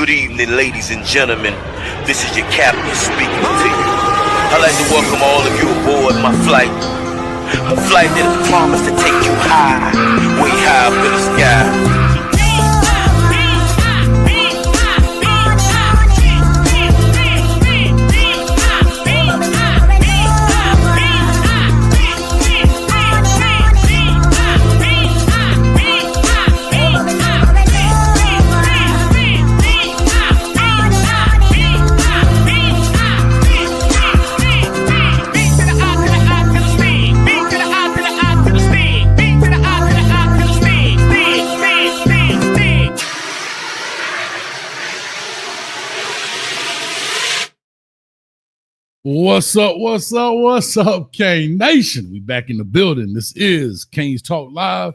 Good evening, ladies and gentlemen. This is your captain speaking to you. I'd like to welcome all of you aboard my flight. A flight that promised to take you high, way high up in the sky. What's up, Kane Nation? We back in the building. This is Kane's Talk Live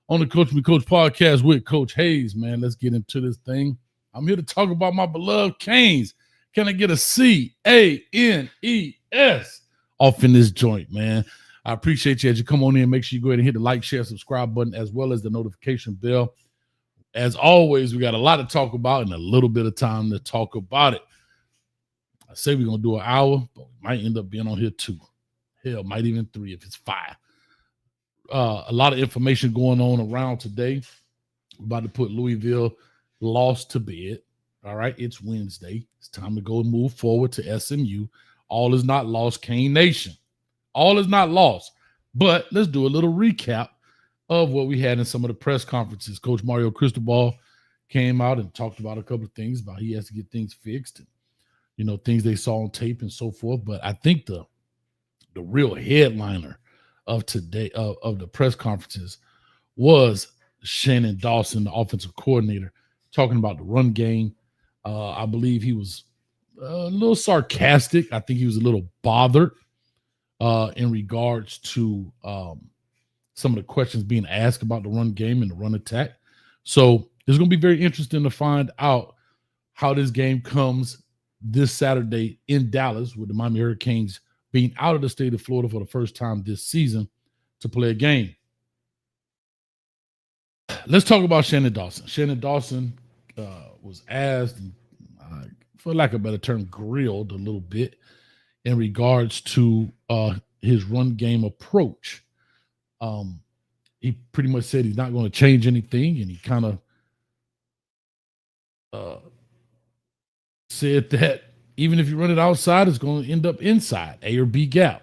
on the Coach Me Coach podcast with Coach Hayes, man. Let's get into this thing. I'm here to talk about my beloved Canes. Can I get a C-A-N-E-S off in this joint, man? I appreciate you as you come on in. Make sure you go ahead and hit the like, share, subscribe button, as well as the notification bell. As always, we got a lot to talk about and a little bit of time to talk about it. I say we're going to do an hour, but we might end up being on here 2. Hell, might even 3 if it's 5. A lot of information going on around today. We're about to put Louisville loss to bed. All right, it's Wednesday. It's time to go and move forward to SMU. All is not lost, Kane Nation. All is not lost. But let's do a little recap of what we had in some of the press conferences. Coach Mario Cristobal came out and talked about a couple of things about he has to get things fixed and, you know, things they saw on tape and so forth. But I think the real headliner of today, of the press conferences, was Shannon Dawson, the offensive coordinator, talking about the run game. I believe he was a little sarcastic. I think he was a little bothered in regards to some of the questions being asked about the run game and the run attack. So it's going to be very interesting to find out how this game comes this Saturday in Dallas, with the Miami Hurricanes being out of the state of Florida for the first time this season to play a game. Let's talk about Shannon Dawson. Shannon Dawson was asked, for lack of a better term, grilled a little bit in regards to his run game approach. He pretty much said he's not going to change anything, and he kind of said that even if you run it outside, it's going to end up inside, A or B gap.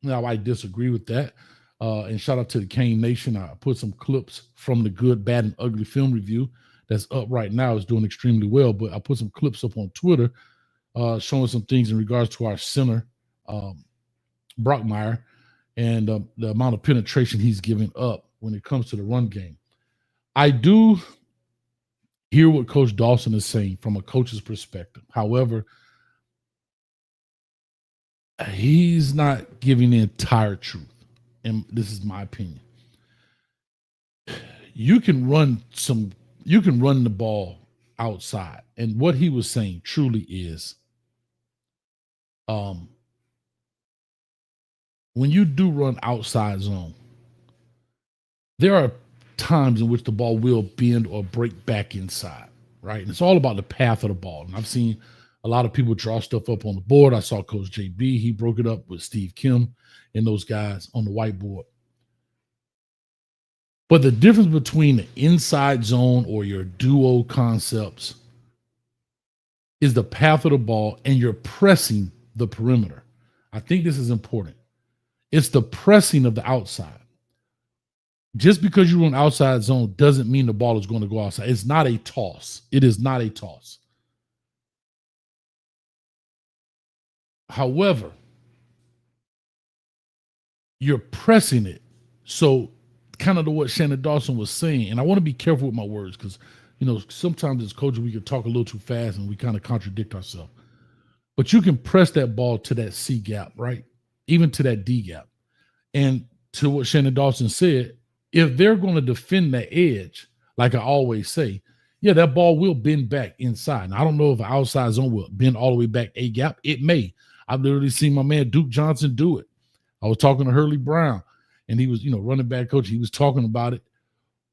Now, I disagree with that. And shout out to the Kane Nation. I put some clips from the Good, Bad, and Ugly film review that's up right now. It's doing extremely well. But I put some clips up on Twitter showing some things in regards to our center, Brockmeyer, and the amount of penetration he's giving up when it comes to the run game. I do hear what Coach Dawson is saying from a coach's perspective. However, he's not giving the entire truth. And this is my opinion. You can run the ball outside. And what he was saying truly is, when you do run outside zone, there are times in which the ball will bend or break back inside, right? And it's all about the path of the ball. And I've seen a lot of people draw stuff up on the board. I saw Coach JB. He broke it up with Steve Kim and those guys on the whiteboard. But the difference between the inside zone or your duo concepts is the path of the ball and you're pressing the perimeter. I think this is important. It's the pressing of the outside. Just because you run outside zone doesn't mean the ball is going to go outside. It's not a toss. It is not a toss. However, you're pressing it. So kind of what Shannon Dawson was saying, and I want to be careful with my words because, you know, sometimes as coaches we can talk a little too fast and we kind of contradict ourselves. But you can press that ball to that C gap, right? Even to that D gap. And to what Shannon Dawson said, if they're going to defend the edge, like I always say, yeah, that ball will bend back inside. And I don't know if an outside zone will bend all the way back A gap. It may. I've literally seen my man Duke Johnson do it. I was talking to Hurley Brown, and he was, you know, running back coach. He was talking about it.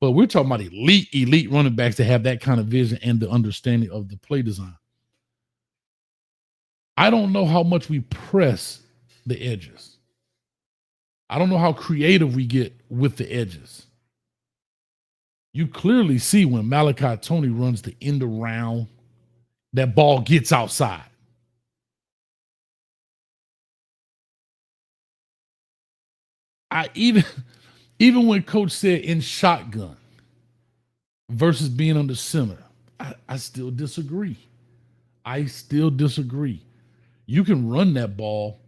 But we're talking about elite running backs that have that kind of vision and the understanding of the play design. I don't know how much we press the edges. I don't know how creative we get with the edges. You clearly see when Malachi Tony runs the end around, that ball gets outside. Even when coach said in shotgun versus being under center, I still disagree. You can run that ball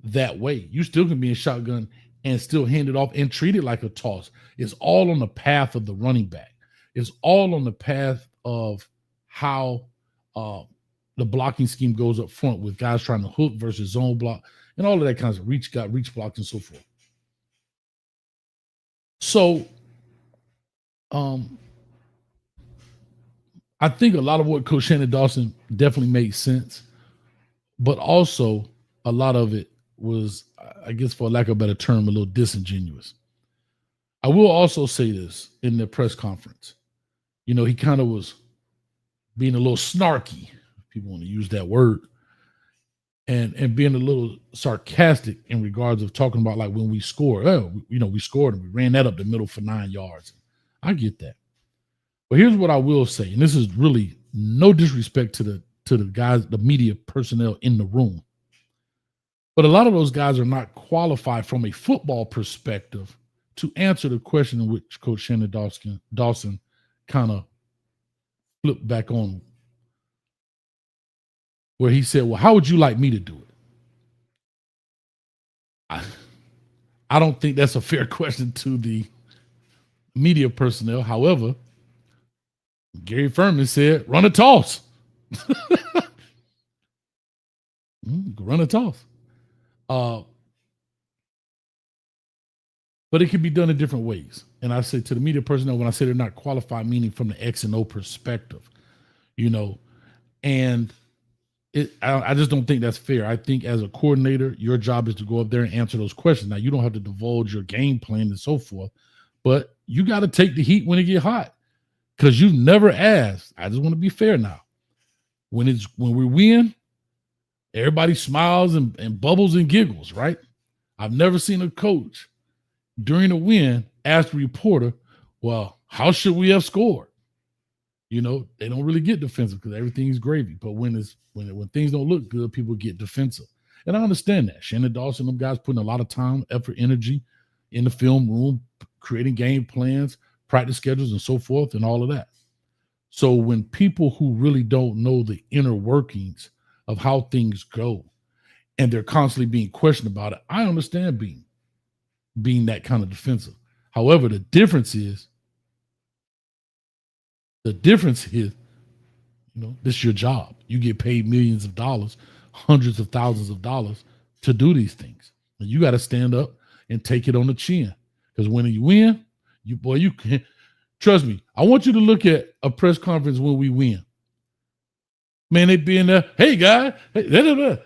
that way. You still can be in shotgun and still hand it off and treat it like a toss. It's all on the path of the running back. It's all on the path of how the blocking scheme goes up front with guys trying to hook versus zone block and all of that kinds of reach blocks and so forth. So I think a lot of what Coach Shannon Dawson definitely made sense, but also a lot of it was, I guess for lack of a better term, a little disingenuous. I will also say this in the press conference. You know, he kind of was being a little snarky, if people want to use that word, and being a little sarcastic in regards of talking about like when we scored. Oh, we scored and we ran that up the middle for 9 yards. I get that. But here's what I will say, and this is really no disrespect to the guys, the media personnel in the room. But a lot of those guys are not qualified from a football perspective to answer the question in which Coach Shannon Dawson kind of flipped back on, where he said, well, how would you like me to do it? I don't think that's a fair question to the media personnel. However, Gary Furman said, run a toss. Run a toss. But it can be done in different ways. And I say to the media personnel, when I say they're not qualified, meaning from the X and O perspective, and I just don't think that's fair. I think as a coordinator, your job is to go up there and answer those questions. Now, you don't have to divulge your game plan and so forth, but you got to take the heat when it get hot, because you've never asked. I just want to be fair now. When we win, everybody smiles and bubbles and giggles, right? I've never seen a coach during a win ask the reporter, well, how should we have scored? They don't really get defensive because everything's gravy. But when things don't look good, people get defensive. And I understand that. Shannon Dawson, them guys putting a lot of time, effort, energy in the film room, creating game plans, practice schedules, and so forth, and all of that. So when people who really don't know the inner workings of how things go, and they're constantly being questioned about it, I understand being that kind of defensive. However, the difference is, this is your job. You get paid millions of dollars, hundreds of thousands of dollars to do these things. And you got to stand up and take it on the chin. Because when you win, you can, trust me, I want you to look at a press conference when we win. Man, they be in there, hey, guy, hey,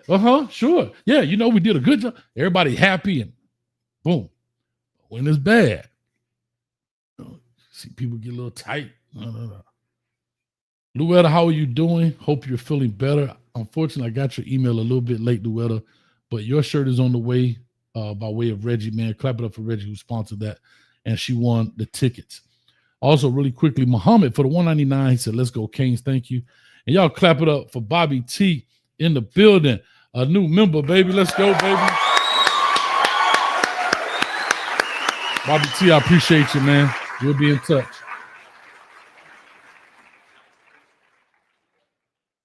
sure. Yeah, we did a good job. Everybody happy and boom. When it's bad, see people get a little tight. Luetta, how are you doing? Hope you're feeling better. Unfortunately, I got your email a little bit late, Luetta, but your shirt is on the way by way of Reggie, man. Clap it up for Reggie who sponsored that, and she won the tickets. Also, really quickly, Muhammad for the $199, he said, let's go Canes, thank you. And y'all clap it up for Bobby T in the building, a new member, baby. Let's go, baby. Bobby T, I appreciate you, man. We'll be in touch.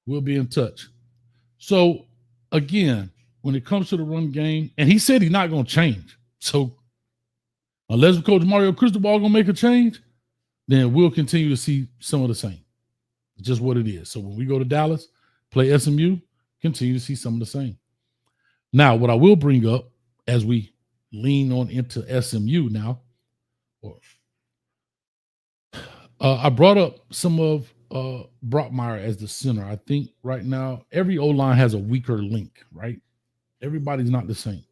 We'll be in touch. So, again, when it comes to the run game, and he said he's not going to change. So, unless Coach Mario Cristobal going to make a change, then we'll continue to see some of the same. It's just what it is. So, when we go to Dallas, play SMU, continue to see some of the same. Now, what I will bring up as we lean on into SMU now, I brought up some of Brockmeyer as the center. I think right now every O-line has a weaker link, right? Everybody's not the same.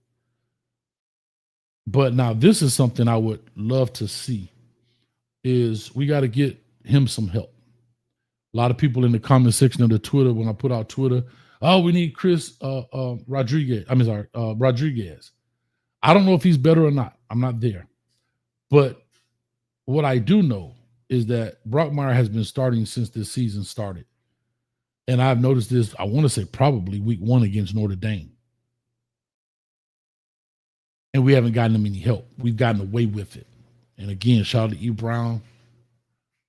But now this is something I would love to see is we got to get him some help. A lot of people in the comment section of the Twitter, when I put out Twitter, oh, we need Chris Rodriguez. Rodriguez. I don't know if he's better or not. I'm not there. But what I do know is that Brockmeyer has been starting since this season started. And I've noticed this, I want to say probably week 1 against Notre Dame. And we haven't gotten him any help. We've gotten away with it. And again, shout out to E. Brown,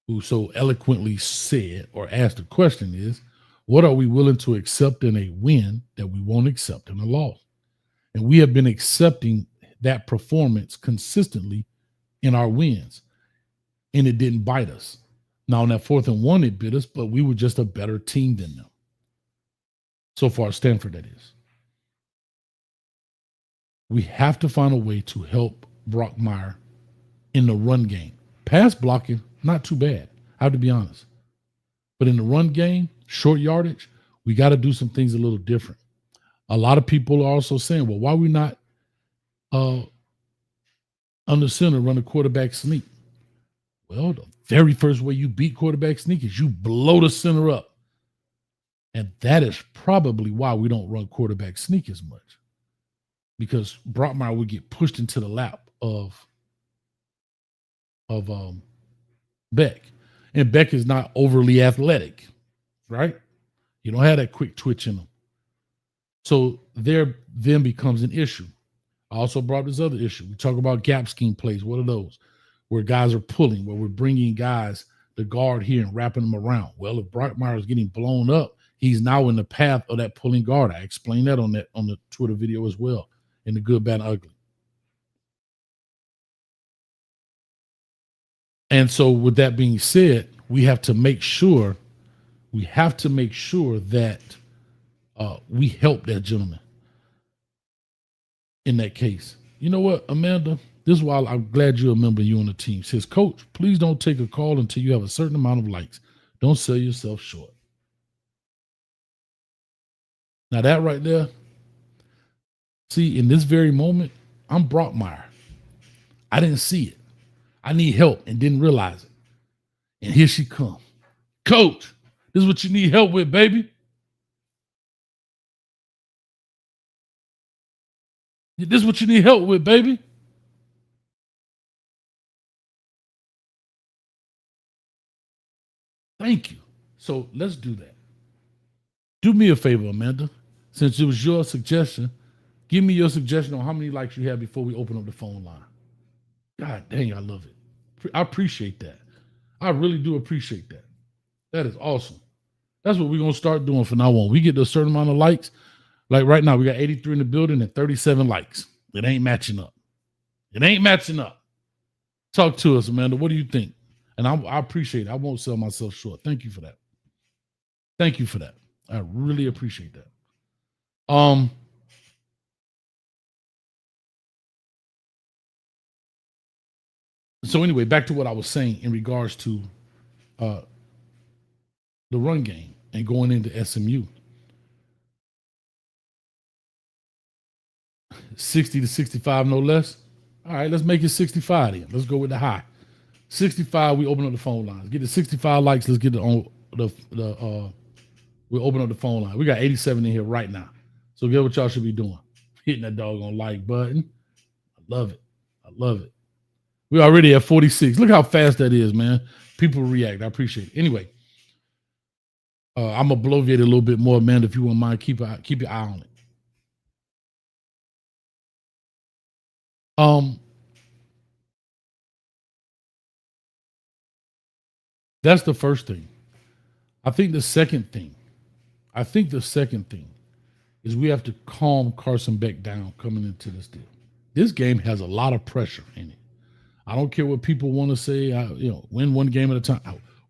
who so eloquently said or asked the question is, what are we willing to accept in a win that we won't accept in a loss? And we have been accepting that performance consistently in our wins. And it didn't bite us. Now, on that 4th and 1, it bit us, but we were just a better team than them. So far, Stanford, that is. We have to find a way to help Brockmeyer in the run game. Pass blocking, not too bad. I have to be honest. But in the run game, short yardage, we got to do some things a little different. A lot of people are also saying, well, why are we not on the center run a quarterback sneak? Well, the very first way you beat quarterback sneak is you blow the center up. And that is probably why we don't run quarterback sneak as much. Because Brockmeyer would get pushed into the lap of Beck. And Beck is not overly athletic, right? You don't have that quick twitch in him. So there then becomes an issue. I also brought this other issue. We talk about gap scheme plays. What are those? Where guys are pulling, where we're bringing guys, the guard here and wrapping them around. Well, if Brockmeyer is getting blown up, he's now in the path of that pulling guard. I explained that on the Twitter video as well, in the good, bad, and ugly. And so with that being said, we have to make sure that we help that gentleman in that case. You know what, Amanda? This is why I'm glad you're a member of you on the team. Says, Coach, please don't take a call until you have a certain amount of likes. Don't sell yourself short. Now that right there, see, in this very moment, I'm Brockmeyer. I didn't see it. I need help and didn't realize it. And here she comes. Coach, this is what you need help with, baby. This is what you need help with, baby. Thank you. So let's do that. Do me a favor, Amanda. Since it was your suggestion, give me your suggestion on how many likes you have before we open up the phone line. God dang, I love it. I appreciate that. I really do appreciate that. That is awesome. That's what we're going to start doing from now on. We get a certain amount of likes. Like right now, we got 83 in the building and 37 likes. It ain't matching up. It ain't matching up. Talk to us, Amanda. What do you think? And I appreciate it. I won't sell myself short. Thank you for that. Thank you for that. I really appreciate that. So anyway, back to what I was saying in regards to the run game and going into SMU. 60 to 65, no less. All right, let's make it 65 then. Let's go with the high. 65, we open up the phone lines. Get the 65 likes. Let's get it on we'll open up the phone line. We got 87 in here right now. So get what y'all should be doing. Hitting that doggone like button. I love it. I love it. We already at 46. Look how fast that is, man. People react. I appreciate it. Anyway, I'm going to bloviate a little bit more, man. If you won't mind, keep your eye on it. That's the first thing. I think the second thing is we have to calm Carson Beck down coming into this deal. This game has a lot of pressure in it. I don't care what people want to say, win one game at a time.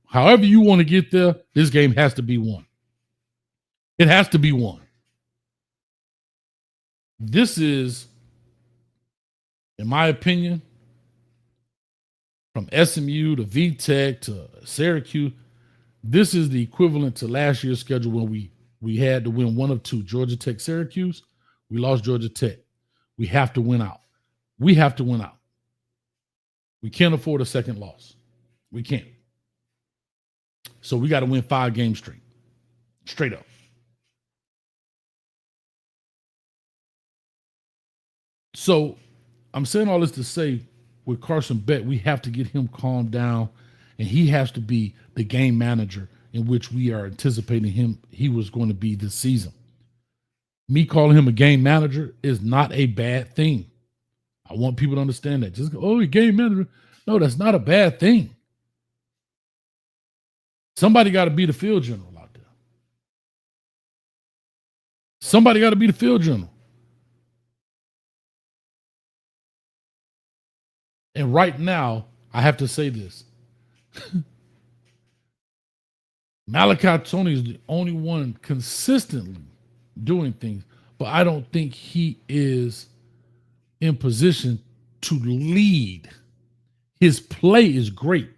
However you want to get there, this game has to be won. It has to be won. This is, in my opinion, from SMU to VTech to Syracuse, this is the equivalent to last year's schedule when we had to win one of two, Georgia Tech, Syracuse. We lost Georgia Tech. We have to win out. We have to win out. We can't afford a second loss. We can't. So we got to win 5 games straight up. So I'm saying all this to say, with Carson Beck, we have to get him calmed down, and he has to be the game manager in which we are anticipating he was going to be this season. Me calling him a game manager is not a bad thing. I want people to understand that. Just go, oh, a game manager. No, that's not a bad thing. Somebody got to be the field general out there. Somebody got to be the field general. And right now, I have to say this. Malachi Tony is the only one consistently doing things, but I don't think he is in position to lead. His play is great,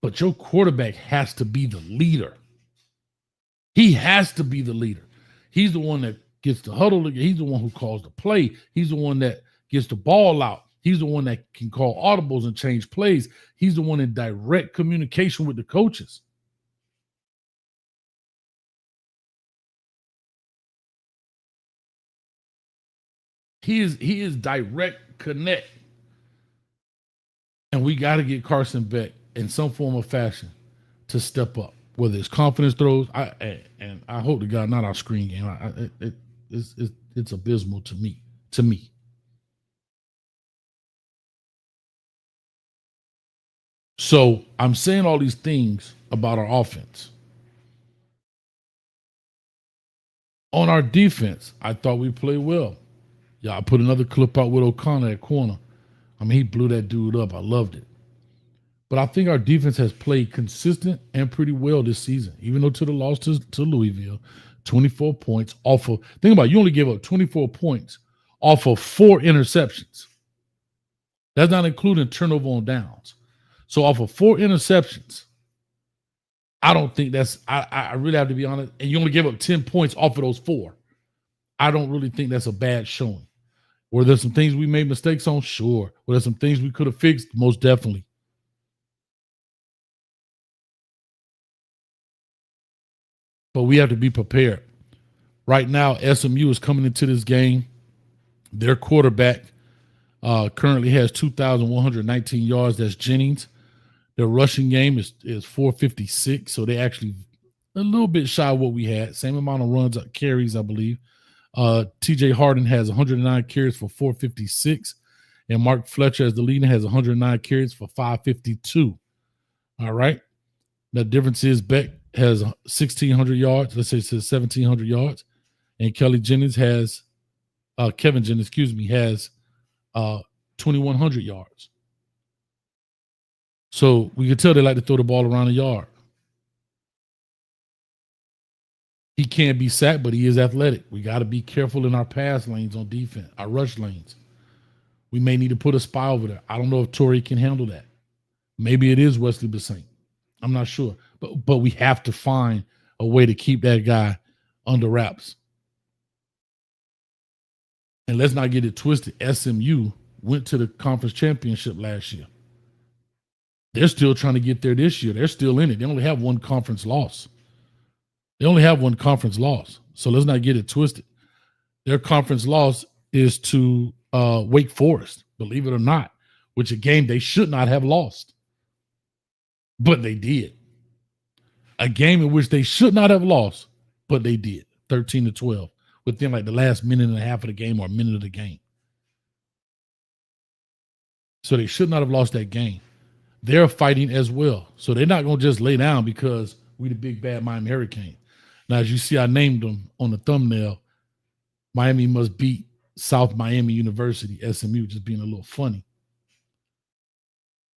but your quarterback has to be the leader. He has to be the leader. He's the one that gets the huddle. He's the one who calls the play. He's the one that gets the ball out. He's the one that can call audibles and change plays. He's the one in direct communication with the coaches. He is direct connect. And we got to get Carson Beck in some form of fashion to step up, whether it's confidence throws. I hope to God not our screen game. It's abysmal to me. So I'm saying all these things about our offense. On our defense, I thought we played well. Yeah, I put another clip out with O'Connor at corner. I mean, he blew that dude up. I loved it. But I think our defense has played consistent and pretty well this season, even though to the loss to Louisville, 24 points off of, think about it, you only gave up 24 points off of 4 interceptions. That's not including turnover on downs. So off of 4 interceptions, I don't think that's, I really have to be honest, and you only gave up 10 points off of those 4. I don't really think that's a bad showing. Were there some things we made mistakes on? Sure. Were there some things we could have fixed? Most definitely. But we have to be prepared. Right now, SMU is coming into this game. Their quarterback currently has 2,119 yards. That's Jennings. Their rushing game is 456, so they actually a little bit shy of what we had. Same amount of runs, carries, I believe. TJ Harden has 109 carries for 456, and Mark Fletcher, as the leader, has 109 carries for 552. All right. The difference is Beck has 1,600 yards. Let's say it says 1,700 yards, and Kevin Jennings, has 2,100 yards. So we can tell they like to throw the ball around the yard. He can't be sacked, but he is athletic. We got to be careful in our pass lanes on defense, our rush lanes. We may need to put a spy over there. I don't know if Torrey can handle that. Maybe it is Wesley Bassett. I'm not sure. But we have to find a way to keep that guy under wraps. And let's not get it twisted. SMU went to the conference championship last year. They're still trying to get there this year. They're still in it. They only have one conference loss. So let's not get it twisted. Their conference loss is to Wake Forest, believe it or not, which a game they should not have lost. But they did. A game in which they should not have lost, but they did. 13-12 within like the last minute and a half of the game or a minute of the game. So they should not have lost that game. They're fighting as well. So they're not going to just lay down because we the big bad Miami Hurricane. Now, as you see, I named them on the thumbnail. Miami must beat South Miami University, SMU, just being a little funny.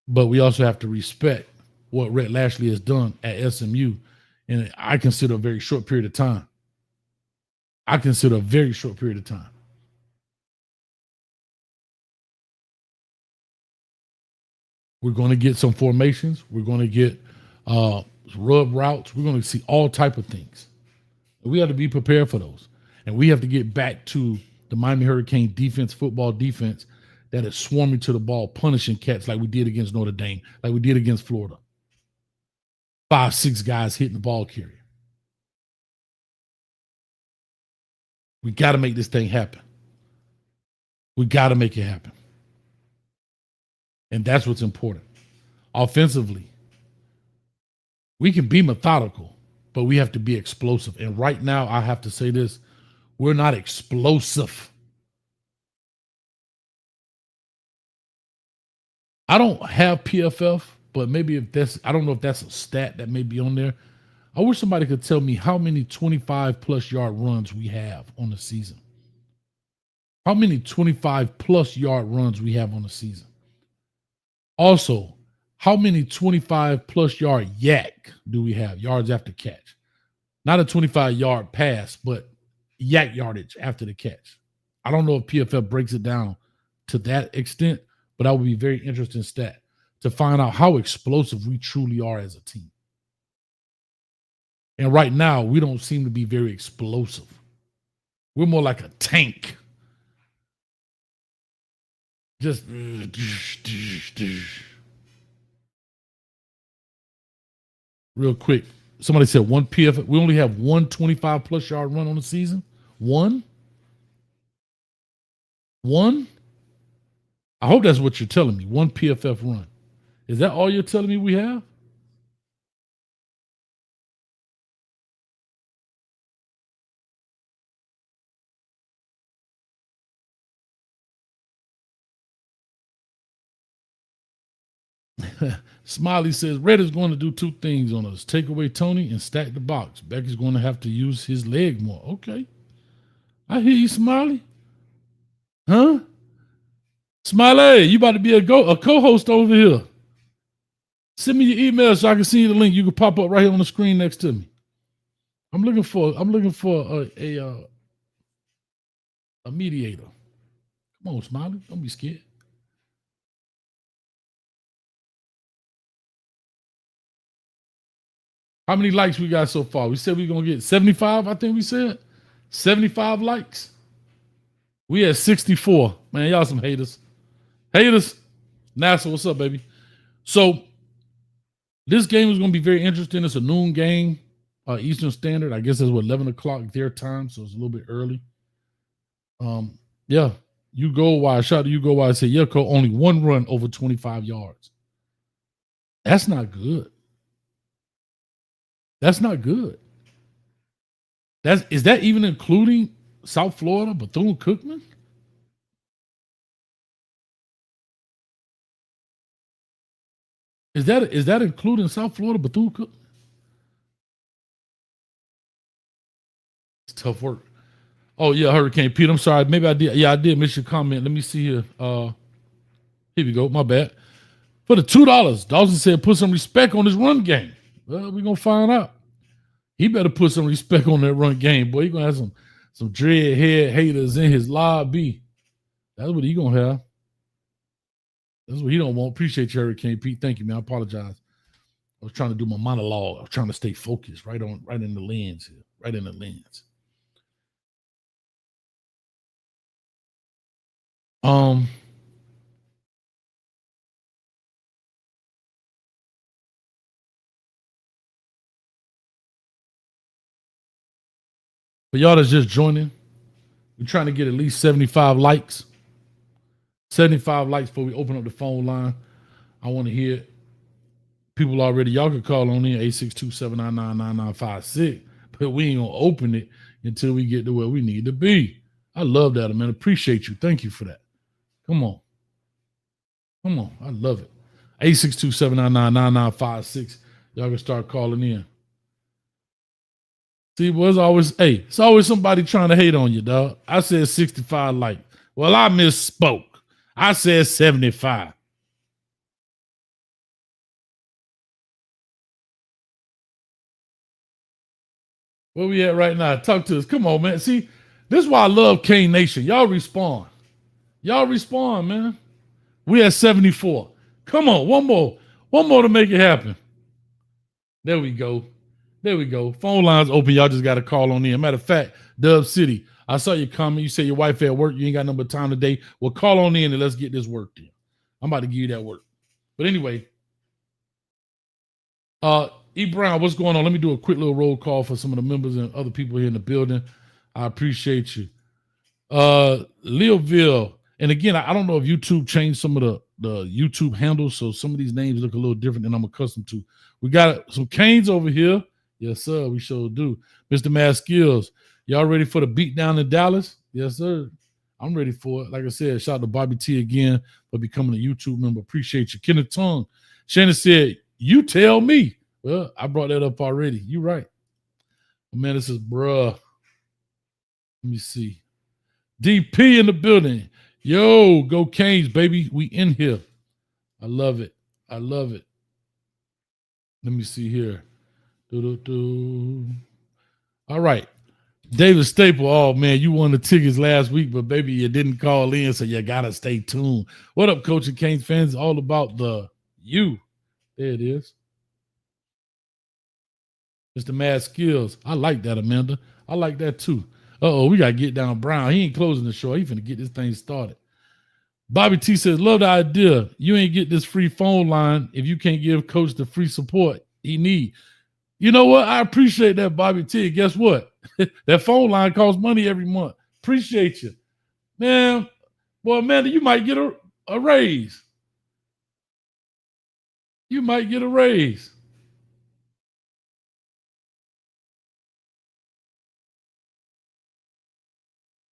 But we also have to respect what Rhett Lashley has done at SMU. And I consider a very short period of time. We're going to get some formations. We're going to get rub routes. We're going to see all type of things. We have to be prepared for those. And we have to get back to the Miami Hurricane defense, football defense, that is swarming to the ball, punishing cats like we did against Notre Dame, like we did against Florida. 5, 6 guys hitting the ball carrier. We got to make this thing happen. We got to make it happen. And that's what's important. Offensively, we can be methodical, but we have to be explosive. And right now, I have to say this, we're not explosive. I don't have PFF, but maybe if that's, I don't know if that's a stat that may be on there. I wish somebody could tell me how many 25-plus yard runs we have on the season. How many 25-plus yard runs we have on the season. Also, how many 25-plus yard yak do we have, yards after catch? Not a 25-yard pass, but yak yardage after the catch. I don't know if PFF breaks it down to that extent, but that would be a very interesting stat to find out how explosive we truly are as a team. And right now, we don't seem to be very explosive. We're more like a tank. Just real quick. Somebody said one PFF. We only have one 25-plus yard run on the season. One. I hope that's what you're telling me. One PFF run. Is that all you're telling me we have? Smiley says, Red is going to do 2 things on us. Take away Tony and stack the box. Beck is going to have to use his leg more. Okay. I hear you, Smiley. Huh? Smiley, you about to be a co-host over here. Send me your email so I can see the link. You can pop up right here on the screen next to me. I'm looking for a mediator. Come on, Smiley. Don't be scared. How many likes we got so far? We said we were going to get 75, I think we said. 75 likes. We at 64. Man, y'all some haters. Haters. NASA, what's up, baby? So, this game is going to be very interesting. It's a noon game, Eastern Standard. I guess it's 11 o'clock their time, so it's a little bit early. Yeah. You go wide. Shout out to you go wide. Say, yeah, Cole, only one run over 25 yards. That's not good. That's not good. Is that even including South Florida, Bethune-Cookman? Is that including South Florida, Bethune-Cookman? It's tough work. Oh yeah, Hurricane Pete. I'm sorry. Maybe I did. Yeah, I did miss your comment. Let me see here. Here we go. My bad. For the $2, Dawson said put some respect on his run game. Well, we're gonna find out. He better put some respect on that run game, boy. He gonna have some dreadhead haters in his lobby. That's what he gonna have. That's what he don't want. Appreciate you, Hurricane Pete. Thank you, man. I apologize. I was trying to do my monologue. I was trying to stay focused, right in the lens here, right in the lens. For y'all that's just joining, we're trying to get at least 75 likes. 75 likes before we open up the phone line. I want to hear people already. Y'all can call on in 862-799-9956, but we ain't going to open it until we get to where we need to be. I love that, man. Appreciate you. Thank you for that. Come on. I love it. 862-799-9956. Y'all can start calling in. See, it's always somebody trying to hate on you, dog. I said 65 likes. Well, I misspoke. I said 75. Where we at right now? Talk to us. Come on, man. See, this is why I love Kane Nation. Y'all respond, man. We at 74. Come on, one more to make it happen. There we go. Phone lines open. Y'all just got to call on in. Matter of fact, Dub City, I saw your comment. You say your wife at work. You ain't got no but time today. Well, call on in and let's get this work done. I'm about to give you that work. But anyway, E. Brown, what's going on? Let me do a quick little roll call for some of the members and other people here in the building. I appreciate you. Leoville, and again, I don't know if YouTube changed some of the YouTube handles, so some of these names look a little different than I'm accustomed to. We got some Canes over here. Yes, sir, we sure do. Mr. Mad Skills, y'all ready for the beat down in Dallas? Yes, sir. I'm ready for it. Like I said, shout out to Bobby T again for becoming a YouTube member. Appreciate you. Kenneth Tongue. Shannon said, you tell me. Well, I brought that up already. You right. Oh, man, this is bruh. Let me see. DP in the building. Yo, go Canes, baby. We in here. I love it. I love it. Let me see here. All right. David Staple. Oh, man, you won the tickets last week, but baby, you didn't call in, so you got to stay tuned. What up, Coach and Canes fans? All about the you. There it is. Mr. Mad Skills. I like that, Amanda. I like that, too. Uh-oh, we got to get down Brown. He ain't closing the show. He finna get this thing started. Bobby T says, love the idea. You ain't get this free phone line if you can't give Coach the free support he need. You know what? I appreciate that, Bobby T. Guess what? That phone line costs money every month. Appreciate you. Man, boy, Amanda, you might get a raise. You might get a raise.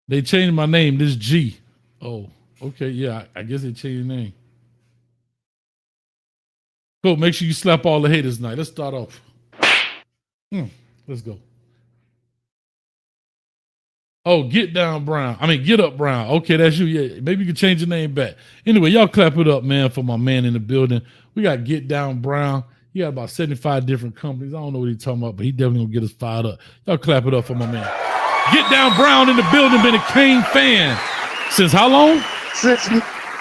They changed my name. This G. Oh, okay. Yeah, I guess they changed the name. Cool. Make sure you slap all the haters tonight. Let's start off. Let's go. Oh, get down Brown. I mean, get up Brown. Okay, that's you. Yeah, maybe you can change your name back. Anyway, y'all clap it up, man, for my man in the building. We got Get Down Brown. He got about 75 different companies. I don't know what he's talking about, but he definitely gonna get us fired up. Y'all clap it up for my man. Get Down Brown in the building, been a Kane fan since how long? Since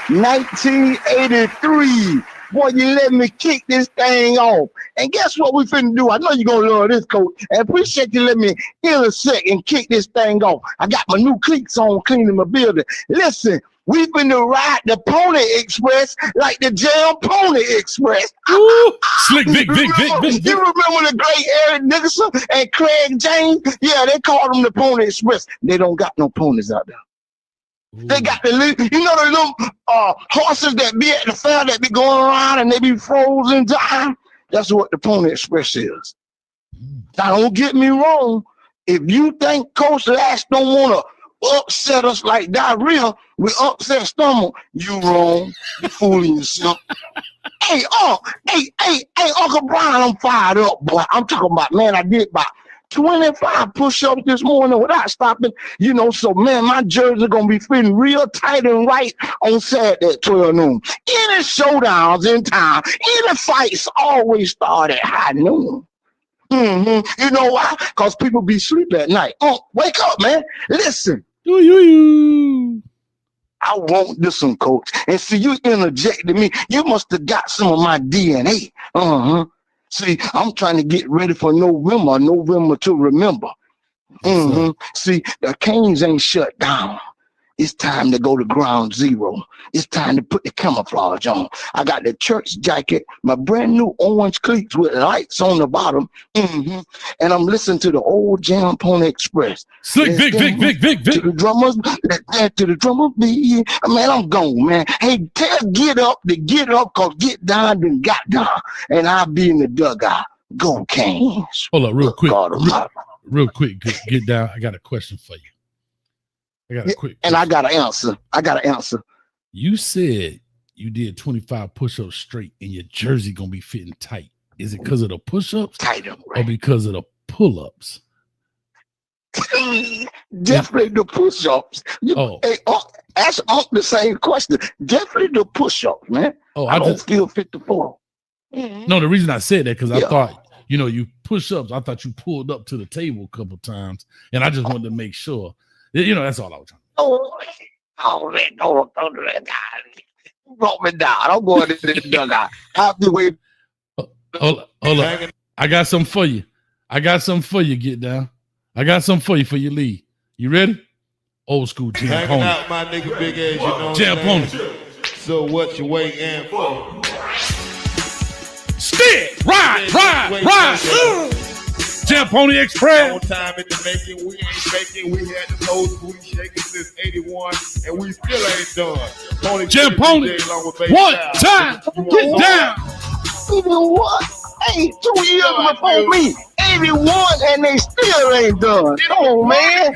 1983. Boy, you let me kick this thing off. And guess what we finna do? I know you're gonna love this, Coach. I appreciate you letting me intersect and kick this thing off. I got my new cleats on, cleaning my building. Listen, we finna ride the Pony Express like the Jam Pony Express. Ooh, slick, Vic. You remember the great Eric Nicholson and Craig James? Yeah, they called them the Pony Express. They don't got no ponies out there. Ooh. They got the little horses that be at the fair that be going around and they be frozen time. That's what the Pony Express is. Now, don't get me wrong. If you think Coach Lash don't want to upset us like diarrhea with upset stomach, you wrong. You fooling yourself. Hey, Uncle Brian, I'm fired up, boy. I'm talking about, man, I did about 25 push-ups this morning without stopping. You know, so, man, my jersey going to be fitting real tight and right on Saturday at 12 noon. Any showdowns in town, any fights always start at high noon. You know why? Because people be sleeping at night. Wake up, man. Listen. I want this one, Coach. And see, you interjected me. You must have got some of my DNA. See, I'm trying to get ready for November to remember. See, the Canes ain't shut down. It's time to go to ground zero. It's time to put the camouflage on. I got the church jacket, my brand new orange cleats with lights on the bottom. And I'm listening to the old Jam Pony Express. Slick, Vic. To the drummers, to the drummer beat. Man, I'm gone, man. Hey, tell Get Up to get up, cause Get Down then got down. And I'll be in the dugout. Go Canes. Hold up, real quick. Get down. I got a question for you. I got an answer. You said you did 25 push-ups straight and your jersey gonna be fitting tight. Is it because of the push-ups or because of the pull-ups? Definitely the push-ups. Ask the same question. Definitely the push-ups, man. I don't feel 54. No, the reason I said that because I thought, you push-ups. I thought you pulled up to the table a couple times, and I just wanted to make sure. That's all I was trying to man, don't do that. Brought me down. I'm going to the dugout. I'll be waiting. Hold up. I got something for you. Get down. I got something for you for your lead. You ready? Old school Jam Hanging Pony. out, my nigga, big ass, you know what Jam I'm Pony. saying? So what you waiting for? Stick, ride. Jam Pony Express. On time in the making, we ain't faking. We had the old booty shaking since '81, and we still ain't done. Pony Jam Pony. One time, get down. Even what? Hey, 2 years before me, 81, and they still ain't done. Come on, man.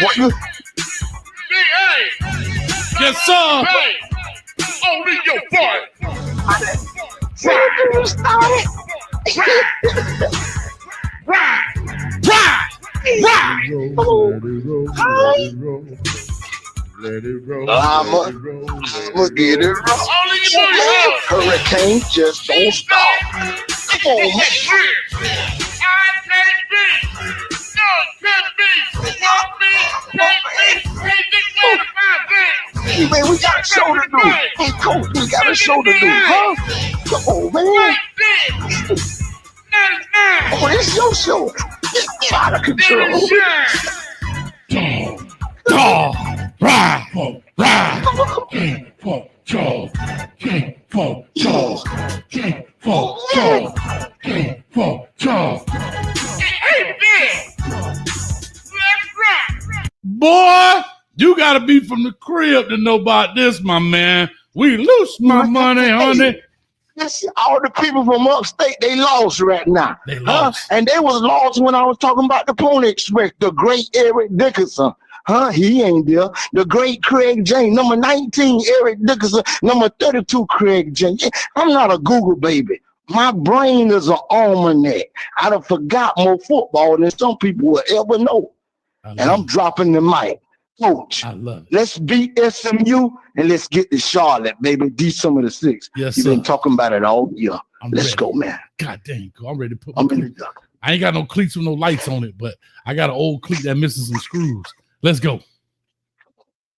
What you? Yes, sir. Only your boy. You started. Ride. Let it roll. I'ma get it wrong. Hurricane just don't stop. Come on, man. Hey, man, we got a show to do. Hey, coach, we got a show to do, huh? Come on, man. Oh, it's your show. Get out of control. Dog, ride. Boy, you gotta be from the crib to know about this, my man. We lose my money, honey. Listen, all the people from upstate, they lost right now. They lost. And they was lost when I was talking about the Pony Express, the great Eric Dickerson. He ain't there. The great Craig James, number 19, Eric Dickerson, number 32, Craig James. I'm not a Google baby. My brain is an almanac. I done forgot more football than some people will ever know. And I'm dropping the mic. Coach, I love it. Let's beat SMU and let's get to Charlotte, baby. December the 6th. Yes, You've sir. been talking about it all year. Let's ready. go, man. God dang, I'm ready to put I'm my in cleats. the duck. I ain't got no cleats with no lights on it, but I got an old cleat that misses some screws. Let's go.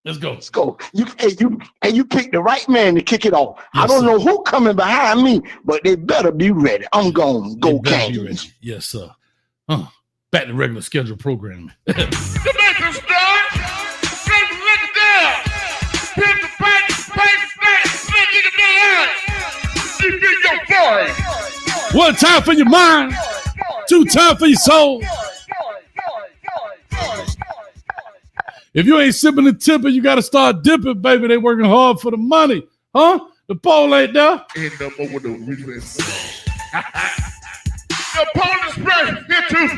Let's go. Let's go. You picked the right man to kick it off. Yes, I don't sir. know who coming behind me, but they better be ready. I'm going to go They better be ready. Canes. Yes, sir. Back to regular schedule programming. One time for your mind, two time for your soul. If you ain't sipping and tipping, you got to start dipping, baby. They working hard for the money. Huh? The pole ain't there. End up over the reflex. The Pony Express, get you.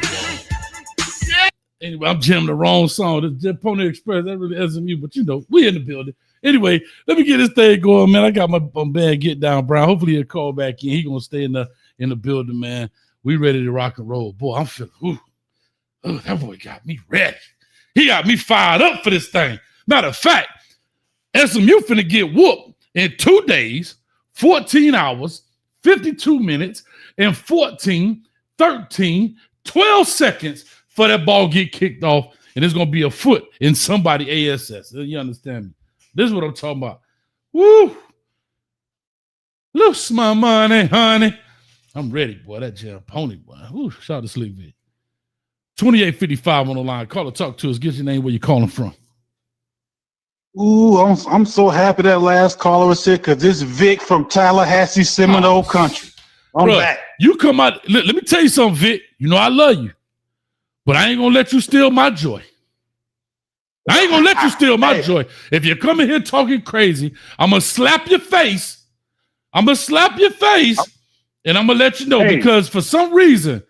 Anyway, I'm jamming the wrong song. The Pony Express, that really SMU, but you know, we in the building. Anyway, let me get this thing going, man. I got my band Get Down Brown. Hopefully he'll call back in. He gonna stay in the building, man. We ready to rock and roll. Boy, I'm feeling, that boy got me ready. He got me fired up for this thing. Matter of fact, SMU finna get whooped in 2 days, 14 hours, 52 minutes, and 14, 13, 12 seconds for that ball get kicked off, and it's going to be a foot in somebody ASS. You understand me? This is what I'm talking about. Woo! Lose my money, honey. I'm ready, boy. That Jam Pony, boy. Woo, shout out to Sleep Vid. 2855 on the line. Call or talk to us. Get your name, where you calling from. Ooh, I'm so happy that last caller was here because this Vic from Tallahassee, Seminole Country. I'm Bruh, back. You come out. Let me tell you something, Vic. You know I love you, but I ain't gonna let you steal my joy. I ain't gonna let you steal my joy. If you're coming here talking crazy, I'm gonna slap your face. I'm gonna slap your face, and I'm gonna let you know because for some reason,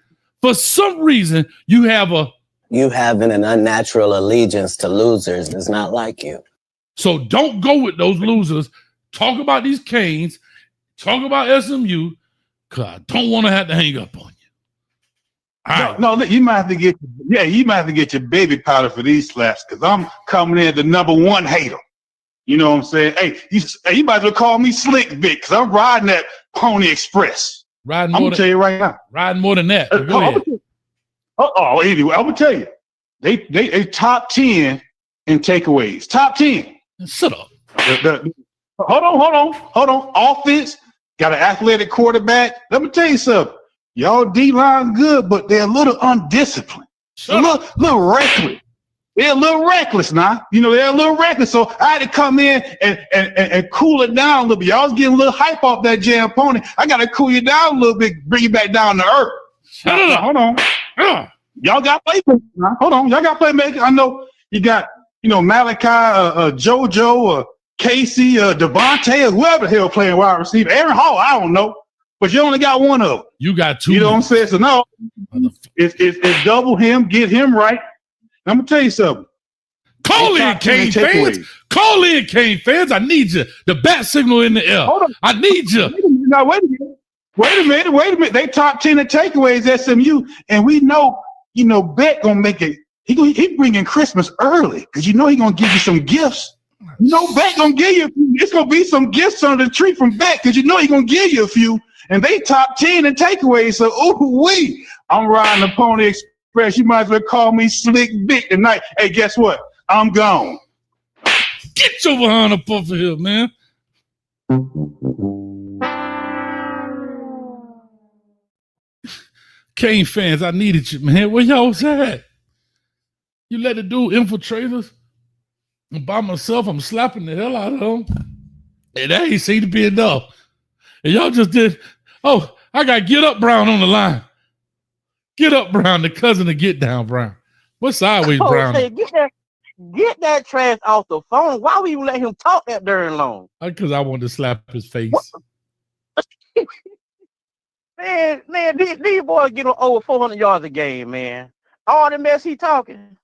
you have an unnatural allegiance to losers. It's not like you. So don't go with those losers. Talk about these Canes. Talk about SMU. Cause I don't want to have to hang up on you. No, you might have to get your baby powder for these slaps because I'm coming in the #1 hater. You know what I'm saying? Hey, you might as well call me Slick Vic because I'm riding that Pony Express. I'm gonna tell you right now. Riding more than that. Go ahead. Anyway, I'm gonna tell you, they top 10 in takeaways. Top 10. Shut up. Hold on. Offense got an athletic quarterback. Let me tell you something. Y'all D line good, but they're a little undisciplined. A little reckless. they're a little reckless now. You know, they're a little reckless. So I had to come in and cool it down a little bit. Y'all was getting a little hype off that jam pony. I got to cool you down a little bit, bring you back down to earth. Now, hold on. Y'all got playmakers now. Hold on. Y'all got playmakers. I know you got, Malachi, JoJo, Casey, Devontae, or whoever the hell playing wide receiver. Aaron Hall, I don't know. But you only got one of them. You got two. You know what I'm saying? So no, it's double him, get him right. I'm gonna tell you something. Call in, Kane fans. Call in, Kane fans. I need you. The bat signal in the air. I need you. Now wait a minute. They top 10 in takeaways SMU, and we know, Beck gonna make it. He bringing Christmas early because he gonna give you some gifts. Beck gonna give you. It's gonna be some gifts under the tree from Beck because he gonna give you a few. And they top 10 in takeaways. So I'm riding the Pony Express. You might as well call me Slick Vic tonight. Hey, guess what? I'm gone. Get your behind up off of here, man. Kane fans, I needed you, man. Where y'all was at? You let the dude infiltrate us? And by myself, I'm slapping the hell out of him. And that ain't seem to be enough. And y'all just did. Oh, I got Get Up Brown on the line. Get Up Brown, the cousin of Get Down Brown. What's Sideways Brown? Say, get that trash off the phone. Why would you let him talk that darn long? Because I wanted to slap his face. man, these boys get over 400 yards a game, man. All the mess he talking.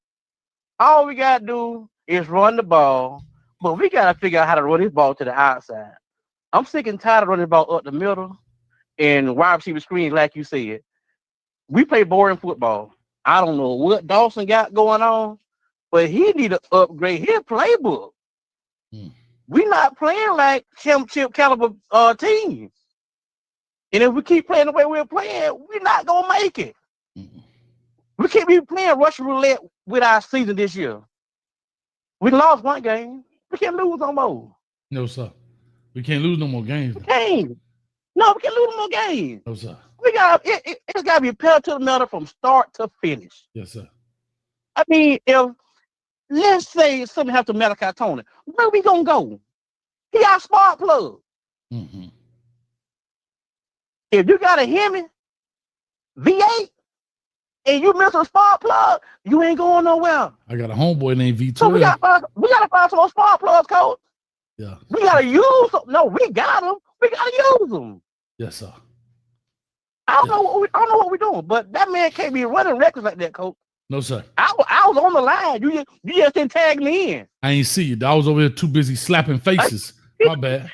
All we got to do is run the ball, but we got to figure out how to run this ball to the outside. I'm sick and tired of running the ball up the middle and wide receiver screens, like you said. We play boring football. I don't know what Dawson got going on, but he need to upgrade his playbook. We not playing like championship caliber teams. And if we keep playing the way we're playing, we're not going to make it. We can't be playing Russian roulette with our season this year. We lost one game. We can't lose no more. No, sir. We can't lose no more games. We can't. No, we can't lose no more games. No, sir. It's got to be pedal to the metal from start to finish. Yes, sir. I mean, if let's say something happens to Malachi Tony, where we gonna go? He our spark plug. Mm-hmm. If you got a Hemi V8 and you miss a spark plug, you ain't going nowhere. I got a homeboy named V12. So we gotta find some more spark plugs, coach. Yeah. We gotta use them. No, we got them. We gotta use them. Yes, sir. I don't know what we're doing, but that man can't be running records like that, coach. No, sir. I was on the line. You just didn't tag me in. I ain't see you. I was over there too busy slapping faces. My bad.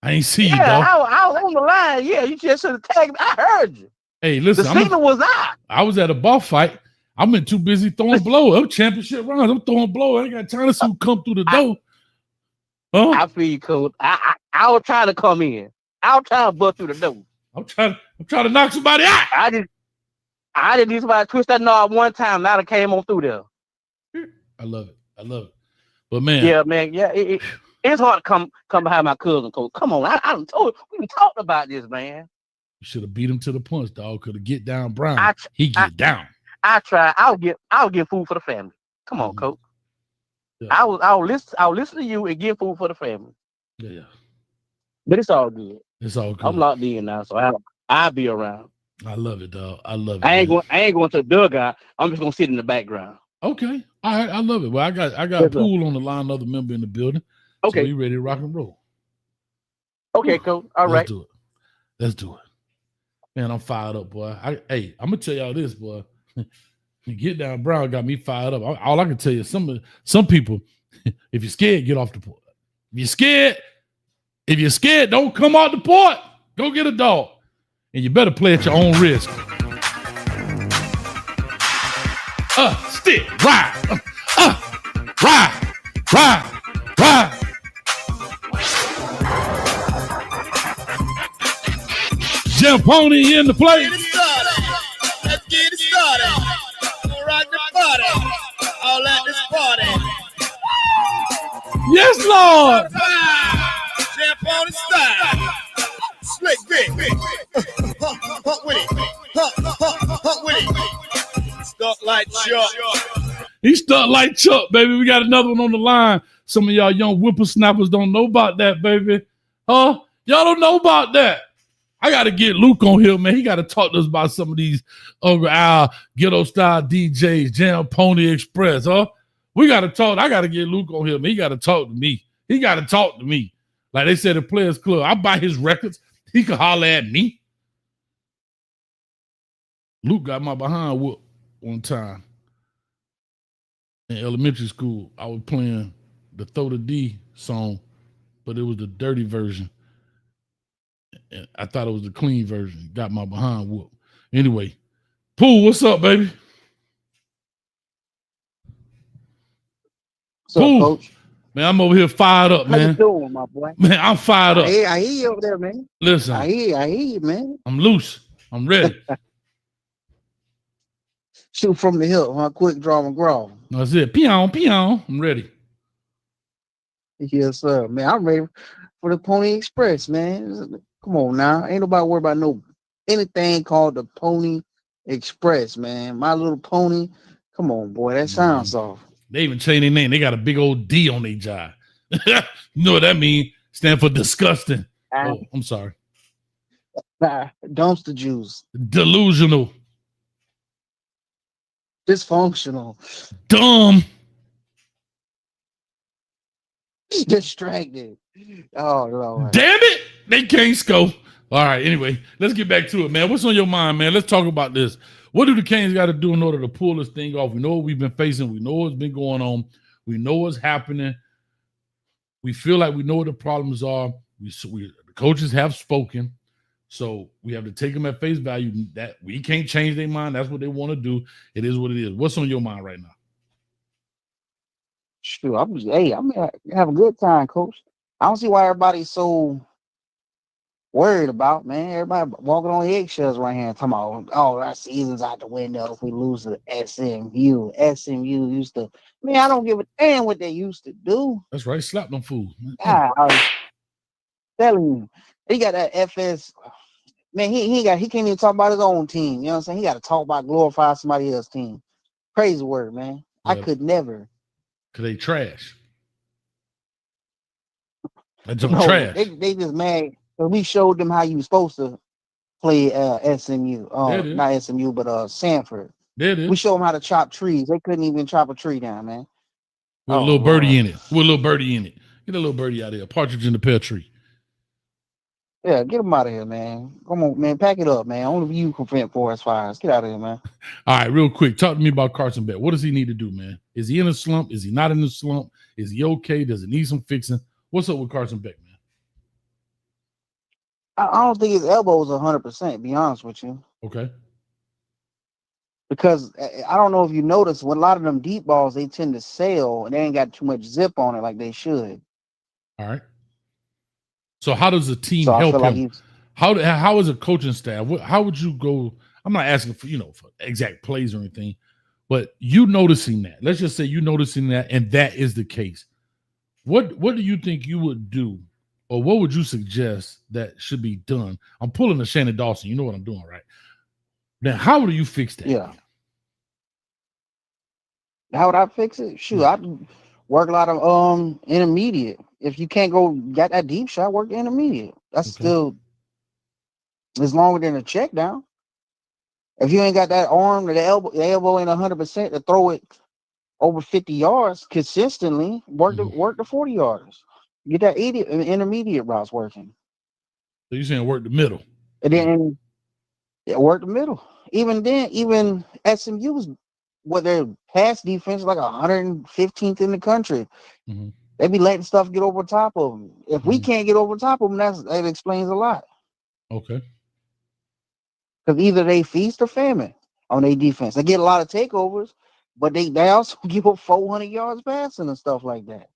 I ain't see you, dog. I was on the line. Yeah, you just should have tagged me. I heard you. Hey, listen. The signal was out. I was at a ball fight. I'm been too busy throwing blow. I'm championship rounds. I'm throwing blow. I ain't got time to see who come through the door. I feel you, coach. I was trying to come in. I was trying to bust through the door. I'm trying to knock somebody out. I didn't need somebody to twist that knob one time. Now it came on through there. I love it. But man, it's hard to come behind my cousin, coach. Come on, I done told you. We talked about this, man. You should have beat him to the punch, dog. Could have get down Brown. He get down. I tried. I'll get food for the family. Come on, coach. Yeah. I'll listen to you and get food for the family. Yeah. But it's all good. It's all good. I'm locked in now, so I'll be around. I love it, dog. I love it. I ain't going to the dugout. I'm just gonna sit in the background. Okay. All right. I love it. Well, I got Pool on the line, another member in the building. Okay. So we ready to rock and roll. Okay, coach. All right. Let's do it. Man, I'm fired up, boy. I'm gonna tell y'all this, boy. Get Down Brown got me fired up. All I can tell you, some people, if you're scared, get off the port. If you're scared, don't come out the port. Go get a dog. And you better play at your own risk. Stick, ride. Ride. Jim Pony in the place. Let's get it started. Rock the party. All at this party. Yes, Lord. Jam Pony style. Slick Vic. Hunt with it. Hunt with it. Stuck like Chuck. He stuck like Chuck, baby. We got another one on the line. Some of y'all young whippersnappers don't know about that, baby. Huh? Y'all don't know about that. I got to get Luke on here, man. He got to talk to us about some of these our ghetto style DJs, Jam Pony Express, huh? We got to talk. I got to get Luke on here, man. He got to talk to me. He got to talk to me. Like they said at Players Club, I buy his records. He can holler at me. Luke got my behind whoop one time in elementary school. I was playing the Throw the D song, but it was the dirty version. And I thought it was the clean version. Got my behind whoop. Anyway, Pooh, what's up, baby? What's up, Coach? Man, I'm over here fired up, man. How you doing, my boy? Man, I'm fired up. I hear you over there, man. Listen. I hear you, man. I'm loose. I'm ready. Shoot from the hip, huh? Quick draw McGraw. That's it. Peon, peon. I'm ready. Yes, sir. Man, I'm ready for the Pony Express, man. Come on now. Ain't nobody worried about anything called the Pony Express, man. My Little Pony. Come on, boy. That sounds off. They even changed their name. They got a big old D on their job. You know what that means? Stand for disgusting. Oh, I'm sorry. Dumpster juice. Delusional. Dysfunctional. Dumb. Distracted. Oh, Lord. Damn it. They can't score. All right. Anyway, let's get back to it, man. What's on your mind, man? Let's talk about this. What do the Canes got to do in order to pull this thing off? We know what we've been facing. We know what's been going on. We know what's happening. We feel like we know what the problems are. The coaches have spoken. So we have to take them at face value. That we can't change their mind. That's what they want to do. It is what it is. What's on your mind right now? Sure. I'm gonna have a good time, Coach. I don't see why everybody's so worried about, man. Everybody walking on eggshells right here, talking about, oh, our season's out the window if we lose to SMU. SMU used to, man, I don't give a damn what they used to do. That's right. Slap them fools. God, I was telling you, he got that FS. Man, he can't even talk about his own team. You know what I'm saying? He got to talk about glorify somebody else's team. Crazy word, man. Yeah. I could never. Cause they trash. They trash. They just mad. So we showed them how you were supposed to play SMU. Not SMU, but Sanford. We showed them how to chop trees. They couldn't even chop a tree down, man. With a little birdie in it. With a little birdie in it. Get a little birdie out of here. A partridge in the pear tree. Yeah, get him out of here, man. Come on, man. Pack it up, man. Only you can prevent forest fires. Get out of here, man. All right, real quick. Talk to me about Carson Beck. What does he need to do, man? Is he in a slump? Is he not in a slump? Is he okay? Does it need some fixing? What's up with Carson Beck, man? I don't think his elbow is 100%, to be honest with you. Okay. Because I don't know if you notice, when a lot of them deep balls, they tend to sail and they ain't got too much zip on it like they should. All right. So how does the team help him? Like how is a coaching staff? How would you go? I'm not asking for for exact plays or anything, but you noticing that. Let's just say you noticing that, and that is the case. What do you think you would do, or what would you suggest that should be done? I'm pulling a Shannon Dawson. You know what I'm doing, right? Now, how do you fix that? Yeah. How would I fix it? Shoot, I'd work a lot of intermediate. If you can't get that deep shot, work the intermediate. That's still is longer than a check down. If you ain't got that arm or the elbow ain't 100% to throw it over 50 yards consistently, work the 40 yards. Get that intermediate routes working. So you're saying work the middle. And then work the middle. Even then, even SMU's their pass defense is like 115th in the country. Mm-hmm. They be letting stuff get over top of them. If we can't get over top of them, that explains a lot. Okay. Because either they feast or famine on their defense. They get a lot of takeovers, but they also give up 400 yards passing and stuff like that.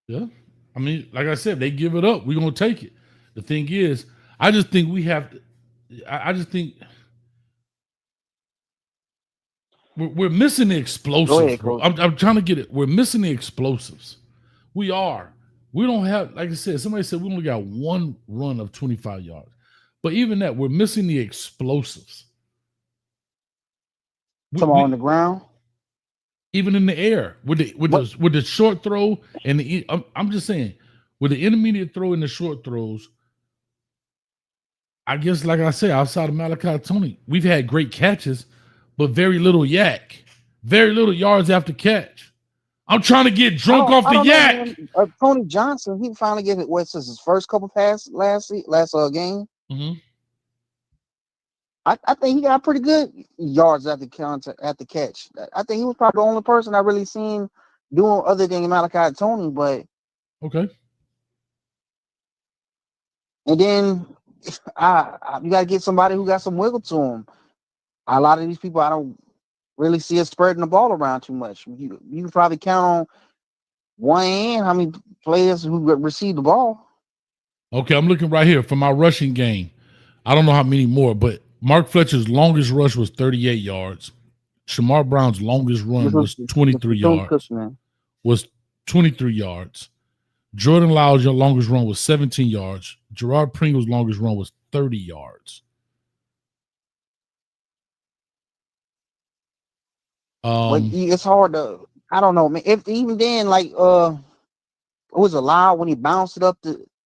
Yeah. I mean, like I said, they give it up. We're going to take it. The thing is, I just think we have to – I just think – We're missing the explosives, bro. I'm trying to get it. We're missing the explosives. We are. We don't have, like I said, somebody said we only got one run of 25 yards. But even that, we're missing the explosives. Come on the ground. Even in the air with the short throw and I'm just saying with the intermediate throw and the short throws. I guess, like I said, outside of Malachi Tony, we've had great catches, but very little yak, very little yards after catch. I'm trying to get drunk off the yak. Tony Johnson, he finally get it. What's his first couple passes last game? Mm-hmm. I think he got pretty good yards at the catch. I think he was probably the only person I really seen doing other than Malachi Tony. But okay, and then you got to get somebody who got some wiggle to him. A lot of these people I don't really see us spreading the ball around too much. You can probably count on one hand how many players who receive the ball. Okay, I'm looking right here for my rushing game. I don't know how many more, but Mark Fletcher's longest rush was 38 yards. Shamar Brown's longest run was 23 yards. Was 23 yards. Jordan Lyle's longest run was 17 yards. Gerard Pringle's longest run was 30 yards. But it's hard to, I don't know, man. If even then, like it was allowed when he bounced it up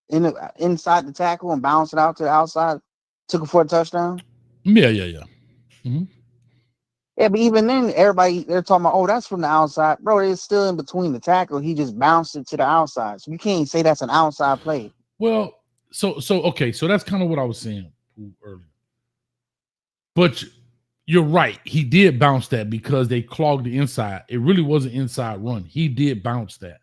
inside the tackle and bounced it out to the outside, took it for a touchdown. Yeah. Mm-hmm. Yeah, but even then, they're talking about, oh, that's from the outside, bro. It's still in between the tackle. He just bounced it to the outside, so you can't say that's an outside play. Well, so okay, so that's kind of what I was saying earlier. But you're right. He did bounce that because they clogged the inside. It really was an inside run. He did bounce that.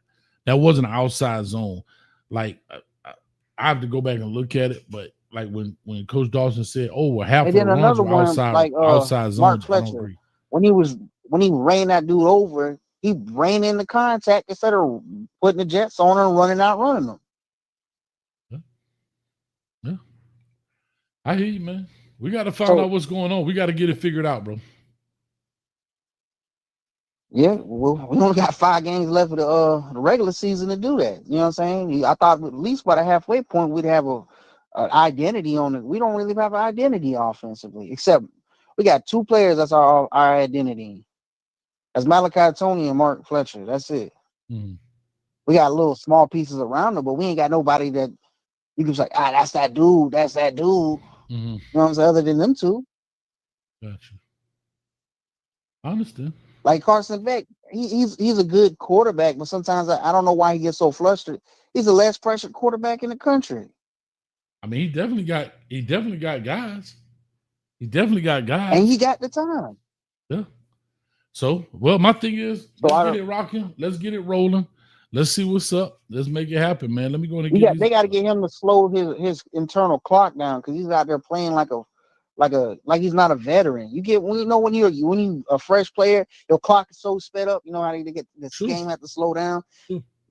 That wasn't an outside zone. Like I have to go back and look at it, but like when Coach Dawson said, "Oh, well, half of the runs were outside zone," Mark Fletcher, when he ran that dude over, he ran into contact instead of putting the jets on and running them. Yeah, I hear you, man. We got to find out what's going on. We got to get it figured out, bro. Yeah, well, we only got 5 games left of the regular season to do that. You know what I'm saying? I thought at least by the halfway point we'd have an identity on it. We don't really have an identity offensively, except we got 2 players that's our identity. That's Malachi Tony and Mark Fletcher. That's it. Mm-hmm. We got little small pieces around them, but we ain't got nobody that you can say, that's that dude. That's that dude. Mm-hmm. You know what I'm saying? Other than them 2. Gotcha. I understand. Like Carson Beck, he's a good quarterback, but sometimes I don't know why he gets so flustered. He's the less pressured quarterback in the country. I mean, he definitely got guys. He definitely got guys. And he got the time. Yeah. So, well, my thing is, let's get it rocking. Let's get it rolling. Let's see what's up. Let's make it happen, man. Let me go in and get they got to get him to slow his internal clock down because he's out there playing like he's not a veteran. You when you a fresh player, your clock is so sped up. You know how they get this game have to slow down.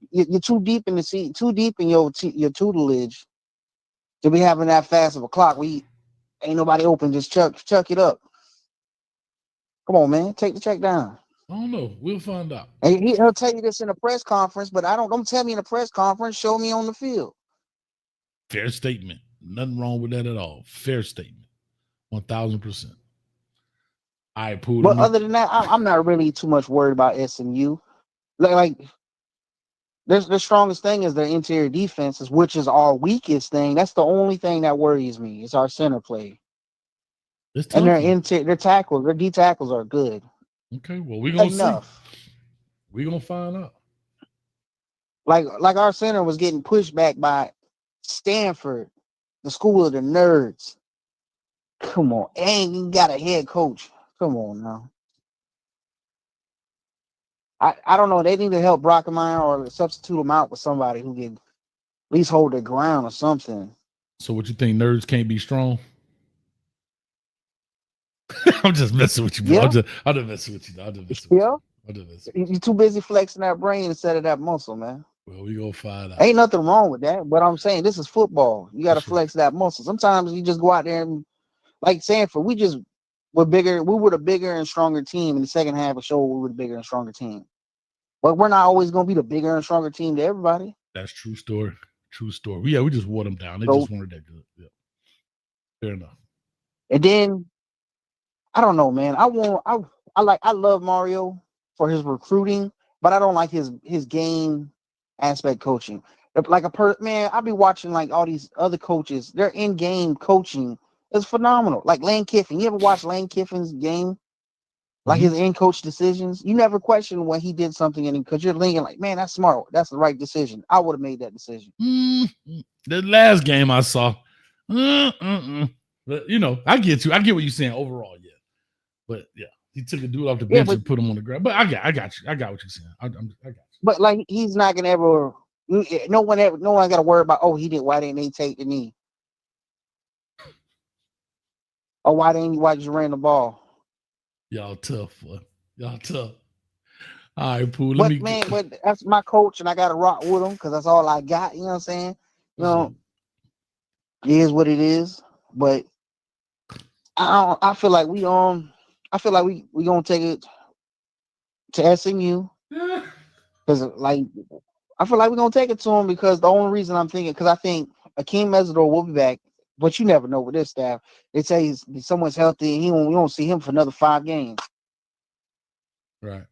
You're too deep in the seat, too deep in your tutelage to be having that fast of a clock. We ain't nobody open. Just chuck it up. Come on, man, take the check down. I don't know. We'll find out. And he'll tell you this in a press conference, but don't tell me in a press conference. Show me on the field. Fair statement. Nothing wrong with that at all. Fair statement. 1,000%. I pulled. But other than that, I'm not really too much worried about SMU. Like, the strongest thing is their interior defenses, which is our weakest thing. That's the only thing that worries me. It's our center play. And their tackles, their D tackles are good. Okay, well, we're gonna see. We're gonna find out. Like our center was getting pushed back by Stanford, the school of the nerds. Come on, and you got a head coach. Come on now. I don't know. They need to help Brockemeyer or substitute him out with somebody who can at least hold their ground or something. So what you think? Nerds can't be strong? I'm just messing with you, bro. Yeah. I'm just messing with you. You're too busy flexing that brain instead of that muscle, man. Well, we gonna find out. Ain't nothing wrong with that, but I'm saying this is football. You got to flex that muscle. Sometimes you just go out there and, like Sanford, we're bigger. We were the bigger and stronger team in the second half of the show. We were the bigger and stronger team, but we're not always gonna be the bigger and stronger team to everybody. That's true story. True story. Yeah, we just wore them down. They just weren't that good. Yeah, fair enough. And then I don't know, man. I I love Mario for his recruiting, but I don't like his game aspect coaching. Like man, I be watching like all these other coaches. Their in-game coaching is phenomenal. Like Lane Kiffin. You ever watch Lane Kiffin's game? Like his in-coach decisions, you never question when he did something, and because you're thinking like, man, that's smart. That's the right decision. I would have made that decision. The last game I saw, but you know, I get you. I get what you're saying overall, yeah. But yeah, he took a dude off the bench and put him on the ground. But I got you. I got what you're saying. I got you. But like, he's not gonna ever. No one got to worry about. Oh, why didn't they take the knee? Or why just ran the ball? Y'all tough, boy. Y'all tough. All right, Pooh. But that's my coach, and I got to rock with him because that's all I got. You know what I'm saying? You know, it is what it is. But I feel like we gonna take it to SMU because like I feel like we're gonna take it to him because the only reason I'm thinking because I think Akeem Mesidor will be back. But you never know with this staff. They say someone's healthy and we won't see him for another 5 games. Right.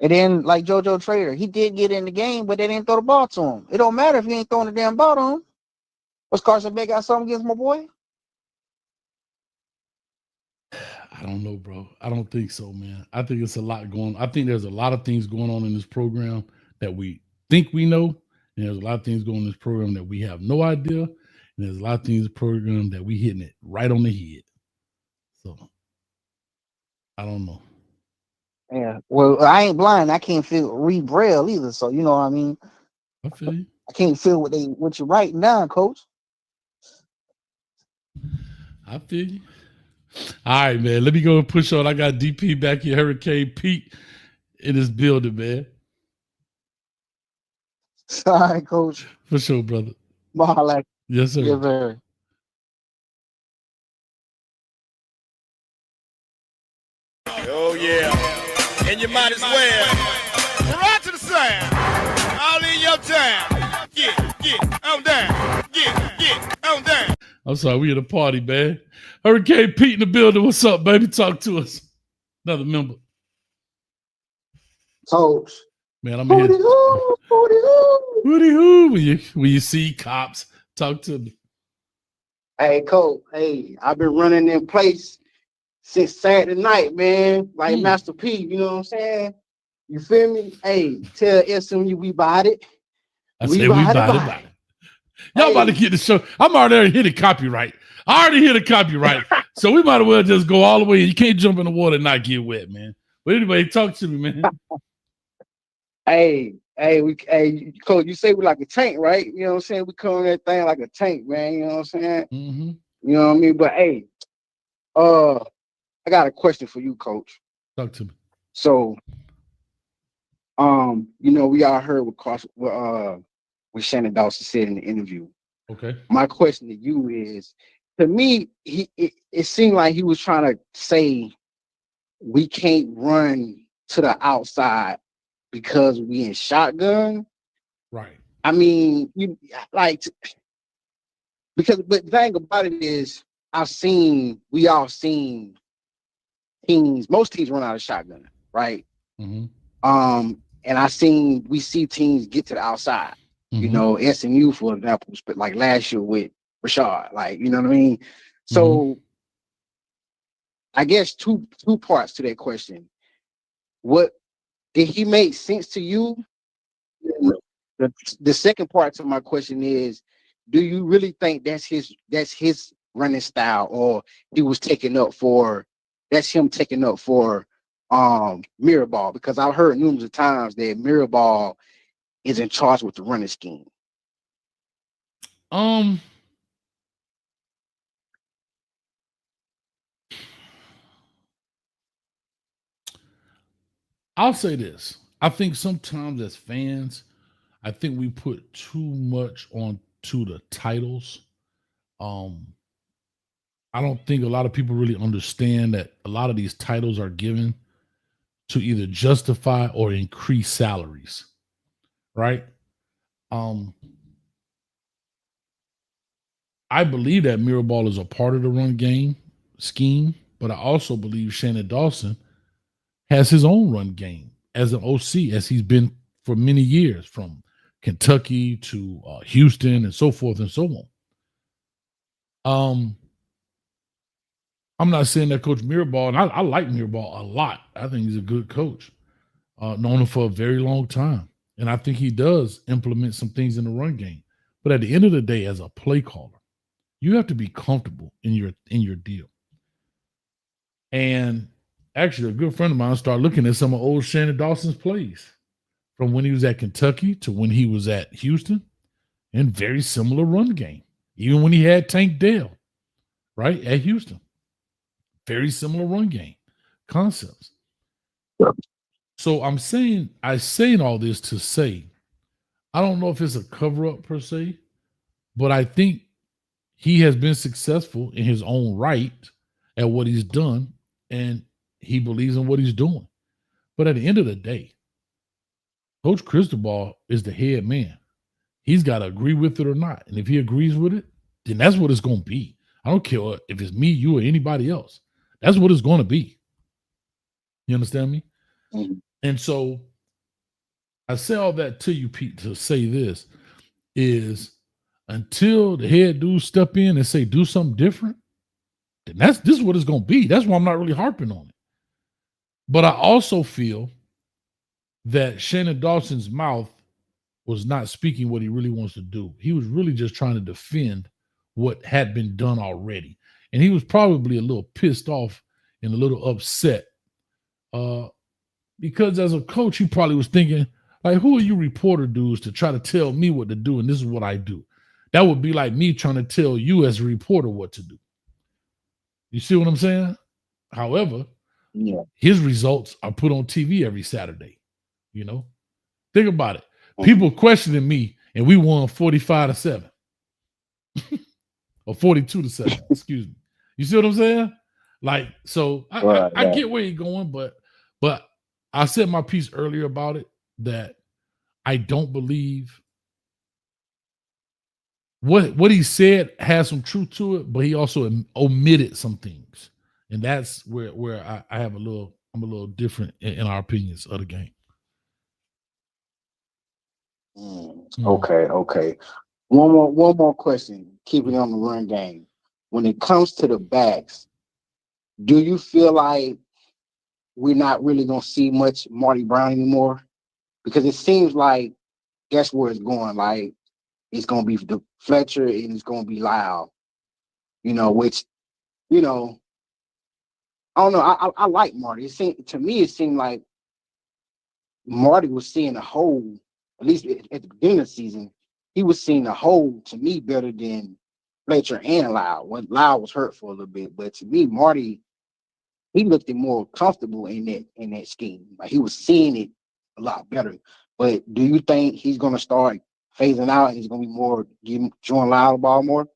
And then like JoJo Trader, he did get in the game, but they didn't throw the ball to him. It don't matter if he ain't throwing the damn ball to him. Was Carson Beck got something against my boy? I don't know, bro. I don't think so, man. I think it's a lot going on. I think there's a lot of things going on in this program that we think we know. And there's a lot of things going on in this program that we have no idea. And there's a lot of things in the program that we hitting it right on the head. So I don't know. Yeah. Well, I ain't blind. I can't read Braille either. So you know what I mean? I feel you. I can't feel what you're writing down, coach. I feel you. All right, man. Let me go and push on. I got DP back here, Hurricane Pete in his building, man. All right, coach. For sure, brother. Bye. Yes, sir. Yes, sir. Oh, yeah. And you might as well. Right to the side. All in your time. Get on down. Get on down. I'm sorry, we at a party, man. Hurricane Pete in the building. What's up, baby? Talk to us. Another member. Coach. Man, I'm here. Hooty hoo. When you see cops, talk to me. Hey, coach. Hey, I've been running in place since Saturday night, man. Like Master P, you know what I'm saying? You feel me? Hey, tell SMU we bought it. We bought it. Y'all about to get the show. I'm already hit the copyright. I already hit the copyright. So we might as well just go all the way. You can't jump in the water and not get wet, man. But anyway, talk to me, man. Hey, coach, you say we like a tank, right? You know what I'm saying? We come that thing like a tank, man. You know what I'm saying? Mm-hmm. You know what I mean? But hey, I got a question for you, coach. Talk to me. So, you know, we all heard what Shannon Dawson said in the interview. Okay. My question to you is, to me, it seemed like he was trying to say we can't run to the outside because we in shotgun. Right. I mean, but the thing about it is, we all seen teams, most teams run out of shotgun, right? Mm-hmm. And we see teams get to the outside. Mm-hmm. You know, SMU, for example, but like last year with Rashad, like, you know what I mean? So I guess two parts to that question. What did he make sense to you? The second part to my question is, do you really think that's his running style, or that's him taking up for Mirabal? Because I've heard numerous of times that Mirabal is in charge with the running scheme. I'll say this. I think sometimes as fans, I think we put too much onto the titles. I don't think a lot of people really understand that a lot of these titles are given to either justify or increase salaries, right? I believe that Mirabal is a part of the run game scheme, but I also believe Shannon Dawson has his own run game as an OC, as he's been for many years, from Kentucky to Houston and so forth and so on. I'm not saying that Coach Mirabal, and I like Mirabal a lot. I think he's a good coach. Known him for a very long time. And I think he does implement some things in the run game. But at the end of the day, as a play caller, you have to be comfortable in your deal. And actually, a good friend of mine started looking at some of old Shannon Dawson's plays from when he was at Kentucky to when he was at Houston, and very similar run game. Even when he had Tank Dell, right, at Houston. Very similar run game concepts. So I'm saying all this to say, I don't know if it's a cover-up per se, but I think he has been successful in his own right at what he's done, and he believes in what he's doing. But at the end of the day, Coach Cristobal is the head man. He's got to agree with it or not. And if he agrees with it, then that's what it's going to be. I don't care if it's me, you, or anybody else. That's what it's going to be. You understand me? Mm-hmm. And so I say all that to you, Pete, to say this is, until the head dudes step in and say, do something different, then this is what it's going to be. That's why I'm not really harping on it. But I also feel that Shannon Dawson's mouth was not speaking what he really wants to do. He was really just trying to defend what had been done already. And he was probably a little pissed off and a little upset because as a coach, he probably was thinking, like, who are you reporter dudes to try to tell me what to do? And this is what I do. That would be like me trying to tell you as a reporter what to do. You see what I'm saying? However, his results are put on TV every Saturday. You know, think about it. People questioning me, and we won 45-7 or 42-7. Excuse me. You see what I'm saying? Like, so I get where you're going, but I said my piece earlier about it, that I don't believe what he said has some truth to it, but he also omitted some things, and that's where I have I'm a little different in our opinions of the game. Okay. One more question. Keeping on the run game. When it comes to the backs, do you feel like we're not really gonna see much Marty Brown anymore? Because it seems like that's where it's going. Like, it's gonna be the Fletcher and it's gonna be Lyle. Which, I don't know. I like Marty. To me, it seemed like Marty was seeing a whole, at least at the beginning of the season, he was seeing a whole, to me, better than Fletcher and Lyle. When Lyle was hurt for a little bit, but to me, Marty, he looked more comfortable in that scheme. Like, he was seeing it a lot better. But do you think he's going to start phasing out and he's going to be more showing Lyle the ball more?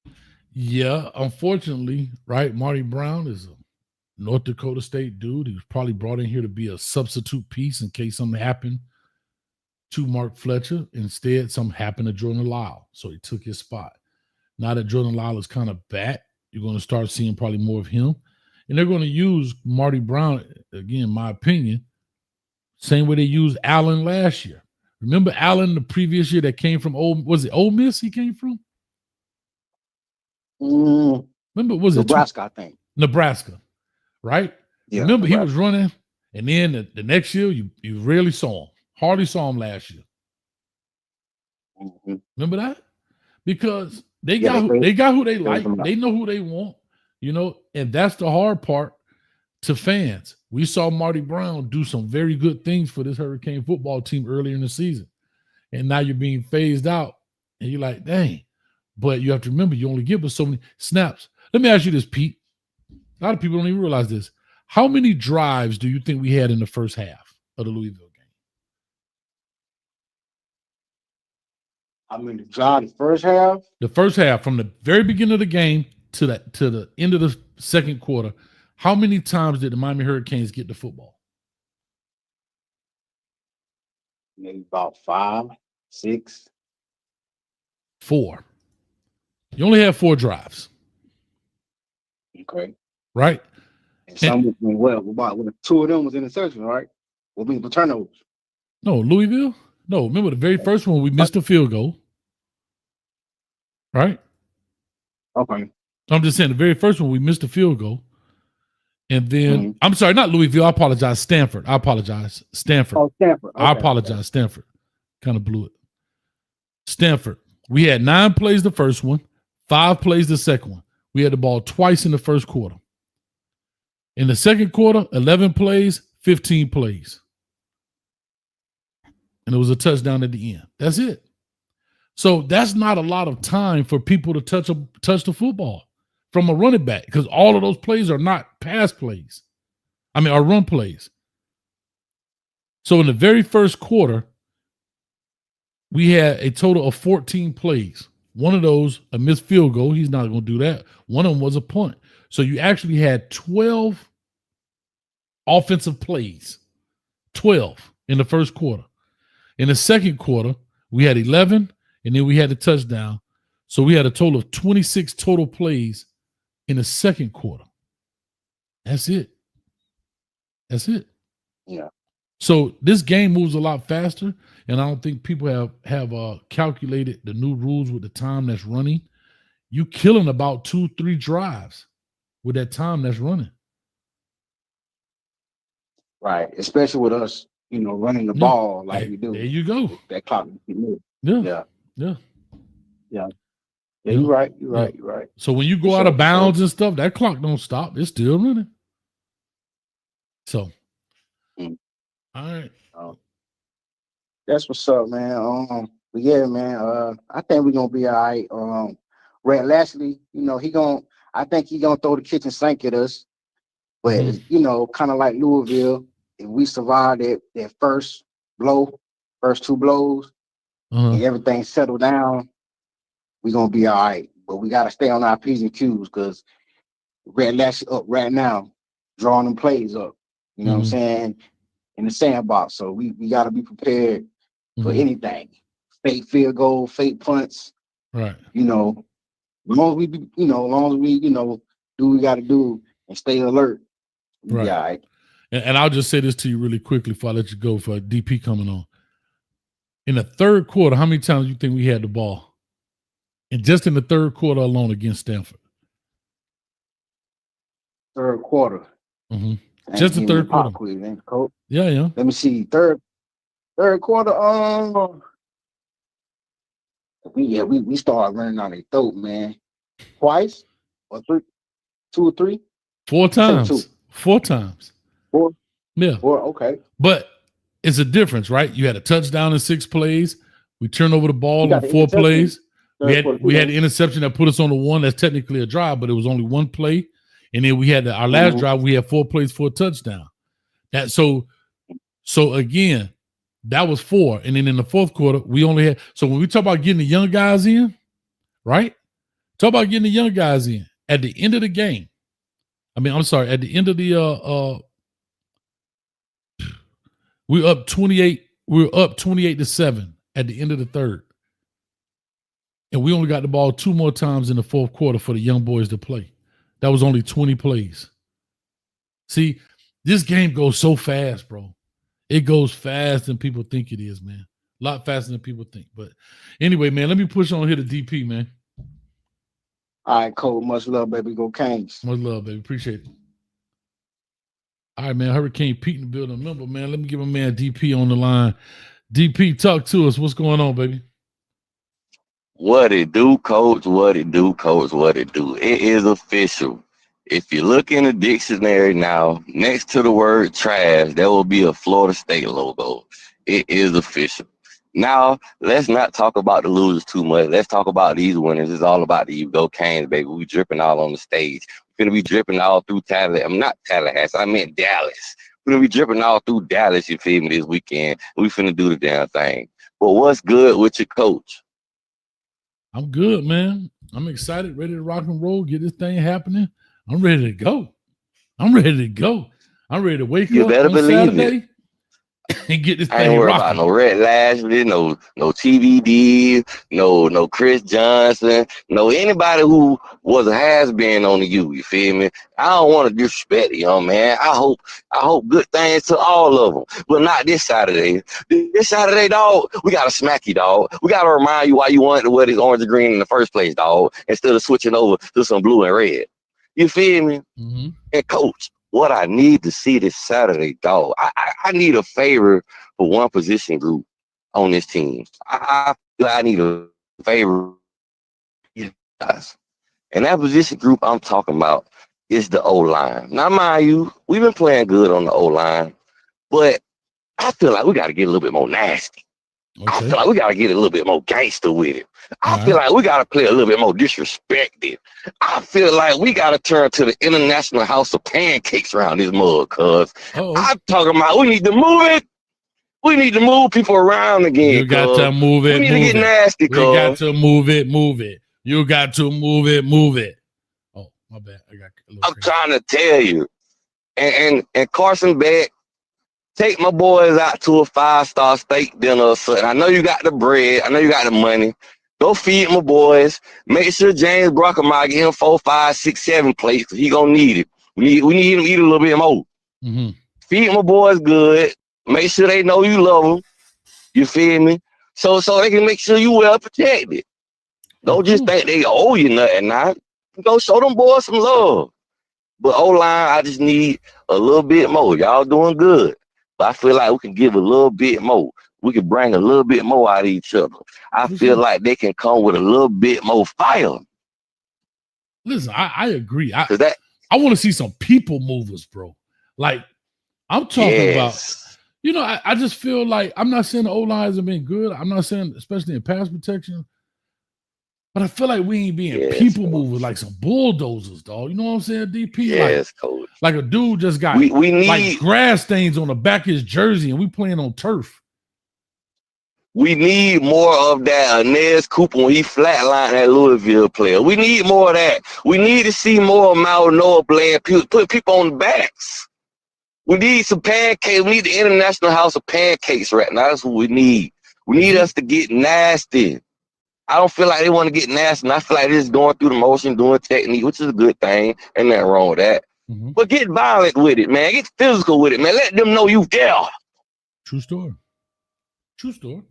Yeah, unfortunately, right? Marty Brown is a North Dakota State dude. He was probably brought in here to be a substitute piece in case something happened to Mark Fletcher. Instead, something happened to Jordan Lyle, so he took his spot. Now that Jordan Lyle is kind of back, you're going to start seeing probably more of him. And they're going to use Marty Brown, again, my opinion, same way they used Allen last year. Remember Allen the previous year that came from Ole Miss he came from? Remember, was Nebraska, it? I think. Nebraska, right? Yeah, remember, Nebraska. He was running, and then the next year, you rarely saw him. Hardly saw him last year. Mm-hmm. Remember that? Because they got who they like. They know who they want, and that's the hard part to fans. We saw Marty Brown do some very good things for this Hurricane football team earlier in the season, and now you're being phased out, and you're like, dang. But you have to remember, you only give us so many snaps. Let me ask you this, Pete. A lot of people don't even realize this. How many drives do you think we had in the first half of the Louisville game? I mean, the drive, the first half? The first half, from the very beginning of the game to the end of the second quarter, how many times did the Miami Hurricanes get the football? Maybe about 5, 6. 4. You only have 4 drives. Okay. Right? And some about two of them was interception, right? Will be the turnovers. No, Louisville. No, remember the very first one we missed a field goal, right? Okay. I'm just saying the very first one we missed a field goal, and then I'm sorry, not Louisville. I apologize, Stanford. I apologize, Stanford. Oh, Stanford. Okay. I apologize, Stanford. Kind of blew it. Stanford. We had 9 plays the first one, 5 plays the second one. We had the ball twice in the first quarter. In the second quarter, 11 plays, 15 plays. And it was a touchdown at the end. That's it. So that's not a lot of time for people to touch the football from a running back, because all of those plays are not pass plays. Are run plays. So in the very first quarter, we had a total of 14 plays. One of those, a missed field goal. He's not going to do that. One of them was a punt. So you actually had 12 offensive plays. 12 in the first quarter. In the second quarter, we had 11, and then we had a touchdown. So we had a total of 26 total plays in the second quarter. That's it. That's it. Yeah. So this game moves a lot faster, and I don't think people have calculated the new rules with the time that's running. You killing about 2-3 drives with that time that's running. Right, especially with us, running the ball like we do. There you go. That clock. Yeah. You're right. You're right. So when you go out of bounds and stuff, that clock don't stop. It's still running. So, all right. That's what's up, man. But yeah, man. I think we're gonna be all right. Red Lashley, I think he gonna throw the kitchen sink at us. But kind of like Louisville, if we survive that first 2 blows, and everything settled down, we're gonna be all right. But we gotta stay on our P's and Q's, because Red Lashley up right now, drawing them plays up. You know what I'm saying? In the sandbox. So we gotta be prepared for anything. Fake field goal, fake punts. Right. As long as we do what we gotta do and stay alert. Right. Yeah. Right. And I'll just say this to you really quickly before I let you go for DP coming on. In the third quarter, how many times do you think we had the ball? And just in the third quarter alone against Stanford. Third quarter. Just the third quarter. Coach. Yeah. Let me see. Third quarter. We started running on their throat, man. Twice or 3, 2 or 3. 4 times. 4 times. 4. Yeah. 4. Okay. But it's a difference, right? You had a touchdown in 6 plays. We turned over the ball on 4 plays. We had the interception that put us on the 1. That's technically a drive, but it was only 1 play. And then we had our last drive. We had 4 plays for a touchdown. So again, that was 4. And then in the fourth quarter, we only had. So when we talk about getting the young guys in, right? Talk about getting the young guys in at the end of the game. At the end of the we're up 28. We're up 28-7 at the end of the third. And we only got the ball 2 more times in the fourth quarter for the young boys to play. That was only 20 plays. See, this game goes so fast, bro. It goes faster than people think it is, man. A lot faster than people think. But anyway, man, let me push on here to DP, man. All right, Cole. Much love, baby. Go Canes. Much love, baby. Appreciate it. All right, man. Hurricane Pete in the building. Remember, man, let me give my man DP on the line. DP, talk to us. What's going on, baby? What it do, coach? What it do, coach? What it do? It is official. If you look in the dictionary now, next to the word trash, there will be a Florida State logo. It is official. Now, let's not talk about the losers too much. Let's talk about these winners. It's all about the Go Canes, baby. We dripping all on the stage. We're going to be dripping all through Tallahassee. I'm not Tallahassee. I meant Dallas. We're going to be dripping all through Dallas, you feel me, this weekend. We finna do the damn thing. But what's good with your coach? I'm good, man. I'm excited, ready to rock and roll, get this thing happening. I'm ready to go. I'm ready to wake you up better on believe Saturday. it. and get this I ain't thing worried about rocking. no Red Lashley, no TVD, no Chris Johnson, no anybody who was a has-been on the U. You feel me? I don't want to disrespect the young man. I hope good things to all of them, but not this Saturday. This Saturday, dog, we gotta smack you, dog. We gotta remind you why you wanted to wear this orange and green in the first place, dog, instead of switching over to some blue and red. You feel me? Mm-hmm. And coach, what I need to see this Saturday, dog, I need a favor for one position group on this team. I need a favor. And that position group I'm talking about is the O-line. Now, mind you, we've been playing good on the O-line, but I feel like we got to get a little bit more nasty. Okay. I feel like we got to get a little bit more gangster with it. I All feel right. like we got to play a little bit more disrespected. I feel like we got to turn to the International House of Pancakes around this mug, cuz. I'm talking about we need to move it. We need to move people around again. You got to move it. We need move to get it. nasty, cuz. We got to move it. Move it. You got to move it. Move it. Oh, my bad. I got a little I'm crazy. trying to tell you. And Carson Beck, take my boys out to a 5-star steak dinner or something. I know you got the bread. I know you got the money. Go feed my boys. Make sure James Brockermeyer get him 4, 5, 6, 7 plates because he gonna need it. We need him to eat a little bit more. Mm-hmm. Feed my boys good. Make sure they know you love them. You feel me? So they can make sure you well protected. Don't just think they owe you nothing now. Go show them boys some love. But O-line, I just need a little bit more. Y'all doing good. But I feel like we can give a little bit more. We can bring a little bit more out of each other. I feel like they can come with a little bit more fire. Listen, I agree. I want to see some people movers, bro. Like, I'm talking about, I just feel like, I'm not saying the O-line hasn't been good. I'm not saying, especially in pass protection, but I feel like we ain't being people movers, like some bulldozers, dog. You know what I'm saying, DP? Yes, coach. Like a dude just got we need like grass stains on the back of his jersey and we playing on turf. We need more of that Inez Cooper when he flatlined that Louisville player. We need more of that. We need to see more of Malinois Bland put people on the backs. We need some pancakes. We need the International House of Pancakes right now. That's what we need. We need us to get nasty. I don't feel like they want to get nasty. And I feel like they're just going through the motion, doing technique, which is a good thing. Ain't nothing wrong with that. Mm-hmm. But get violent with it, man. Get physical with it, man. Let them know you there. True story. True story.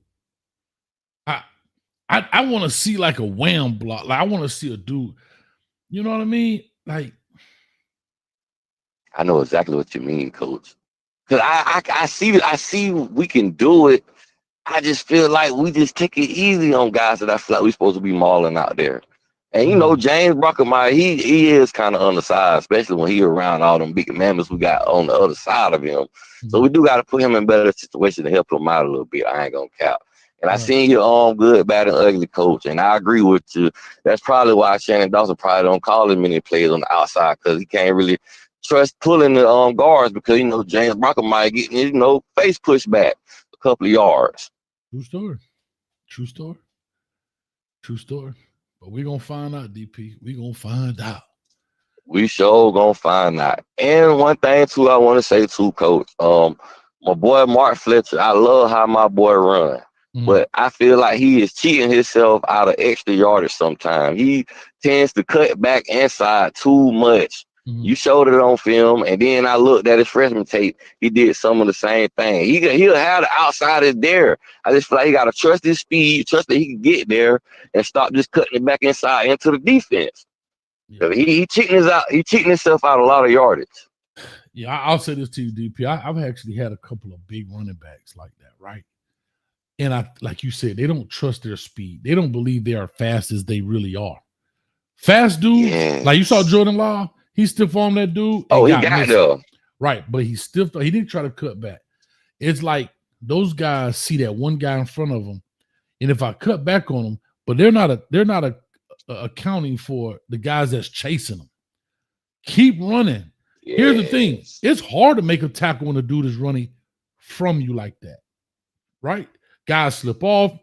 I want to see like a wham block. Like I want to see a dude. You know what I mean? Like I know exactly what you mean, coach. Cause I see we can do it. I just feel like we just take it easy on guys that I feel like we're supposed to be mauling out there. And you know, James Brockermeyer, he is kind of undersized, especially when he around all them big mammoths we got on the other side of him. So we do got to put him in better situation to help him out a little bit. I ain't gonna cap. And I seen your good, bad, and ugly coach, and I agree with you. That's probably why Shannon Dawson probably don't call him many plays on the outside because he can't really trust pulling the guards because James Brockermeyer getting his face pushed back a couple of yards. True story. True story. True story. But we're gonna find out, DP. We're gonna find out. We sure gonna find out. And one thing too, I want to say too, coach. My boy Mark Fletcher, I love how my boy run. But I feel like he is cheating himself out of extra yardage sometimes. He tends to cut back inside too much. You showed it on film, and then I looked at his freshman tape. He did some of the same thing. He'll have the outsiders there. I just feel like he got to trust his speed, trust that he can get there, and stop just cutting it back inside into the defense. Yeah. He cheating himself out a lot of yardage. Yeah, I'll say this to you, DP. I've actually had a couple of big running backs like that, right? And like you said, they don't trust their speed. They don't believe they are fast as they really are. Fast dudes, like you saw Jordan Law, he stiff armed that dude. Oh, he got though. Right, but he didn't try to cut back. It's like those guys see that one guy in front of them, and if I cut back on them, but they're not accounting for the guys that's chasing them. Keep running. Yes. Here's the thing: it's hard to make a tackle when a dude is running from you like that, right? Guys slip off,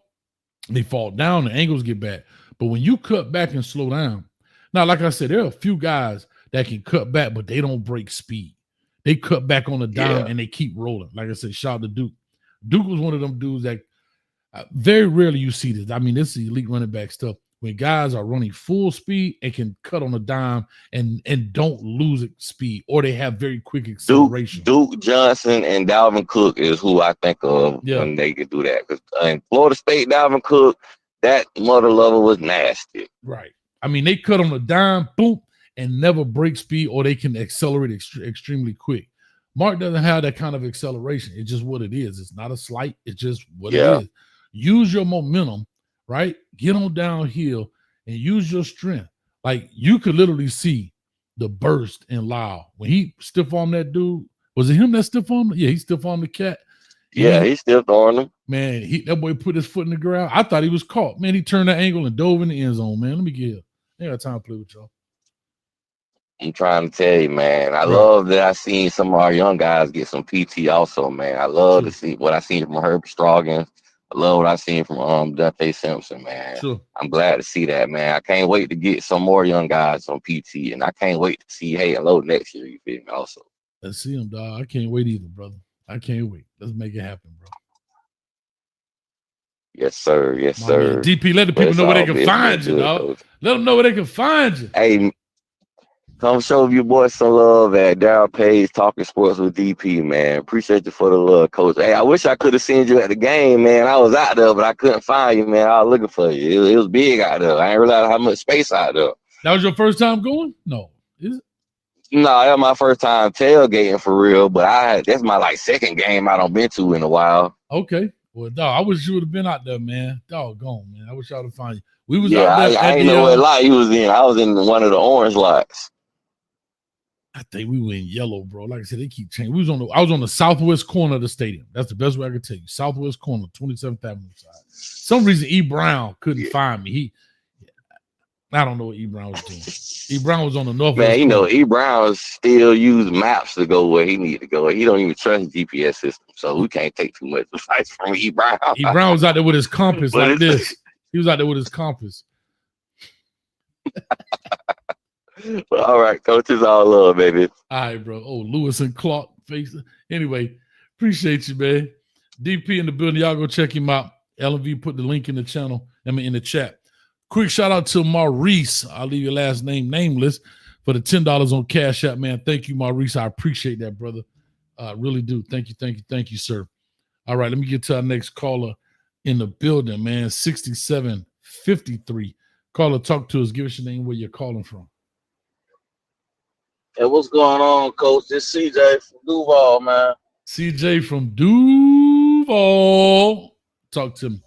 they fall down, the angles get bad. But when you cut back and slow down, now, like I said, there are a few guys that can cut back, but they don't break speed. They cut back on the dime and they keep rolling. Like I said, shout out to Duke. Duke was one of them dudes that very rarely you see this. I mean, this is elite running back stuff when guys are running full speed and can cut on a dime and don't lose speed, or they have very quick acceleration. Duke Johnson and Dalvin Cook is who I think of when they could do that. Because in Florida State, Dalvin Cook, that mother lover was nasty. Right. I mean, they cut on a dime, boom, and never break speed, or they can accelerate extremely quick. Mark doesn't have that kind of acceleration. It's just what it is. It's not a slight. It's just what it is. Use your momentum, right? Get on downhill and use your strength. Like, you could literally see the burst in Lyle. When he stiff-armed that dude, was it him that stiff-armed? Yeah, he stiff-armed the cat. Yeah, he stiff-armed him. Man, that boy put his foot in the ground. I thought he was caught. Man, he turned that angle and dove in the end zone, man. Let me get here. I ain't got time to play with y'all. I'm trying to tell you, man. I love that I seen some of our young guys get some PT also, man. I love to see what I seen from Herb Stroggins. I love what I seen from Dante Simpson, man. Sure. I'm glad to see that, man. I can't wait to get some more young guys on PT, and I can't wait to see hello next year. You feel me? Also, let's see him, dog. I can't wait either, brother. I can't wait. Let's make it happen, bro. Yes, sir. Yes, sir. Man, DP, let the people know where they can find you, dog. Let them know where they can find you. Hey, come show your boys some love at Darryl Page Talking Sports with DP, man. Appreciate you for the love, coach. Hey, I wish I could have seen you at the game, man. I was out there, but I couldn't find you, man. I was looking for you. It was big out there. I didn't realize how much space out there. That was your first time going? No. Is it? No, that was my first time tailgating for real, but that's my second game I don't been to in a while. Okay. Well, dog, I wish you would have been out there, man. Doggone, man. I wish I would have found you. We was out there. I didn't know what lot you was in. I was in one of the orange lots. I think we were in yellow, bro. Like I said, they keep changing. I was on the southwest corner of the stadium. That's the best way I could tell you. Southwest corner, 27th Avenue side. Some reason E. Brown couldn't find me. I don't know what E. Brown was doing. E. Brown was on the northwest. Man, you know, E. Brown still use maps to go where he need to go. He don't even trust GPS system, so we can't take too much advice from E. Brown. E. Brown was out there with his compass like this. He was out there with his compass. Well, all right, coaches, all love, baby. All right, bro. Oh, Lewis and Clark face. Anyway, appreciate you, man. DP in the building. Y'all go check him out. LV put the link in the channel. In the chat. Quick shout out to Maurice. I'll leave your last name nameless for the $10 on Cash App, man. Thank you, Maurice. I appreciate that, brother. I really do. Thank you, sir. All right, let me get to our next caller in the building, man. 6753. Caller, talk to us. Give us your name, where you're calling from. Hey, what's going on, Coach? This CJ from Duval, man. CJ from Duval. Talk to me.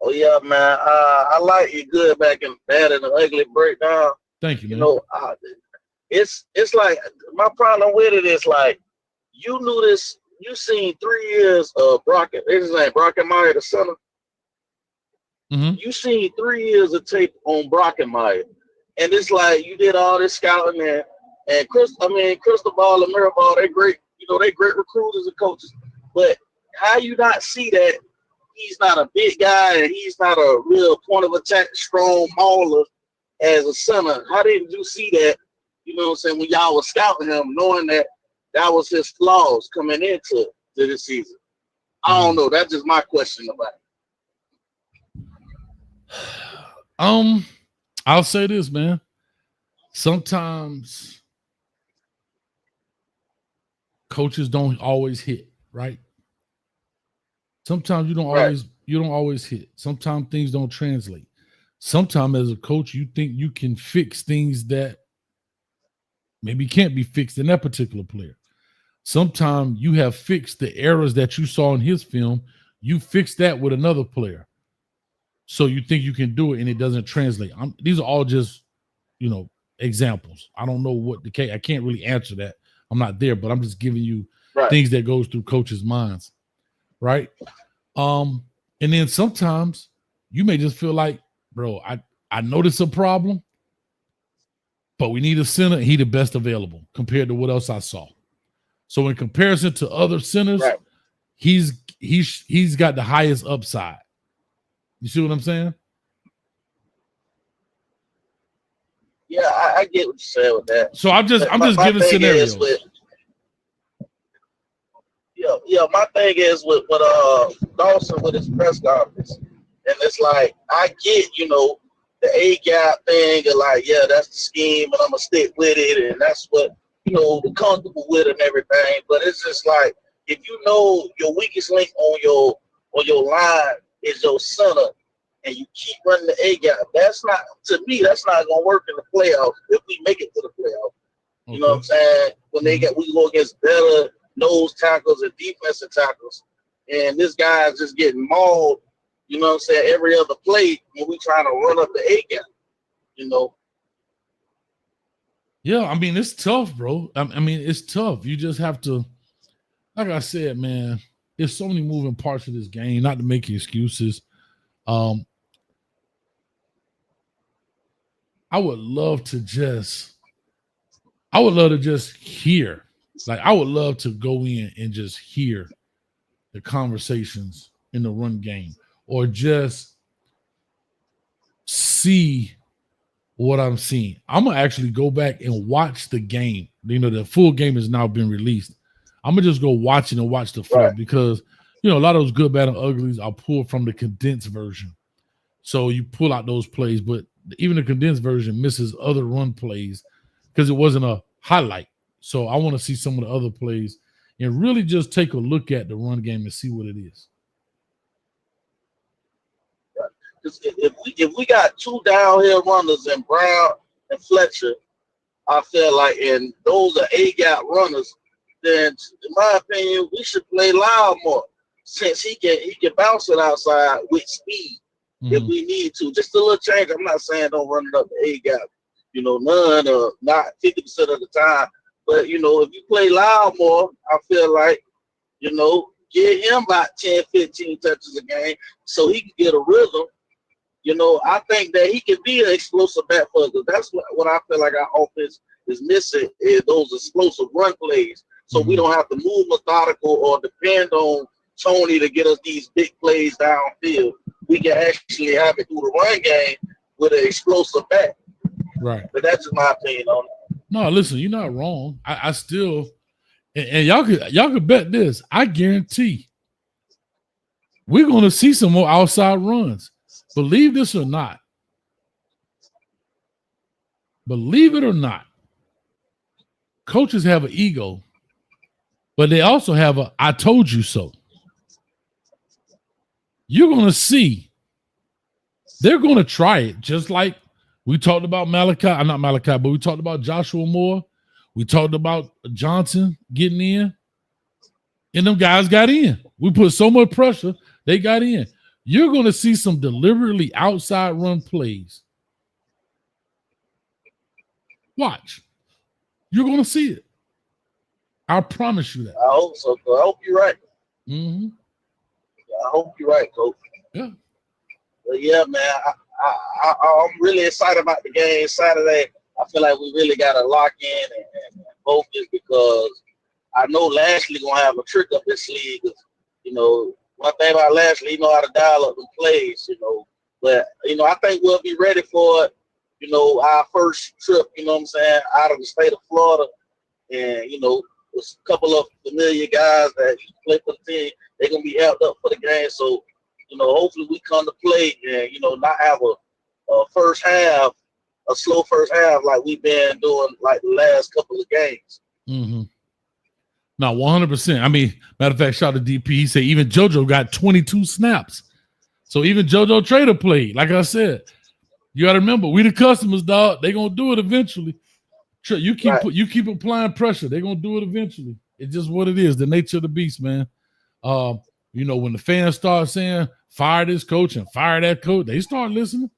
Oh yeah, man. I like you good back in Bad and the Ugly breakdown. Thank you, man. You know, it's like my problem with it is like you knew this. You seen 3 years of Brock. His name Brockenmeyer, the center. Mm-hmm. You seen 3 years of tape on Brockenmeyer. And it's like you did all this scouting and Cristobal and Mirabal, they great, they great recruiters and coaches. But how you not see that he's not a big guy and he's not a real point of attack, strong mauler as a center? How didn't you see that, when y'all was scouting him, knowing that was his flaws coming into this season? I don't know. That's just my question about it. I'll say this, man. Sometimes coaches don't always hit, right? Sometimes you don't always hit. Sometimes things don't translate. Sometimes as a coach, you think you can fix things that maybe can't be fixed in that particular player. Sometimes you have fixed the errors that you saw in his film. You fix that with another player. So you think you can do it and it doesn't translate. These are all just, examples. I don't know what the case. I can't really answer that. I'm not there, but I'm just giving you things that goes through coaches' minds, right? And then sometimes you may just feel like, bro, I notice a problem, but we need a center and he the best available compared to what else I saw. So in comparison to other centers, he's got the highest upside. You see what I'm saying? Yeah, I get what you're saying with that. So I'm just giving scenarios. Yeah. My thing is with Dawson with his press conference, and it's like I get the A gap thing, and like that's the scheme, and I'm gonna stick with it, and that's what we're comfortable with and everything. But it's just like if you know your weakest link on your line is your center, and you keep running the A gap, that's not gonna work in the playoffs if we make it to the playoffs. You know what I'm saying? When we go against better nose tackles and defensive tackles, and this guy's just getting mauled, you know what I'm saying, every other play when we trying to run up the A gap, Yeah, I mean, it's tough, bro. I mean, it's tough. You just have to, like I said, man, there's so many moving parts of this game, not to make excuses. I would love to just hear. Like, I would love to go in and just hear the conversations in the run game, or just see what I'm seeing. I'm gonna actually go back and watch the game. The full game has now been released. I'm gonna just go watch it and watch the film, because a lot of those good, bad, and uglies are pulled from the condensed version. So you pull out those plays, but even the condensed version misses other run plays because it wasn't a highlight. So I want to see some of the other plays and really just take a look at the run game and see what it is. If we got two downhill runners in Brown and Fletcher, I feel like, and those are A gap runners, then in my opinion, we should play Loud more, since he can bounce it outside with speed if we need to. Just a little change. I'm not saying don't run it up the A gap, none or not 50% of the time. But if you play Loud more, I feel like, get him about 10, 15 touches a game so he can get a rhythm. I think that he can be an explosive back for us. That's what I feel like our offense is missing, is those explosive run plays. So we don't have to move methodical or depend on Tony to get us these big plays downfield. We can actually have it through the run game with an explosive back. Right. But that's just my opinion on it. No, listen, you're not wrong. I still, and y'all could bet this. I guarantee we're going to see some more outside runs. Believe this or not. Believe it or not. Coaches have an ego, but they also have a "I told you so." You're going to see. They're going to try it, just like we talked about but we talked about Joshua Moore. We talked about Johnson getting in, and them guys got in. We put so much pressure, they got in. You're going to see some deliberately outside run plays. Watch. You're going to see it. I promise you that. I hope so. I hope you're right. Mm-hmm. I hope you're right, Coach. Yeah. But yeah, man, I'm really excited about the game Saturday. I feel like we really got to lock in and focus, because I know Lashley going to have a trick up his sleeve. One thing about Lashley, he know how to dial up the plays, But, I think we'll be ready for it, our first trip, out of the state of Florida. And, there's a couple of familiar guys that play for the team. They're going to be helped up for the game. So, hopefully we come to play and, not have a first half, a slow first half like we've been doing like the last couple of games. Mm-hmm. No, 100%. I mean, matter of fact, shout out to DP. He said even JoJo got 22 snaps. So even JoJo Trader played. Like I said, you got to remember, we the customers, dog. They're going to do it eventually. You keep applying pressure. They're going to do it eventually. It's just what it is, the nature of the beast, man. When the fans start saying, fire this coach and fire that coach, they start listening.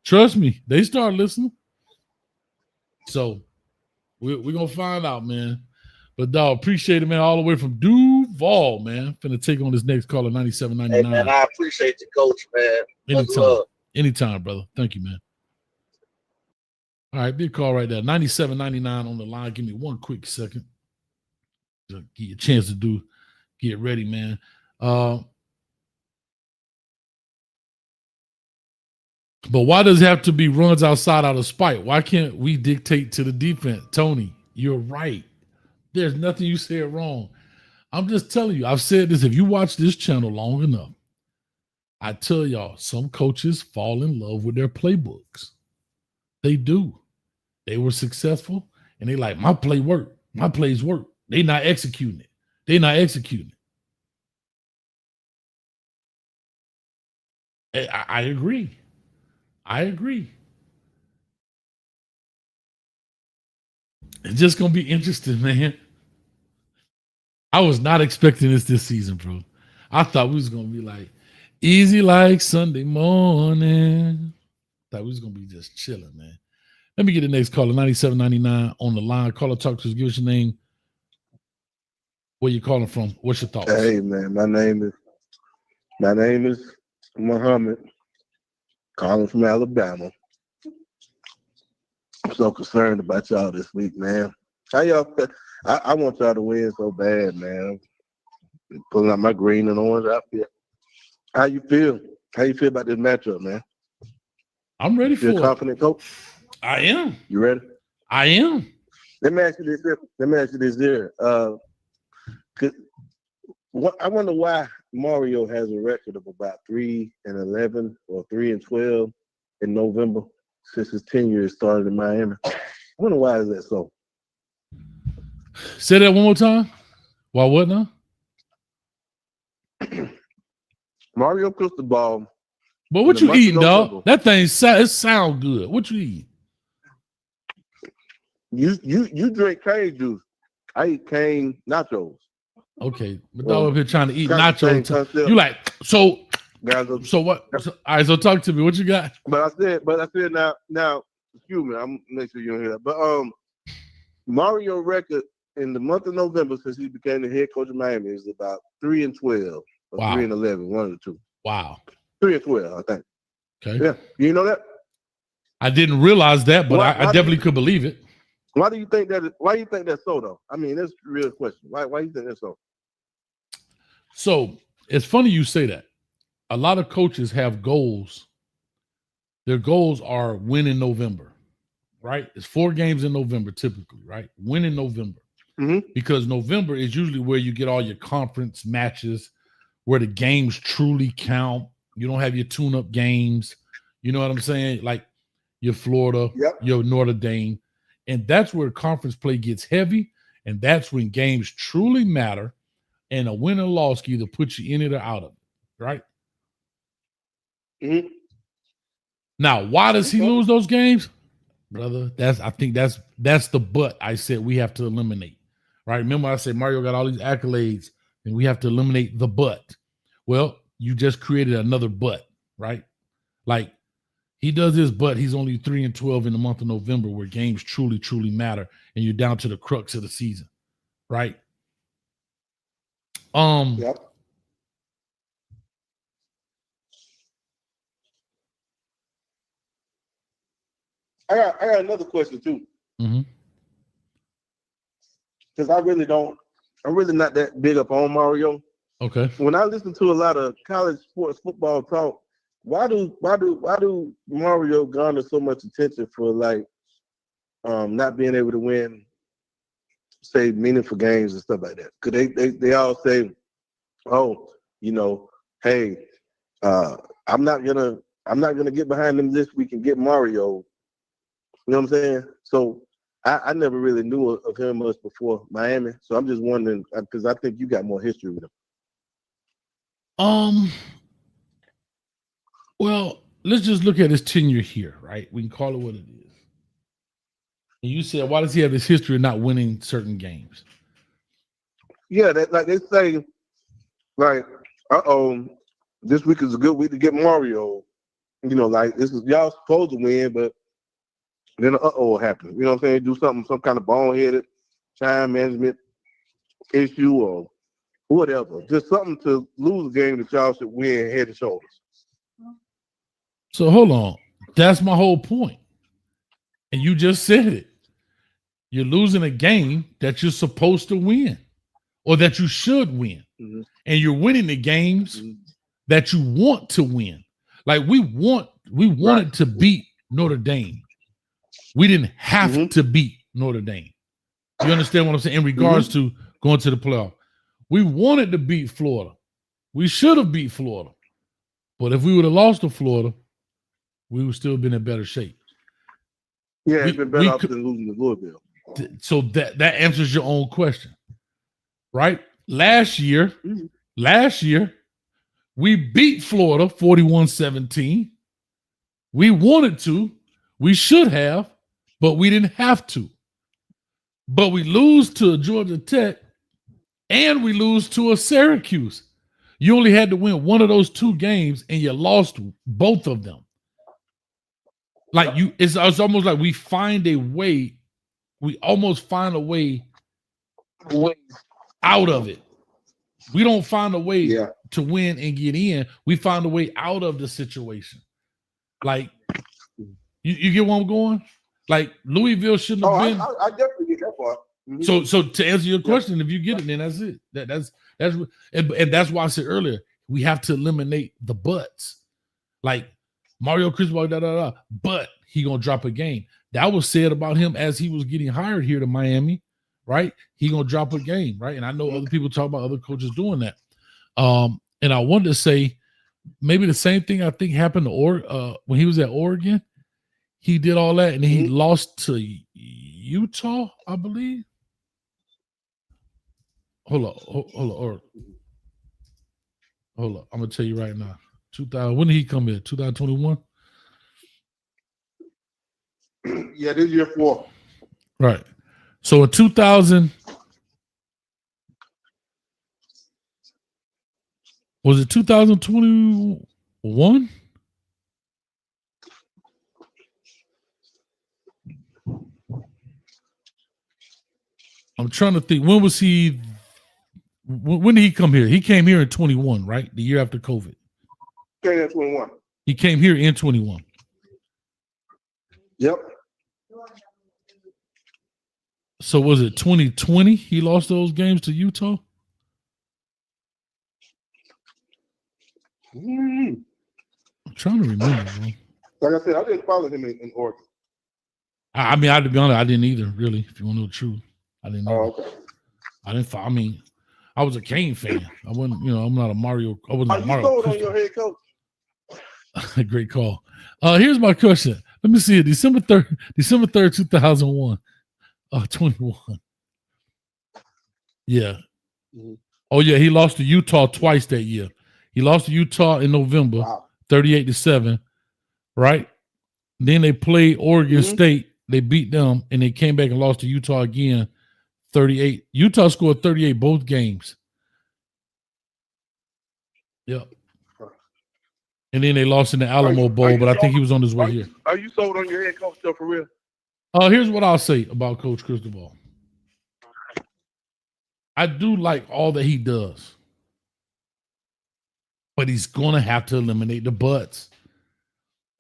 Trust me, they start listening. So we're going to find out, man. But, dog, appreciate it, man, all the way from Duval, man. Finna take on this next caller, 9799. Hey, man, I appreciate you, Coach, man. Anytime, brother. Thank you, man. All right, big call right there. 9799 on the line. Give me one quick second. Give you a chance to get ready, man. But why does it have to be runs outside out of spite? Why can't we dictate to the defense? Tony, you're right. There's nothing you said wrong. I'm just telling you, I've said this. If you watch this channel long enough, I tell y'all, some coaches fall in love with their playbooks. They do. They were successful, and they like, my play work. My plays work. They not executing it. They not executing it. I agree. I agree. It's just going to be interesting, man. I was not expecting this season, bro. I thought we was going to be like, easy like Sunday morning. Thought we was going to be just chilling, man. Let me get the next caller, 9799 on the line. Caller, talk to us. Give us your name. Where you calling from? What's your thoughts? Hey, man, my name is Muhammad, calling from Alabama. I'm so concerned about y'all this week, man. How y'all feel? I want y'all to win so bad, man. Pulling out my green and orange outfit. How you feel? How you feel about this matchup, man? I'm ready for it. You confident, coach? I am. You ready? I am. Let me ask you this here. I wonder why Mario has a record of about 3-11 or 3-12 in November since his tenure started in Miami. I wonder why is that so? Say that one more time. Why what now? Mario Cristobal. But what you eating, dog? That thing it sound good. What you eating? You drink cane juice. I eat cane nachos. Okay, but dog up here trying to eat nachos. You like so what? So, all right, so talk to me. What you got? But I said now. Excuse me. I'm make sure you don't hear that. But Mario record in the month of November since he became the head coach of Miami is about 3-12 or 3-11, one of the two. Wow. 3-12, I think. Okay. Yeah, you know that? I didn't realize that, but I definitely could believe it. Why do you think that? Why do you think that's so though? I mean, that's a real question. Why do you think that's so? So it's funny you say that. A lot of coaches have goals. Their goals are win in November, right? It's 4 games in November typically, right? Win in November. Mm-hmm. Because November is usually where you get all your conference matches, where the games truly count. You don't have your tune-up games. You know what I'm saying? Like your Florida, your Notre Dame. And that's where conference play gets heavy. And that's when games truly matter. And a win or loss can either put you in it or out of it, right? Mm-hmm. Now, why does he lose those games? Brother, I think that's the but I said we have to eliminate. Right? Remember I said Mario got all these accolades and we have to eliminate the but. Well, you just created another but, right? Like he does this, but he's only 3-12 in the month of November where games truly, truly matter and you're down to the crux of the season, right? Yep. I got another question too. Mm-hmm. Because I'm really not that big up on Mario. Okay. When I listen to a lot of college sports football talk, why do Mario garner so much attention for like not being able to win, say, meaningful games and stuff like that? Because they all say, oh, you know, hey, I'm not gonna get behind them this week and get Mario. You know what I'm saying? So I never really knew of him much before Miami. So I'm just wondering, because I think you got more history with him. Well, let's just look at his tenure here, right? We can call it what it is. And you said, why does he have this history of not winning certain games? Yeah, like they say, like, this week is a good week to get Mario. You know, like this is y'all supposed to win, but then happened. You know what I'm saying? Do some kind of boneheaded time management issue or whatever. Just something to lose a game that y'all should win head and shoulders. So hold on. That's my whole point. And you just said it. You're losing a game that you're supposed to win or that you should win. Mm-hmm. And you're winning the games that you want to win. Like we wanted to beat Notre Dame. We didn't have to beat Notre Dame. You understand what I'm saying? In regards to going to the playoff. We wanted to beat Florida. We should have beat Florida. But if we would have lost to Florida, we would still been in better shape. Yeah, it's been better off than losing to Louisville. So that answers your own question, right? Last year, we beat Florida 41-17. We wanted to. We should have, but we didn't have to. But we lose to Georgia Tech and we lose to a Syracuse. You only had to win one of those two games and you lost both of them. Like it's almost like we find a way. We almost find a way out of it. We don't find a way to win and get in. We find a way out of the situation. Like, you get where I'm going? Like, Louisville shouldn't have been. I definitely get that part. Mm-hmm. So to answer your question, if you get it, then that's it. And that's why I said earlier, we have to eliminate the buts. Like Mario Cristobal, but he gonna drop a game. That was said about him as he was getting hired here to Miami, right? He gonna drop a game, right? And I know other people talk about other coaches doing that. And I wanted to say maybe the same thing I think happened to when he was at Oregon. He did all that and he lost to Utah, I believe. Hold on. I'm gonna tell you right now. 2000. When did he come in? 2021. Yeah, this year 4. Right. So in 2000, was it 2021? I'm trying to think. When was he? When did he come here? He came here in 21, right? The year after COVID. Came in 21. He came here in 21. Yep. So was it 2020? He lost those games to Utah? I'm trying to remember, bro. Like I said, I didn't follow him in Oregon. I mean, I had to be honest, I didn't either, really, if you want to know the truth. I didn't know. Okay. I didn't follow. I mean, I was a Kane fan. I wasn't, I'm not a Mario. I wasn't Are a you Mario. sold on your head coach? Great call. Here's my question. Let me see it. December 3rd, 2001. 21. Yeah. Mm-hmm. Oh, yeah. He lost to Utah twice that year. He lost to Utah in November, 38-7. Right? Then they played Oregon State. They beat them, and they came back and lost to Utah again, 38. Utah scored 38 both games. Yep. And then they lost in the Alamo Bowl, but I think he was on his way here. Are you sold on your head coach though, for real? Here's what I'll say about Coach Cristobal. I do like all that he does, but he's going to have to eliminate the butts.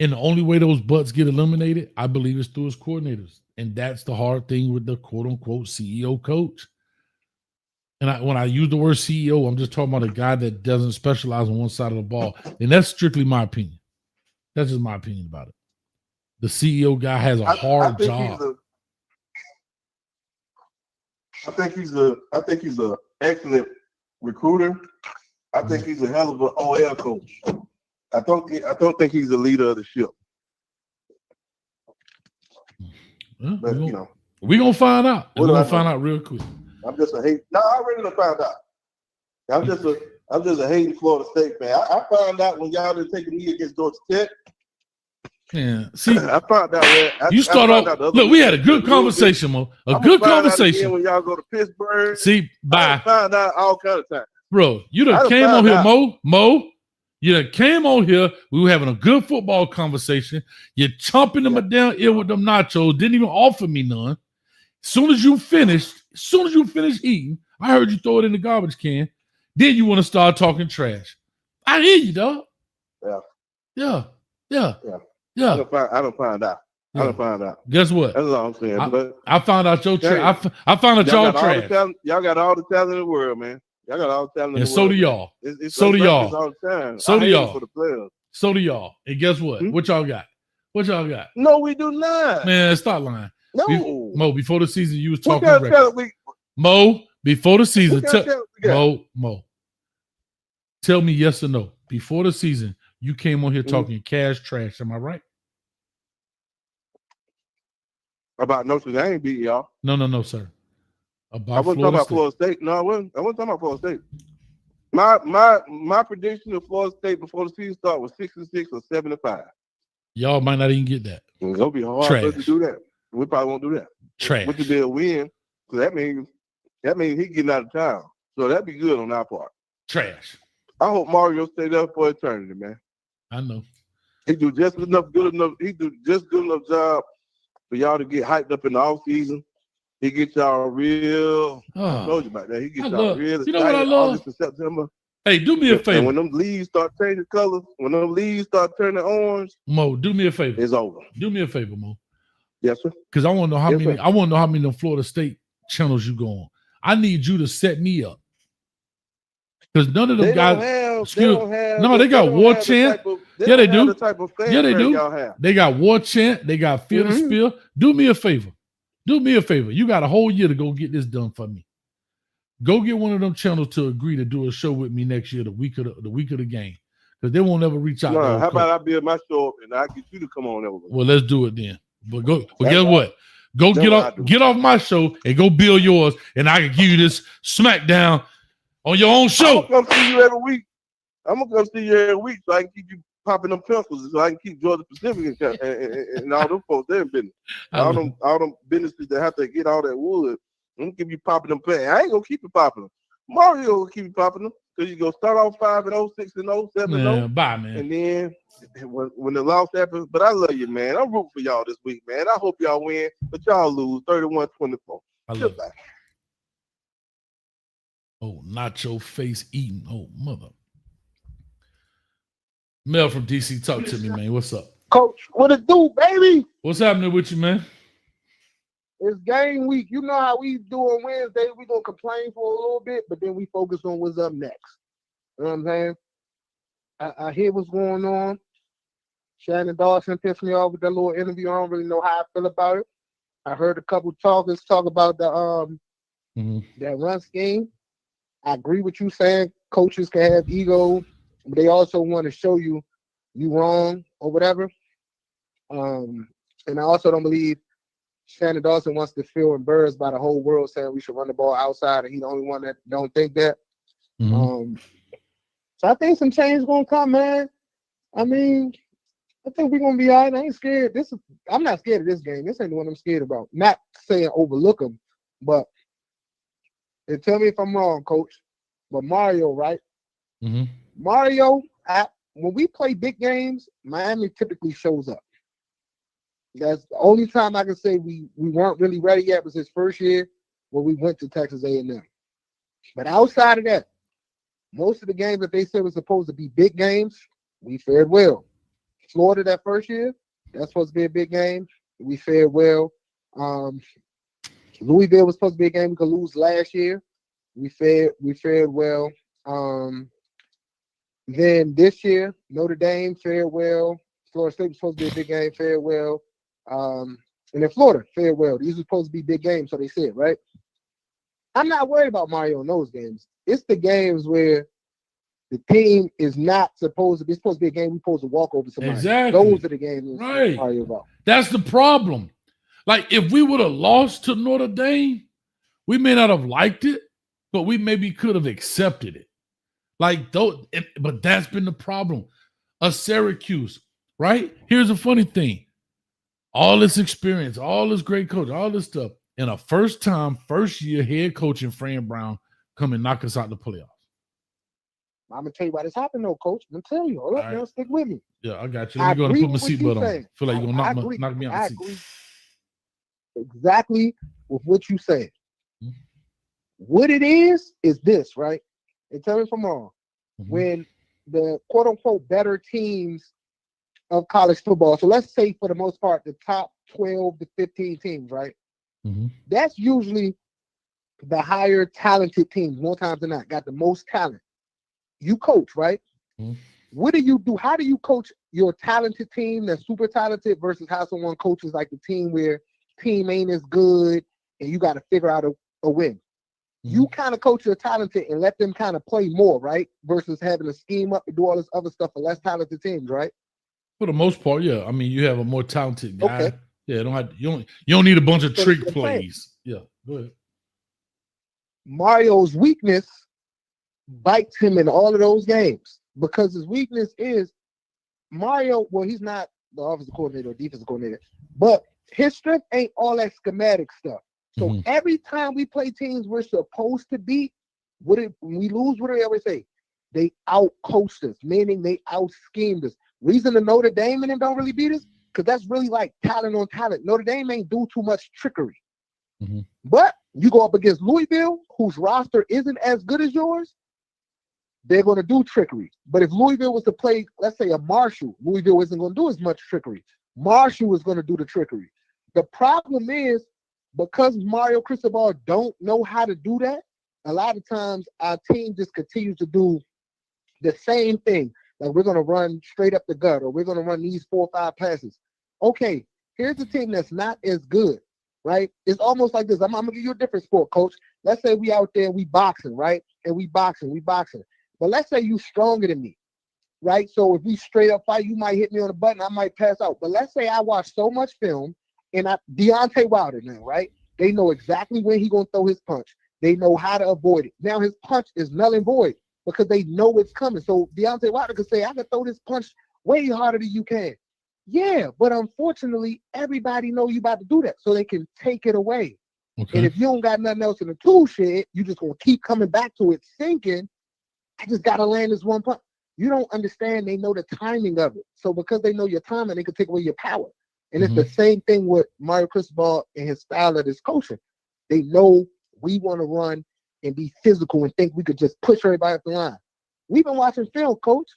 And the only way those butts get eliminated, I believe, is through his coordinators. And that's the hard thing with the quote-unquote CEO coach. And when I use the word CEO, I'm just talking about a guy that doesn't specialize on one side of the ball. And that's strictly my opinion. That's just my opinion about it. The CEO guy has a hard job. I think he's an excellent recruiter. I think he's a hell of an OL coach. I don't think he's the leader of the ship. Well, but we're gonna find out. We're gonna find out real quick. I'm just a hate. No, I already found out. I'm just a hating Florida State fan. I found out when y'all didn't take a knee against Georgia Tech. Yeah, see, I found out. You start off. Look, we had a good conversation, Mo. A good conversation. When y'all go to Pittsburgh. See, bye. I found out all kinds of times. Bro, you done came on here, Mo. You done came on here. We were having a good football conversation. You're chomping them down ear with them nachos. Didn't even offer me none. As soon as you finished eating, I heard you throw it in the garbage can. Then you want to start talking trash. I hear you, dog. Yeah. I don't find out. I don't find out. Guess what? That's all I'm saying. I found out your trash. I found out y'all trash. Y'all got all the talent in the world, man. Y'all got all the talent in the world. And so do y'all. So do y'all. So do y'all. For the players. So do y'all. And guess what? What y'all got? What y'all got? No, we do not. Man, stop lying. No. Mo, before the season, you was talking record. Mo, Before the season, What kind of channels we got? Mo, tell me yes or no. Before the season, you came on here talking cash trash. Am I right? About Notre Dame beat y'all. No, sir. I About wasn't talking about Florida Florida State. No, I wasn't talking about Florida State. My prediction of Florida State before the season started was 6-6 or 7-5. Y'all might not even get that. It's gonna be hard for us to do that. We probably won't do that. Trash. Which would be a win. So that means he getting out of town. So that'd be good on our part. Trash. I hope Mario stay there for eternity, man. I know. He do just good enough job for y'all to get hyped up in the off season. He get y'all real. I told you about that. He get y'all real. You know what I love? August and September. Hey, do me a favor. And when them leaves start changing colors, when them leaves start turning orange, Mo, do me a favor. It's over. Do me a favor, Mo. Yes, sir. Because I want to know how Yes, many. sir. I want to know how many of them Florida State channels you go on. I need you to set me up. Because none of them guys. They got War Chant. Yeah, they do. Yeah, they do. They got War Chant. They got Fear the Spear. Do me a favor. Do me a favor. You got a whole year to go get this done for me. Go get one of them channels to agree to do a show with me next year, the week of the game, because they won't ever reach out. No, how about I build my show up and I get you to come on over? Well, let's do it then. But guess what? Go get off my show and go build yours, and I can give you this smackdown on your own show. I'm gonna come see you every week. I'm gonna come see you every week so I can keep you popping them pencils, so I can keep Georgia Pacific and all them folks their business. All them businesses that have to get all that wood. I'm gonna keep you popping them plans. I ain't gonna keep you popping them. Mario will keep you popping them because you go start off 5-0, 6-0, 7-0. Bye, man. And then when the loss happens, but I love you, man. I'm rooting for y'all this week, man. I hope y'all win, but y'all lose 31-24. Goodbye. Oh, nacho face eating. Oh, mother. Mel from DC, talk to me, man. What's up? Coach, what it do, baby? What's happening with you, man? It's game week. You know how we do on Wednesday. We're going to complain for a little bit, but then we focus on what's up next. You know what I'm saying? I hear what's going on. Shannon Dawson pissed me off with that little interview. I don't really know how I feel about it. I heard a couple talkers talk about the that run scheme. I agree with you saying coaches can have ego, but they also want to show you wrong or whatever. And I also don't believe Shannon Dawson wants to feel embarrassed by the whole world saying we should run the ball outside, and he's the only one that don't think that. So I think some change is gonna come, man. I mean, I think we're gonna be all right. I ain't scared. I'm not scared of this game. This ain't the one I'm scared about. Not saying overlook them, but and tell me if I'm wrong, Coach. But Mario, right? Mario, when we play big games, Miami typically shows up. That's the only time I can say we weren't really ready yet was his first year when we went to Texas A&M. But outside of that, most of the games that they said were supposed to be big games, we fared well. Florida that first year, that's supposed to be a big game. We fared well. Louisville was supposed to be a game we could lose last year. We fared well. Then this year, Notre Dame fared well. Florida State was supposed to be a big game, fared well. And then Florida fared well. These were supposed to be big games, so they said, right? I'm not worried about Mario in those games. It's the games where the team is not supposed to be. It's supposed to be a game we're supposed to walk over somebody. Exactly. Those are the games right. Mario about. That's the problem. Like, if we would have lost to Notre Dame, we may not have liked it, but we maybe could have accepted it. Like, but that's been the problem. Syracuse, right? Here's the funny thing. All this experience, all this great coach, all this stuff, and a first year head coach in Fran Brown come and knock us out the playoffs. I'm going to tell you why this happened, though, Coach. I'm telling you. Hold up, now, stick with me. Yeah, I got you. Let me go and put my seatbelt on. Feel like you're going to knock me out I the seat. agree exactly with what you said. What it is this, right? And tell me if I'm wrong. When the quote-unquote better teams of college football, so let's say for the most part, the top 12 to 15 teams, right? That's usually the higher talented teams, more times than not, got the most talent. You coach, right? What do you do? How do you coach your talented team that's super talented versus how someone coaches like the team where team ain't as good and you got to figure out a win? You kind of coach your talented and let them kind of play more, right? Versus having to scheme up and do all this other stuff for less talented teams, right? For the most part, yeah. I mean, you have a more talented guy. Okay. Yeah, you don't need a bunch of So trick that's what I'm saying. plays. Yeah, go ahead. Mario's weakness bites him in all of those games because his weakness is Mario. Well, he's not the offensive coordinator or defensive coordinator, but his strength ain't all that schematic stuff. So every time we play teams we're supposed to beat, when we lose, what do they always say? They out-coached us, meaning they out-schemed us. Reason to Notre Dame and them don't really beat us, because that's really like talent on talent. Notre Dame ain't do too much trickery. But you go up against Louisville, whose roster isn't as good as yours, they're going to do trickery. But if Louisville was to play, let's say, a Marshall, Louisville isn't going to do as much trickery. Marshall is going to do the trickery. The problem is, because Mario Cristobal don't know how to do that, a lot of times our team just continues to do the same thing. Like, we're going to run straight up the gut, or we're going to run these 4 or 5 passes. Okay, here's a team that's not as good, right? It's almost like this. I'm going to give you a different sport, coach. Let's say we out there and we boxing, right? And we boxing. But let's say you stronger than me, right? So if we straight up fight, you might hit me on the button, I might pass out. But let's say I watch so much film, and Deontay Wilder now, right? They know exactly when he's going to throw his punch. They know how to avoid it. Now his punch is null and void because they know it's coming. So Deontay Wilder could say, I can throw this punch way harder than you can. Yeah, but unfortunately, everybody know you about to do that, so they can take it away. Okay. And if you don't got nothing else in the tool shed, you just going to keep coming back to it thinking, I just got to land this one punch. You don't understand. They know the timing of it. So because they know your timing, they can take away your power. And it's the same thing with Mario Cristobal and his style of his coaching. They know we want to run and be physical and think we could just push everybody up the line. We've been watching film, coach.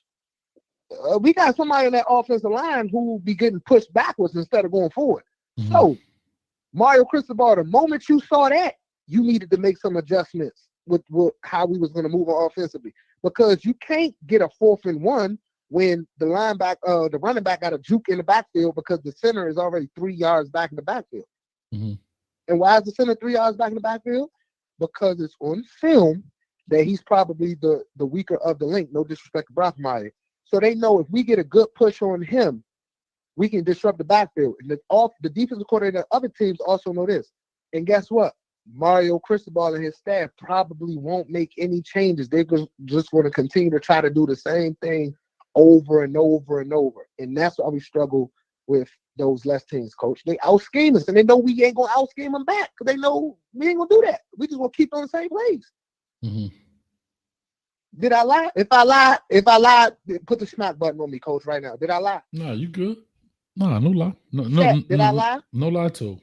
We got somebody in that offensive line who be getting pushed backwards instead of going forward. So Mario Cristobal, the moment you saw that, you needed to make some adjustments with how we was going to move on offensively, because you can't get a 4th and 1 when the running back got a juke in the backfield because the center is already 3 yards back in the backfield. And why is the center 3 yards back in the backfield? Because it's on film that he's probably the weaker of the link. No disrespect to Brockmeyer. So they know if we get a good push on him, we can disrupt the backfield. And the defensive coordinator of other teams also know this. And guess what? Mario Cristobal and his staff probably won't make any changes. They're just going to continue to try to do the same thing over and over and over. And that's why we struggle with those less teams, coach. They out-scheme us, and they know we ain't going to out-scheme them back because they know we ain't going to do that. We just going to keep on the same plays. Did I lie? If I lied, put the smack button on me, coach, right now. Did I lie? No, you good. No lie. No, did I lie? No lie too.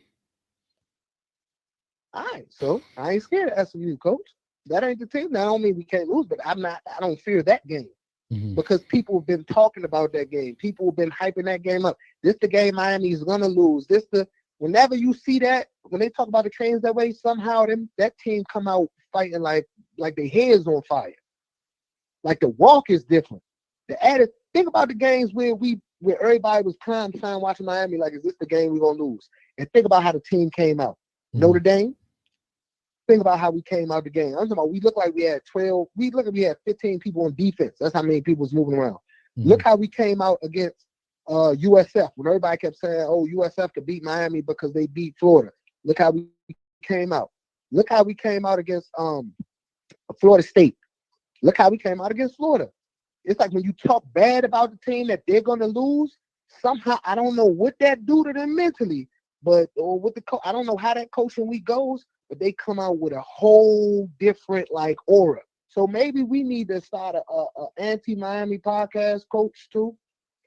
All right, so I ain't scared of SMU, coach. That ain't the team. That don't mean we can't lose, but I don't fear that game because people have been talking about that game. People have been hyping that game up. This the game Miami is gonna lose. Whenever you see that, when they talk about the Canes that way, somehow that team come out fighting like their heads on fire. Like the walk is different. Think about the games where everybody was prime time watching Miami. Like, is this the game we're gonna lose? And think about how the team came out. Notre Dame. Think about how we came out the game. I'm talking about we look like we had 12. We look like we had 15 people on defense. That's how many people was moving around. Look how we came out against USF when everybody kept saying, "Oh, USF could beat Miami because they beat Florida." Look how we came out. Look how we came out against Florida State. Look how we came out against Florida. It's like when you talk bad about the team that they're gonna lose, somehow I don't know what that do to them mentally, but or with the I don't know how that coaching week goes, but they come out with a whole different like aura. So maybe we need to start a anti-Miami podcast, coach, too,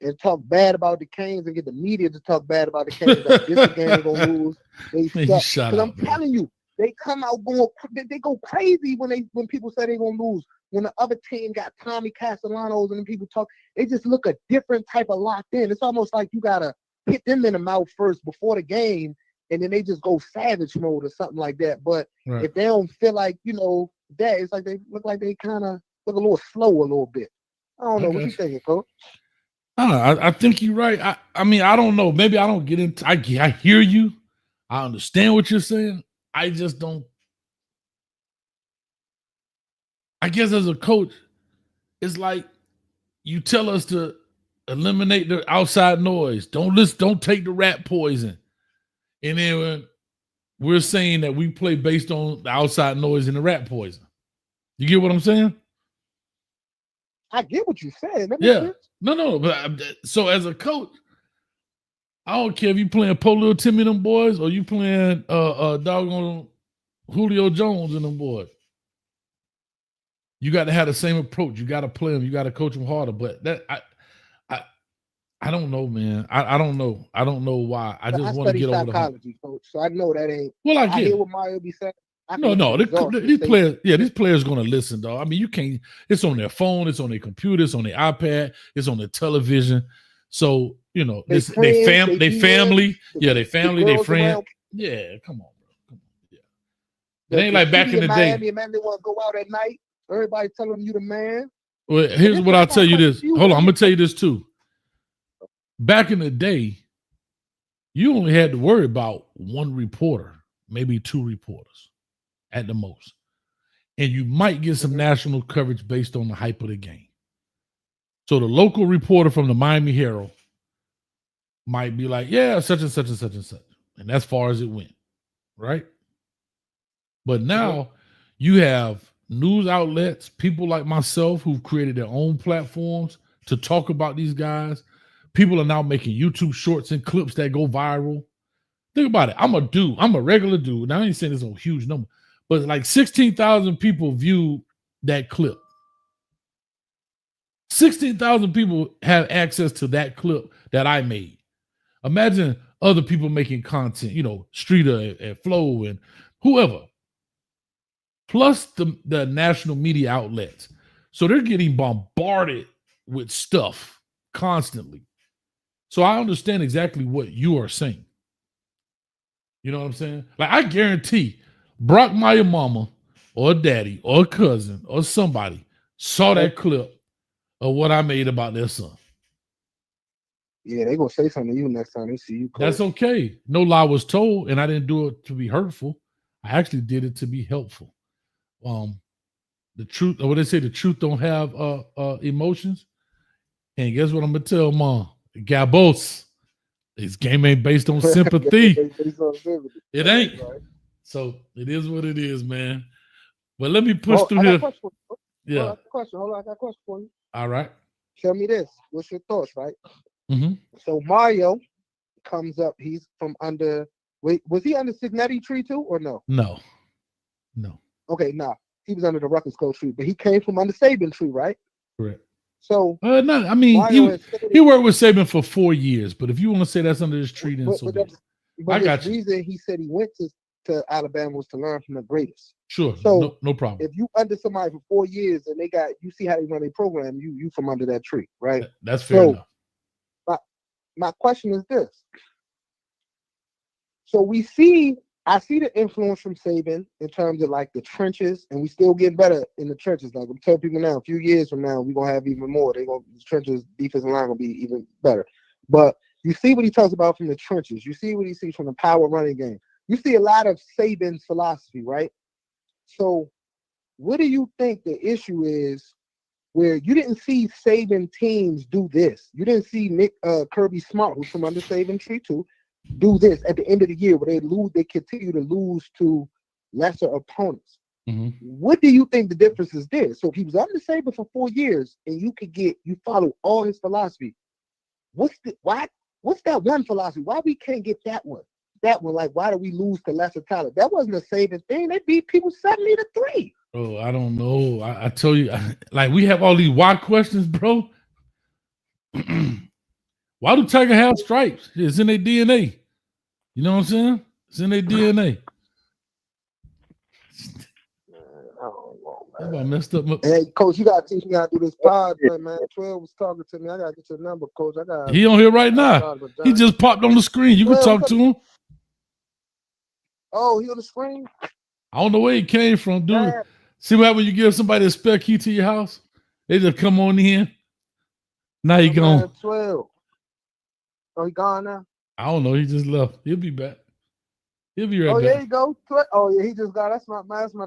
and talk bad about the Canes and get the media to talk bad about the Canes. Like, this game gonna lose. They suck. Because I'm telling you, they come out they go crazy when people say they're gonna lose. When the other team got Tommy Castellanos and then people talk, they just look a different type of locked in. It's almost like you gotta hit them in the mouth first before the game, and then they just go savage mode or something like that. But if they don't feel like, that, it's like they look like they kind of look a little slow a little bit. I don't know. What you thinking, coach? I think you're right. I mean, I don't know. Maybe I don't get into. I hear you. I understand what you're saying. I just don't. I guess as a coach, it's like you tell us to eliminate the outside noise. Don't listen, don't take the rat poison. And then when we're saying that we play based on the outside noise and the rat poison. You get what I'm saying? I get what you're saying. That makes Yeah. sense. No. But so as a coach, I don't care if you playing Polio Timmy and them boys or you playing doggone Julio Jones and them boys. You got to have the same approach. You got to play them. You got to coach them harder. But that I don't know, man. I don't know. I don't know why. I just want to get over the hump. Psychology, coach. So I know that ain't. Well, I hear get what Mario be saying. No. These players, these players gonna listen, dog. I mean, you can't. It's on their phone. It's on their computer. It's on their iPad. It's on their television. So they family. They family. They friends. Around. Yeah, come on, bro. Come on. Yeah. It ain't like back in the day. Miami, man, they want to go out at night. Everybody telling you the man. Well, here's what I'll tell you this. Hold on, I'm gonna tell you this too. Back in the day, you only had to worry about one reporter, maybe two reporters at the most. And you might get some national coverage based on the hype of the game. So the local reporter from the Miami Herald might be like, yeah, such and such and such and such. And that's far as it went, right? But now you have news outlets, people like myself who've created their own platforms to talk about these guys. People are now making YouTube shorts and clips that go viral. Think about it. I'm a regular dude. Now I ain't saying it's a huge number, but like 16,000 people view that clip. 16,000 people have access to that clip that I made. Imagine other people making content, Streeter and Flo and whoever. Plus the national media outlets. So they're getting bombarded with stuff constantly. So I understand exactly what you are saying. You know what I'm saying? Like I guarantee Brock Meyer mama or daddy or cousin or somebody saw that clip of what I made about their son. Yeah, they gonna say something to you next time they see you. That's okay. No lie was told, and I didn't do it to be hurtful. I actually did it to be helpful. The truth, or what they say, the truth don't have emotions. And guess what I'm gonna tell Mom? Gabos. This game ain't based on sympathy. It ain't. So it is what it is, man. But let me push through here. Yeah. Hold on, I got a question for you. All right. Tell me this. What's your thoughts, right? Mm-hmm. So Mario comes up. He's from under. Wait, was he under Signetti tree too, or no? No. Okay, nah. He was under the Rutgers coach tree, but he came from under Saban tree, right? Correct. So no, I mean he worked with Saban for 4 years, but if you want to say that's under his tree, then so be it. But the reason he said he went to Alabama was to learn from the greatest. Sure. So no problem. If you under somebody for 4 years and you see how they run their program, you from under that tree, right? That's fair enough. My question is this. So I see the influence from Saban in terms of like the trenches, and we still getting better in the trenches. Like I'm telling people now, a few years from now, we're gonna have even more. The trenches, defensive line gonna be even better. But you see what he talks about from the trenches. You see what he sees from the power running game. You see a lot of Saban's philosophy, right? So what do you think the issue is where you didn't see Saban teams do this? You didn't see Nick Kirby Smart, who's from under Saban tree too, do this at the end of the year where they continue to lose to lesser opponents. Mm-hmm. What do you think the difference is there? So if he was under Saban for 4 years and you follow all his philosophy, what's that one philosophy? Why we can't get that one? Like why do we lose to lesser talent? That wasn't a Saban thing. They beat people 70-3. Oh, I don't know. I tell you, like we have all these why questions, bro. Why do Tiger have stripes? It's in their DNA. You know what I'm saying? It's in their DNA. I messed up. Hey, Coach, you gotta teach me how to do this pod, man. 12 was talking to me. I gotta get your number, Coach. He on here right now. He just popped on the screen. You can talk to him. Oh, he on the screen? I don't know where he came from, dude. Man. See what happens when you give somebody a spare key to your house? They just come on in. Now he gone. 12. Oh, he gone now? I don't know. He just left. He'll be back. He'll be right Oh, back. there you go. Oh yeah, he just got. That's my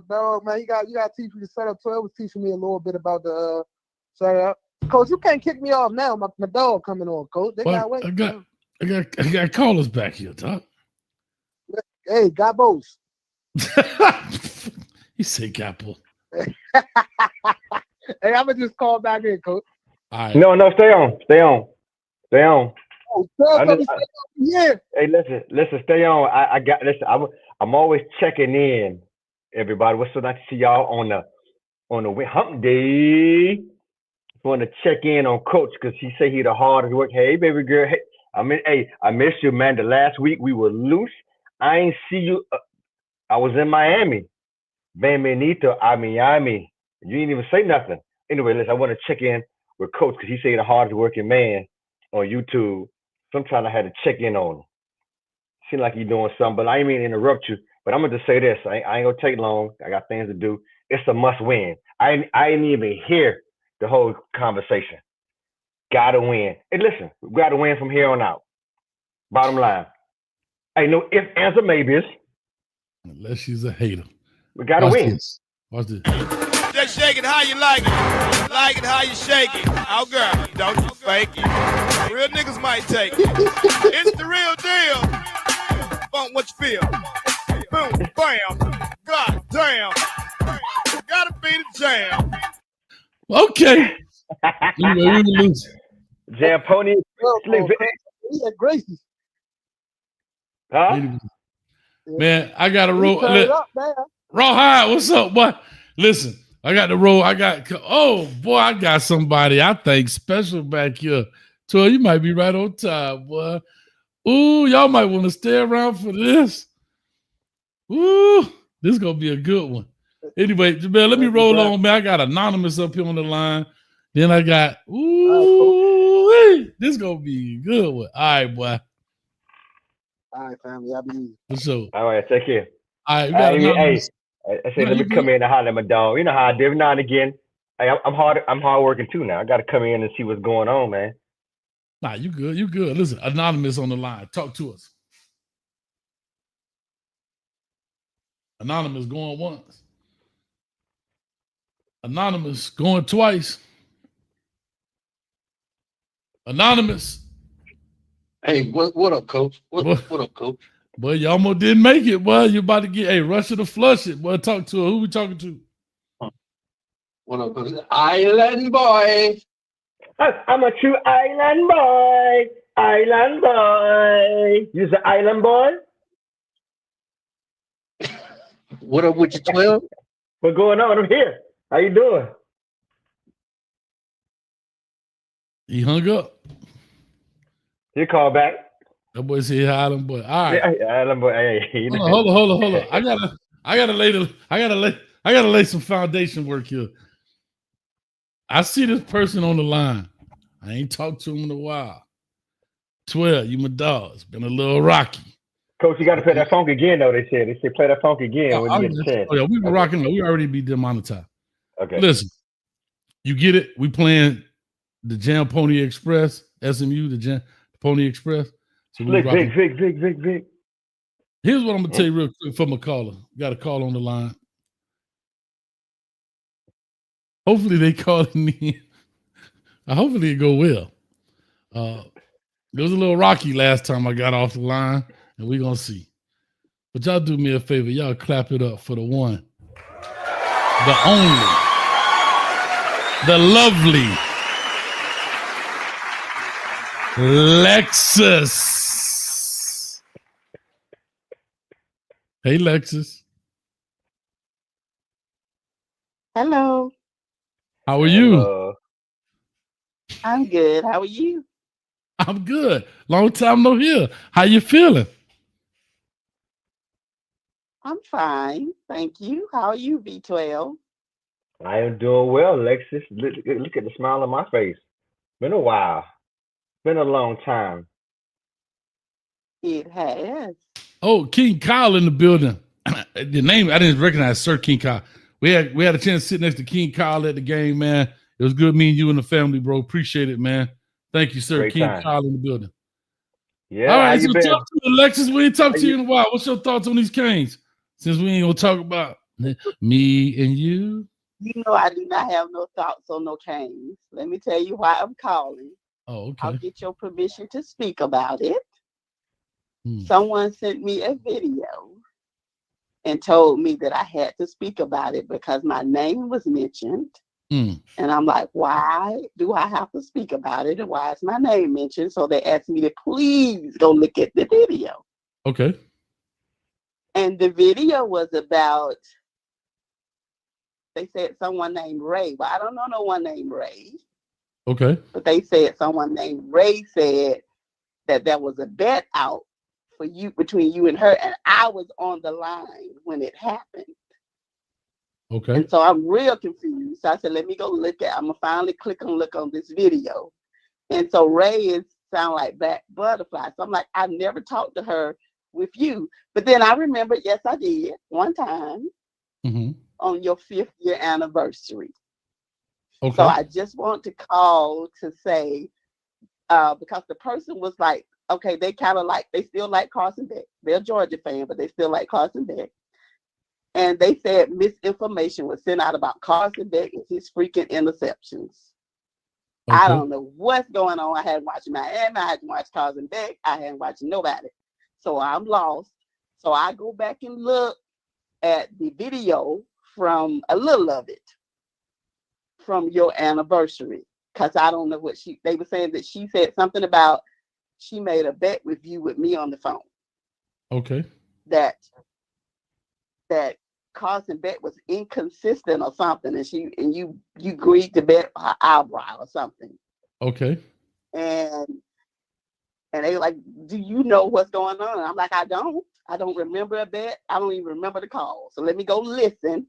dog, man. You got to teach me the setup. 12 was teaching me a little bit about the setup. Coach, you can't kick me off now. My dog coming on, Coach. They got wait. I got callers back here, Doc. Hey, Gabos. He said Gapo. Hey, I'm gonna just call back in, Coach. All right. No, stay on. Oh, yeah. Hey, listen, stay on. I'm always checking in, everybody. What's so nice to see y'all on the hump day. Want to check in on Coach because he say he the hardest work. Hey, baby girl. Hey, I miss you, man. The last week we were loose. I ain't see you. I was in Miami. Benito, Miami. You didn't even say nothing. Anyway, listen, I want to check in with Coach because he say he the hardest working man on YouTube. Sometimes I had to check in on him. Seems like he's doing something, but I ain't mean to interrupt you. But I'm gonna just say this: I ain't gonna take long. I got things to do. It's a must win. I didn't even hear the whole conversation. Gotta win. Hey, listen, we gotta win from here on out. Bottom line. Ain't no if, answer, maybes. Unless she's a hater. We gotta win. Watch this. Just shake it how you like it. Like it how you shake it. Oh, girl, don't you fake it. Real niggas might take it. It's the real deal. Bump what you feel. Boom, bam. God damn. Gotta be the jam. Okay. Anyway, we lose. Jam Pony. He had Gracie. Huh? Man, I got to roll. Raw High, what's up, boy? Listen, I got the roll. I got somebody I think special back here. So you might be right on time, boy. Ooh, y'all might want to stay around for this. Ooh, this is going to be a good one. Anyway, Jamel, let me roll on, man. I got Anonymous up here on the line. Then I got, this is going to be a good one. All right, boy. All right, family. Y'all be easy. For sure. All right, take care. All right, we got Anonymous. I said, let me come in and holler at my dog. You know how I do every now and again. Hey, I'm hard working too now. I got to come in and see what's going on, man. Nah, you good. You good. Listen, Anonymous on the line. Talk to us. Anonymous going once. Anonymous going twice. Anonymous. Hey, what up, Coach? What up, Coach? Boy, you almost didn't make it, boy. You about to get, rush it or flush it. Boy, talk to her. Who we talking to? What up, Coach? Island boy. I'm a true island boy. Island boy. You're the island boy? What up with you, 12? What's going on? I'm here. How you doing? He hung up. You call back. That boy said island boy. All right. Yeah, island boy. Hey, hold on. I gotta lay some foundation work here. I see this person on the line. I ain't talked to him in a while. 12, you my dog. It's been a little rocky. Coach, you got to play that funk again, though. They said play that funk again when you get the chance. Oh, yeah, we were rocking. We already be demonetized. Okay. Listen, you get it. We playing the Jam Pony Express, SMU, the Jam Pony Express. So Vic. Here's what I'm gonna tell you real quick for my caller. Got a call on the line. Hopefully they call in. Hopefully it go well. It was a little rocky last time I got off the line, and we're gonna see. But y'all do me a favor, y'all clap it up for the one, the only, the lovely Lexus. Hey, Lexus. Hello. How are you? I'm good. How are you? I'm good. Long time no hear. How you feeling? I'm fine. Thank you. How are you, V12? I am doing well, Lexus. Look at the smile on my face. Been a while. Been a long time. It has. Oh, King Kyle in the building. The name, I didn't recognize Sir King Kyle. We had a chance to sit next to King Kyle at the game, man. It was good meeting you and the family, bro. Appreciate it, man. Thank you, sir. Great King time. Kyle in the building. Yeah, All how right, you so been? talk to Alexis. We ain't talked How to you you- in a while. What's your thoughts on these Canes? Since we ain't gonna talk about me and you. You know I do not have no thoughts on no Canes. Let me tell you why I'm calling. Oh, I'll okay. get your permission to speak about it. Hmm. Someone sent me a video and told me that I had to speak about it because my name was mentioned. Hmm. And I'm like, why do I have to speak about it? And why is my name mentioned? So they asked me to please go look at the video. Okay. And the video was about, they said someone named Ray, but I don't know no one named Ray. Okay. But they said someone named Ray said that there was a bet out for you between you and her, and I was on the line when it happened. Okay. And so I'm real confused. So I said, let me go look at, I'm gonna finally look on this video. And so Ray is sound like Black Butterfly. So I'm like, I never talked to her with you. But then I remember, yes, I did one time on your 5th year anniversary. Okay. So I just want to call to say, because the person was like, okay, they kind of like, they still like Carson Beck. They're a Georgia fan, but they still like Carson Beck. And they said misinformation was sent out about Carson Beck and his freaking interceptions. Okay. I don't know what's going on. I hadn't watched Miami. I hadn't watched Carson Beck. I hadn't watched nobody. So I'm lost. So I go back and look at the video from a little of it from your anniversary. Because I don't know what they were saying that she said something about she made a bet with you with me on the phone. Okay. That Carson Beck was inconsistent or something, and you agreed to bet her eyebrow or something. Okay. And they were like, do you know what's going on? And I'm like, I don't remember a bet. I don't even remember the call. So let me go listen.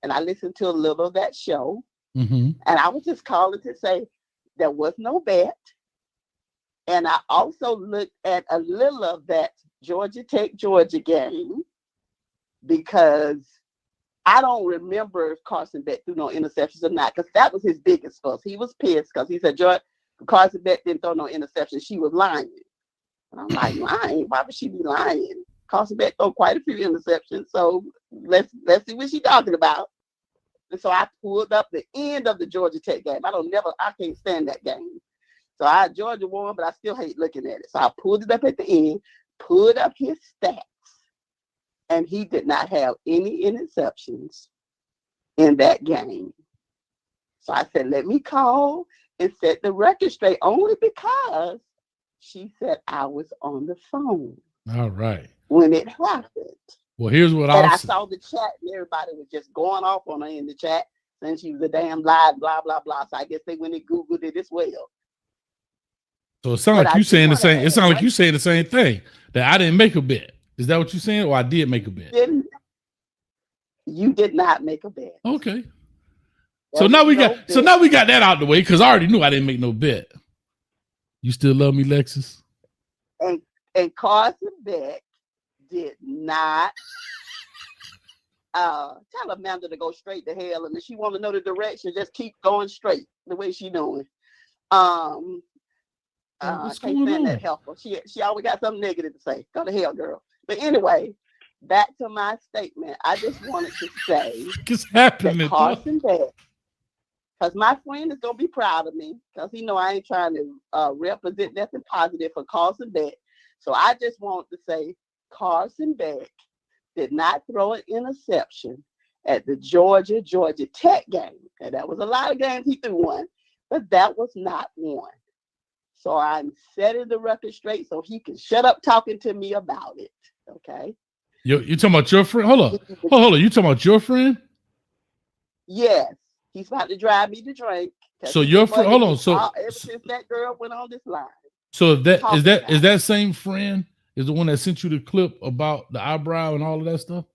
And I listened to a little of that show. And I was just calling to say there was no bet. And I also looked at a little of that Georgia Tech Georgia game because I don't remember if Carson Beck threw no interceptions or not, because that was his biggest fuss. He was pissed because he said Carson Beck didn't throw no interceptions. She was lying. And I'm like, lying? Why would she be lying? Carson Beck threw quite a few interceptions. So let's see what she's talking about. And so I pulled up the end of the Georgia Tech game. I can't stand that game. So Georgia won, but I still hate looking at it. So I pulled it up at the end, pulled up his stats, and he did not have any interceptions in that game. So I said, let me call and set the record straight, only because she said I was on the phone. All right. When it happened. Well, here's what I saw the chat, and everybody was just going off on her in the chat, saying she was a damn lie, blah, blah, blah. So I guess they went and Googled it as well. So it sounds like you saying the same. It sounds like you saying the same thing, that I didn't make a bet. Is that what you're saying? Or I did make a bet? You did not make a bet. Okay. So now we got that out the way, because I already knew I didn't make no bet. You still love me, Lexus? And Carson Beck did not tell Amanda to go straight to hell, and if she want to know the direction, just keep going straight the way she doing. I can't stand that helper. She always got something negative to say. Go to hell, girl. But anyway, back to my statement. I just wanted to say that Carson Beck, because my friend is gonna be proud of me, because he know I ain't trying to represent nothing positive for Carson Beck. So I just want to say Carson Beck did not throw an interception at the Georgia Tech game. And that was a lot of games he threw one, but that was not one. So I'm setting the record straight so he can shut up talking to me about it. Okay. You talking about your friend? Hold on. You talking about your friend? Yes. He's about to drive me to drink. So your friend, hold on. So ever since that girl went on this line. So is that same friend is the one that sent you the clip about the eyebrow and all of that stuff?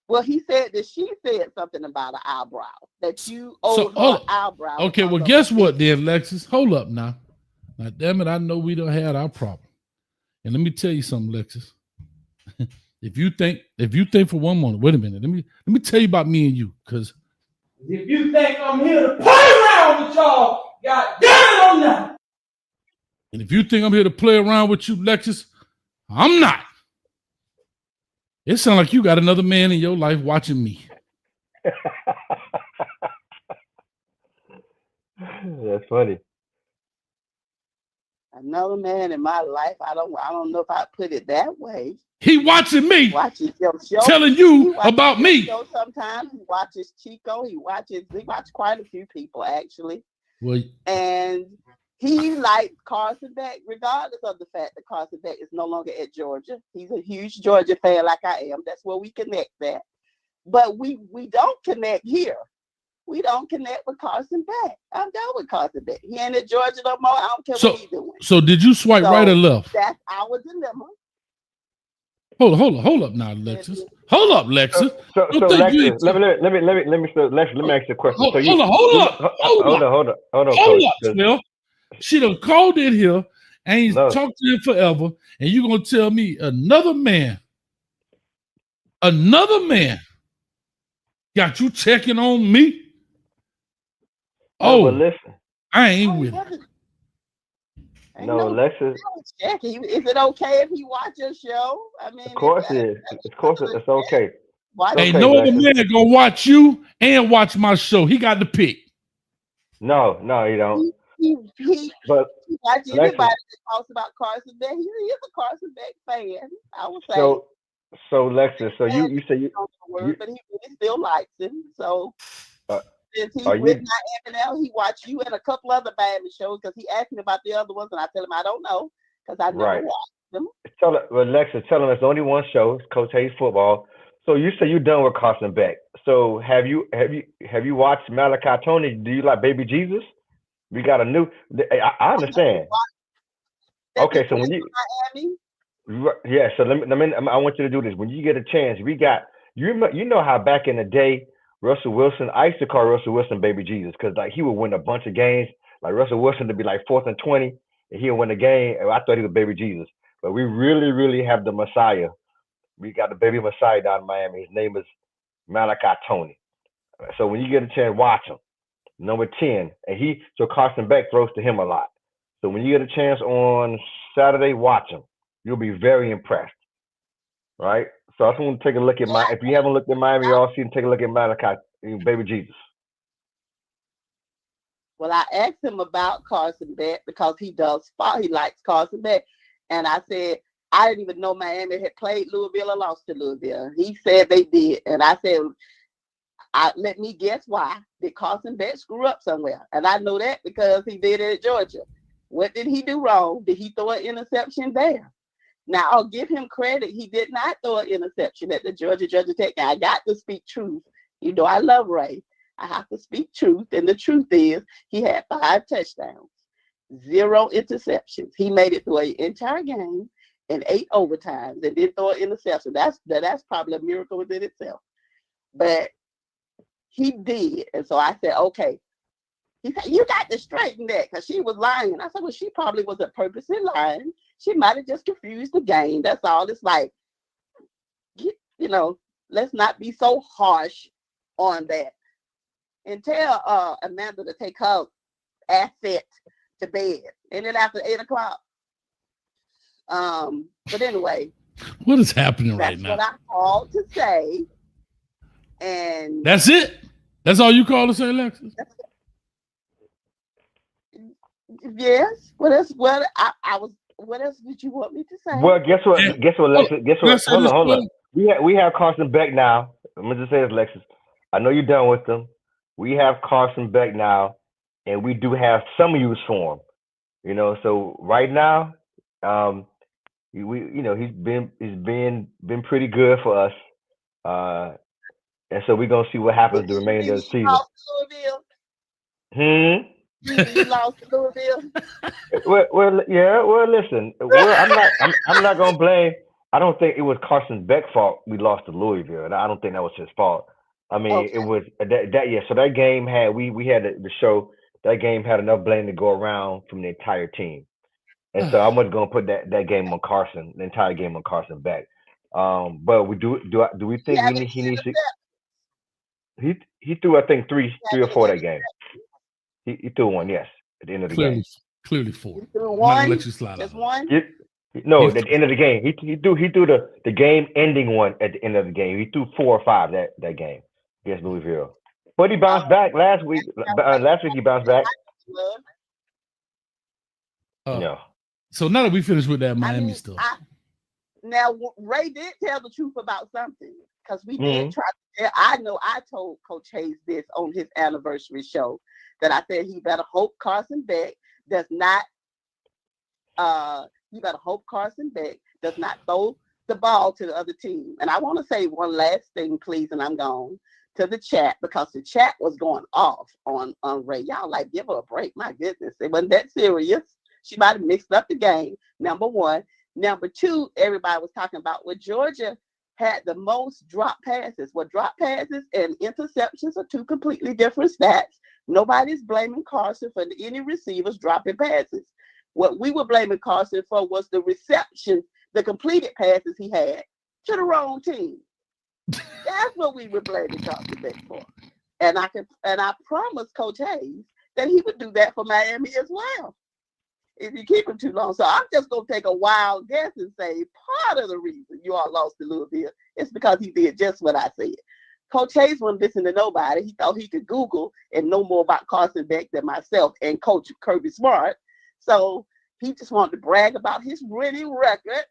Well, he said that she said something about an eyebrow, that you owed her eyebrow. Okay, well, guess what then, Lexus? Hold up now. Now, damn it, I know we don't have our problem. And let me tell you something, Lexus. If you think for one moment, wait a minute, let me tell you about me and you, because if you think I'm here to play around with y'all, God damn it, I'm not. And if you think I'm here to play around with you, Lexus, I'm not. It sounds like you got another man in your life watching me. That's funny. Another man in my life. I don't know if I put it that way. He watching me. Watches your show. Telling you about me. Sometimes he watches Chico. He watches quite a few people actually. Well, and he likes Carson Beck, regardless of the fact that Carson Beck is no longer at Georgia. He's a huge Georgia fan like I am. That's where we connect at. But we don't connect here. We don't connect with Carson Beck. I'm done with Carson Beck. He ain't at Georgia no more. I don't care what he's doing. So did you swipe right or left? That's our dilemma. Hold up now, Lexus. Hold up, Lexus. So Lexus, let me ask you a question. Hold up, Phil. She done called in here and he's talked to him forever, and you gonna tell me another man got you checking on me? But listen, I ain't with it. No, Lexus. Is it okay if he watches your show? I mean, of course it is. Of course it's okay. Ain't no other man gonna watch you and watch my show. He got to pick. No, he don't. He watches Lexus, anybody that talks about Carson Beck. He is a Carson Beck fan. I would say. So Lexus, so you say you, but he really still likes him. So since he's with Miami now, he watched you and a couple other Miami shows because he asked me about the other ones, and I tell him I don't know because I never watched them. Lexus, tell him it's only one show. It's Coach Hayes Football. So you say you're done with Carson Beck. So have you watched Malachi Tony? Do you like Baby Jesus? We got a new. I understand. Okay, so when you Miami. So let me. I want you to do this. When you get a chance, we got you know how back in the day Russell Wilson. I used to call Russell Wilson Baby Jesus because like he would win a bunch of games. Like Russell Wilson to be like 4th and 20, and he'll win the game. And I thought he was Baby Jesus, but we really have the Messiah. We got the baby Messiah down in Miami. His name is Malachi Tony. So when you get a chance, watch him. Number 10. And Carson Beck throws to him a lot. So when you get a chance on Saturday, watch him. You'll be very impressed. Right? So I just want to take a look at if you haven't looked at Miami all season, take a look at Malachi, Baby Jesus. Well, I asked him about Carson Beck because he likes Carson Beck. And I said, I didn't even know Miami had played Louisville or lost to Louisville. He said they did. And I said, let me guess why. Did Carson Beck screw up somewhere? And I know that because he did it at Georgia. What did he do wrong? Did he throw an interception there? Now, I'll give him credit. He did not throw an interception at the Georgia Tech. Now, I got to speak truth. You know, I love Ray. I have to speak truth. And the truth is he had 5 touchdowns, 0 interceptions. He made it through an entire game and 8 overtimes and didn't throw an interception. That's probably a miracle within itself. But he did. And so I said, okay. He said, you got to straighten that because she was lying. I said, well, she probably wasn't purposely lying. She might have just confused the game. That's all. It's like, let's not be so harsh on that. And tell Amanda to take her asset to bed. And then after 8 o'clock. But anyway. What is happening right now? That's what I called to say. And that's it? That's all you called to say, Alexis? Yes. What else? What else did you want me to say? Well, guess what, Alexis? Guess what? Hold on. We have Carson Beck now. I'm gonna just say this, Alexis. I know you're done with them. We have Carson Beck now, and we do have some use for him. So right now, he's been pretty good for us. And so we're gonna see what happens the remainder of the season. You lost to Louisville. Well, listen. I'm not gonna blame. I don't think it was Carson Beck's fault we lost to Louisville, and I don't think that was his fault. I mean, It was that. Yeah. So that game had we had the show. That game had enough blame to go around from the entire team, and so I wasn't gonna put that game on Carson, the entire game on Carson Beck. But we do we think he needs to? He threw I think three or four that game. He threw one, yes, at the end of the game. Clearly 4. He threw I'm not gonna one. let you slide Just out. one. No, at the end of the game, he threw the game ending one at the end of the game. He threw 4 or 5 that game against Louisville. But he bounced back last week. Last week he bounced back. No. So now that we finished with that Miami I mean, stuff, now Ray did tell the truth about something because we Mm-hmm. did try to tell. I know I told Coach Hayes this on his anniversary show that I said he better hope Carson Beck does not. You better hope Carson Beck does not throw the ball to the other team. And I want to say one last thing, please, and I'm gone to the chat because the chat was going off on Ray. Y'all like give her a break. My goodness, it wasn't that serious. She might have mixed up the game. Number one. Number two, everybody was talking about what Georgia had the most drop passes. Well, drop passes and interceptions are 2 completely different stats. Nobody's blaming Carson for any receivers dropping passes. What we were blaming Carson for was the reception, the completed passes he had to the wrong team. That's what we were blaming Carson Beck for. And I promised Coach Hayes that he would do that for Miami as well if you keep him too long. So I'm just going to take a wild guess and say part of the reason you all lost to Louisville is because he did just what I said. Coach Hayes wouldn't listen to nobody. He thought he could Google and know more about Carson Beck than myself and Coach Kirby Smart. So he just wanted to brag about his winning record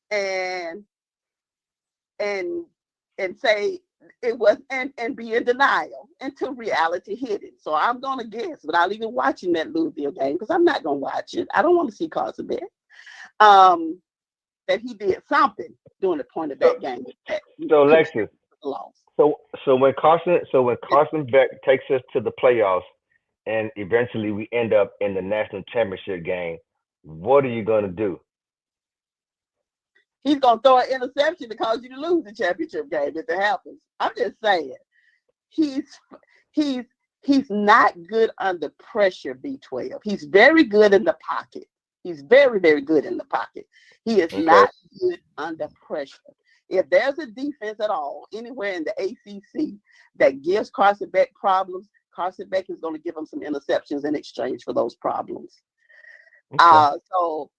and say it was and be in denial until reality hit it. So I'm gonna guess without even watching that Louisville game, because I'm not gonna watch it. I don't want to see Carson Beck. That he did something during the point of that game. So Alexis, so when Carson Beck takes us to the playoffs and eventually we end up in the national championship game, what are you gonna do? He's gonna throw an interception to cause you to lose the championship game if it happens. I'm just saying, he's not good under pressure. B12. He's very good in the pocket. He's very, very good in the pocket. He is not good under pressure. If there's a defense at all anywhere in the ACC that gives Carson Beck problems, Carson Beck is going to give him some interceptions in exchange for those problems. So,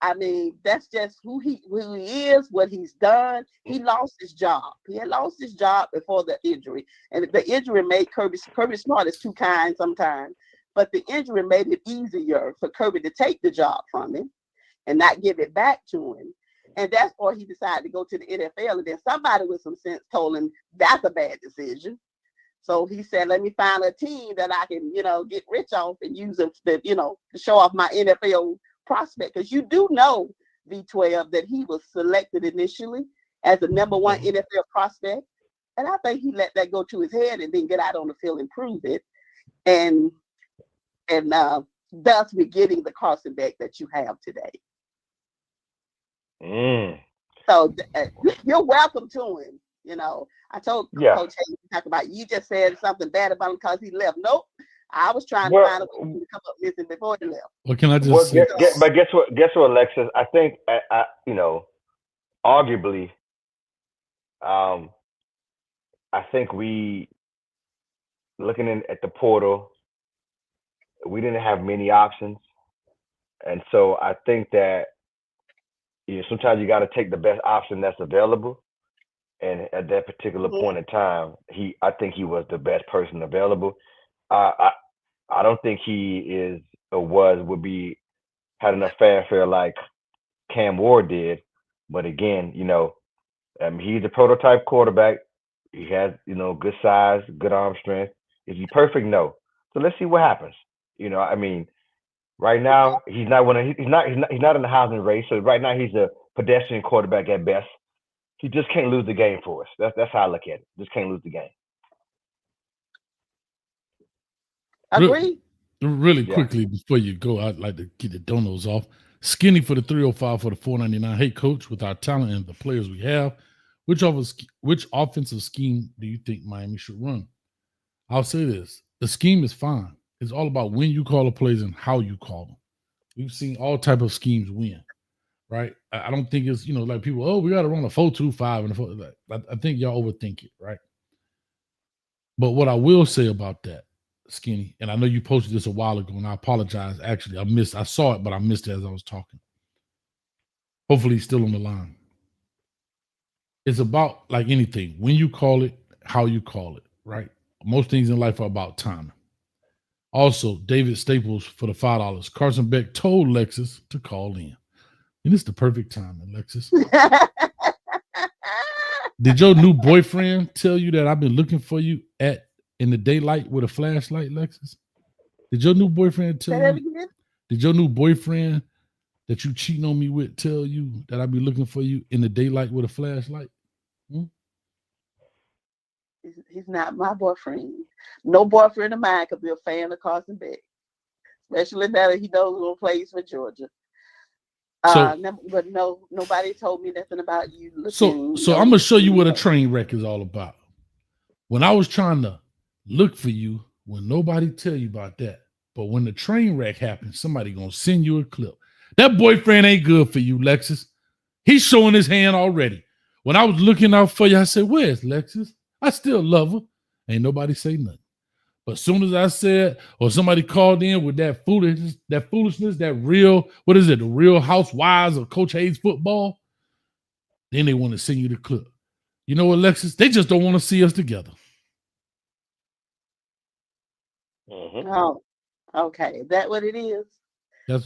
I mean, that's just who he is, what he's done. He lost his job. He had lost his job before the injury. And the injury made Kirby Smart is too kind sometimes. But the injury made it easier for Kirby to take the job from him and not give it back to him. And that's why he decided to go to the NFL. And then somebody with some sense told him that's a bad decision. So he said, let me find a team that I can, get rich off and use them to show off my NFL prospect. Because you do know, V12, that he was selected initially as the number 1 NFL prospect. And I think he let that go to his head and then get out on the field and prove it. And thus we're getting the Carson Beck that you have today. So you're welcome to him. I told Coach Hayes to talk about, you just said something bad about him because he left. Nope. I was trying to find a way to come up missing before he left. Well, can I just say? But guess what, Alexis? I think, arguably, I think we, looking at the portal, we didn't have many options. And so I think that sometimes you got to take the best option that's available. And at that particular point in time, I think he was the best person available. I don't think he is or would had enough fanfare like Cam Ward did. But again, he's a prototype quarterback. He has, good size, good arm strength. Is he perfect? No. So let's see what happens. Right now he's not in the housing race. So right now he's a pedestrian quarterback at best. He just can't lose the game for us. That's how I look at it. Just can't lose the game. Agree. Really quickly before you go, I'd like to get the donos off. Skinny for the 305 for the 499. Hey, Coach, with our talent and the players we have, which offensive scheme do you think Miami should run? I'll say this. The scheme is fine. It's all about when you call the plays and how you call them. We've seen all type of schemes win, right? I don't think it's, like people, we got to run a 4-2-5 and a 4. I think y'all overthink it, right? But what I will say about that, Skinny, and I know you posted this a while ago, and I apologize. Actually, I saw it, but I missed it as I was talking. Hopefully he's still on the line. It's about like anything. When you call it, how you call it, right? Most things in life are about timing. Also, David Staples for the $5. Carson Beck told Lexus to call in. And it's the perfect time, Alexis. Did your new boyfriend tell you that I've been looking for you in the daylight with a flashlight, Lexus? Did your new boyfriend tell you? Did your new boyfriend that you cheating on me with tell you that I'll be looking for you in the daylight with a flashlight? He's not my boyfriend. No boyfriend of mine could be a fan of Carson Beck, especially now that he knows who plays for Georgia. But no, nobody told me nothing about you. So I'm gonna show you what a train wreck is all about. When I was trying to look for you, when nobody tell you about that, but when the train wreck happens, somebody gonna send you a clip. That boyfriend ain't good for you, Lexus. He's showing his hand already. When I was looking out for you, I said, "Where's Lexus? I still love her." Ain't nobody say nothing. But as soon as I said, or somebody called in with that foolishness, that real, what is it, the Real Housewives of Coach Hayes football, then they want to send you the clip. You know what, Lexus? They just don't want to see us together. Oh, okay. Is that what it is?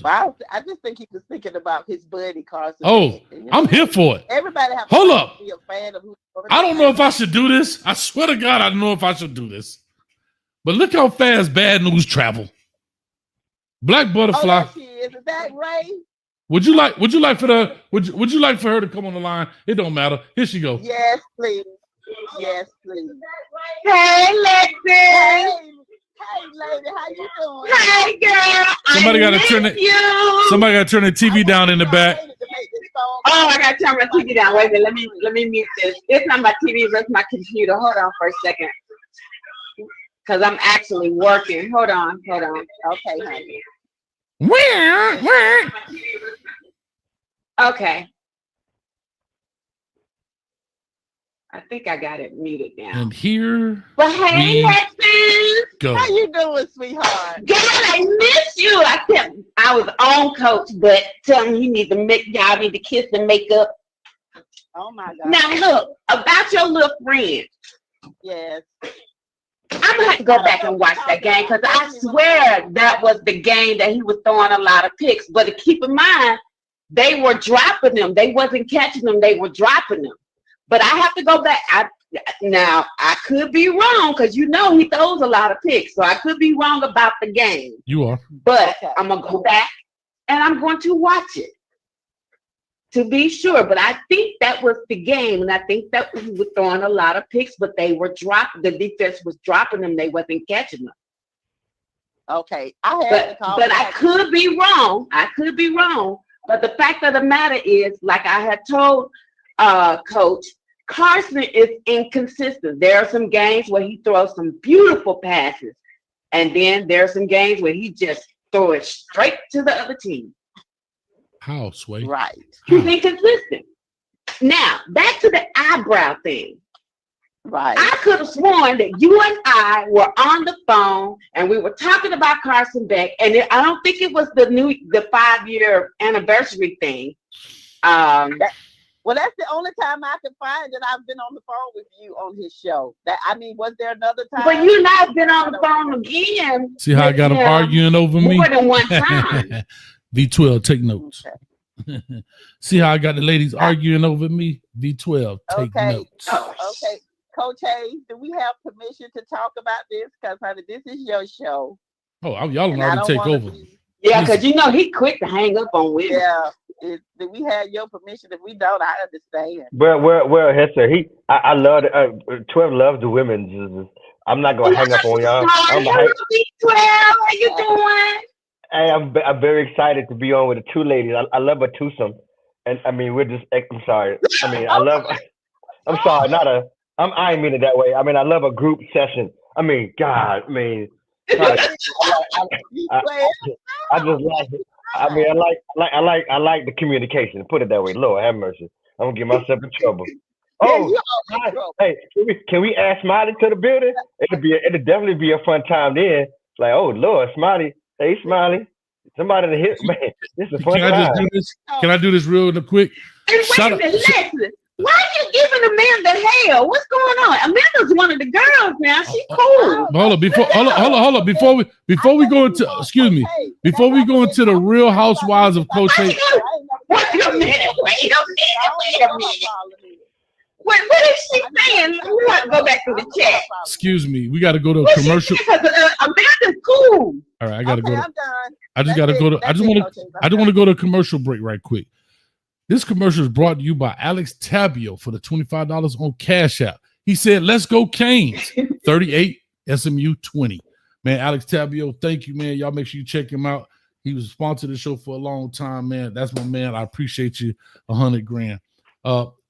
I just think he was thinking about his buddy Carson. Oh, I'm here for it. Everybody have to be a fan of who. I don't know if I should do this. I swear to God, I don't know if I should do this. But look how fast bad news travel. Black Butterfly. Oh, is that Ray? Would you like for her to come on the line? It don't matter. Here she goes. Yes, please. Yes, please. Hey, Lexi. Hey, lady, how you doing? Hey, girl. Somebody got to turn the TV down in the back. Oh, I got to turn my TV down. Wait a minute. Let me mute this. It's not my TV. It's my computer. Hold on for a second. Because I'm actually working. Hold on. Okay, honey. Where? Okay. I think I got it muted down. And here Well, hey, Lexi. go. How you doing, sweetheart? Girl, I miss you. I was on coach, but tell me y'all need to kiss and make up. Oh my God. Now look, about your little friend. Yes. I'm gonna have to go back and watch that game because I swear that was the game that he was throwing a lot of picks. But to keep in mind, they were dropping them. They wasn't catching them. They were dropping them. But I have to go back. Now I could be wrong because he throws a lot of picks, so I could be wrong about the game. You are. But I'm gonna go back and I'm going to watch it to be sure. But I think that was the game, and I think that he was throwing a lot of picks, but they were dropping. The defense was dropping them. They wasn't catching them. Okay, but I could be wrong. But the fact of the matter is, like I had told Coach, Carson is inconsistent. There are some games where he throws some beautiful passes, and then there are some games where he just throws it straight to the other team. How, Sway? Right. He's inconsistent. Now, back to the eyebrow thing. Right. I could have sworn that you and I were on the phone and we were talking about Carson Beck, and I don't think it was the 5-year anniversary thing. Well, that's the only time I can find that I've been on the phone with you on his show. Was there another time? But you not been on the phone again. See how I got him arguing over me? More than one time. V12, take notes. Okay. See how I got the ladies arguing over me? V12, take notes. Okay. Coach Hayes, do we have permission to talk about this? Because, honey, this is your show. Oh, y'all can already take over. Yeah, because he quick to hang up on women. Yeah. Do we have your permission? If we don't, I understand. Well, Hester, I love 12 loves the women. I'm not gonna hang up on y'all. Hello, B12, how you doing? Hey, I'm very excited to be on with the two ladies. I love a twosome, and I mean we're just. I'm sorry. I mean I love. I'm sorry, I ain't mean it that way. I mean I love a group session. I mean God, I mean. I just like it. I mean, I like the communication. Put it that way. Lord have mercy. I'm gonna get myself in trouble. Oh, you all in trouble. hey, can we add Smiley to the building? It'll definitely be a fun time then. Like, oh Lord, Smiley, hey Smiley, somebody to hit, man. This is a fun Can I time. just do this? Can I do this real quick? And wait a minute, listen. Why are you giving Amanda hell? What's going on? Amanda's one of the girls now. She's cool. Hold on. Before we go into, excuse me, before we go into the Real Housewives of Coach H. Wait a minute. What is she saying? We have to go back to the chat. Excuse me, we got to go to a commercial. Amanda's cool. All right, I got to go. I'm done. I just got to go to. I just want to go to a commercial break right quick. This commercial is brought to you by Alex Tabio for the $25 on Cash App. He said, "Let's go Canes." 38 SMU 20. Man, Alex Tabio, thank you, man. Y'all make sure you check him out. He was sponsored the show for a long time, man. That's my man. I appreciate you. $100,000.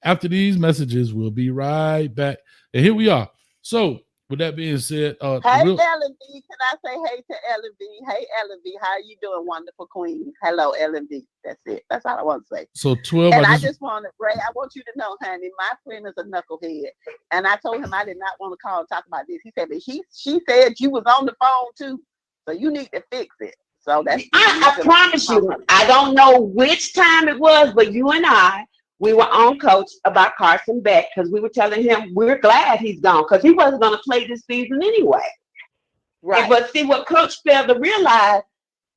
After these messages, we'll be right back. And here we are. So, with that being said, hey, Ellen B, can I say hey to Ellen B? Hey, Ellen B, how are you doing, wonderful queen? Hello, Ellen B. That's it. That's all I want to say. So 12. And I just want to, Ray, I want you to know, honey, my friend is a knucklehead. And I told him I did not want to call and talk about this. He said, but she said you was on the phone too. So you need to fix it. So that's I promise you, I don't know which time it was, but you and we were on Coach about Carson Beck because we were telling him we're glad he's gone because he wasn't going to play this season anyway. Right. But see what Coach failed to realize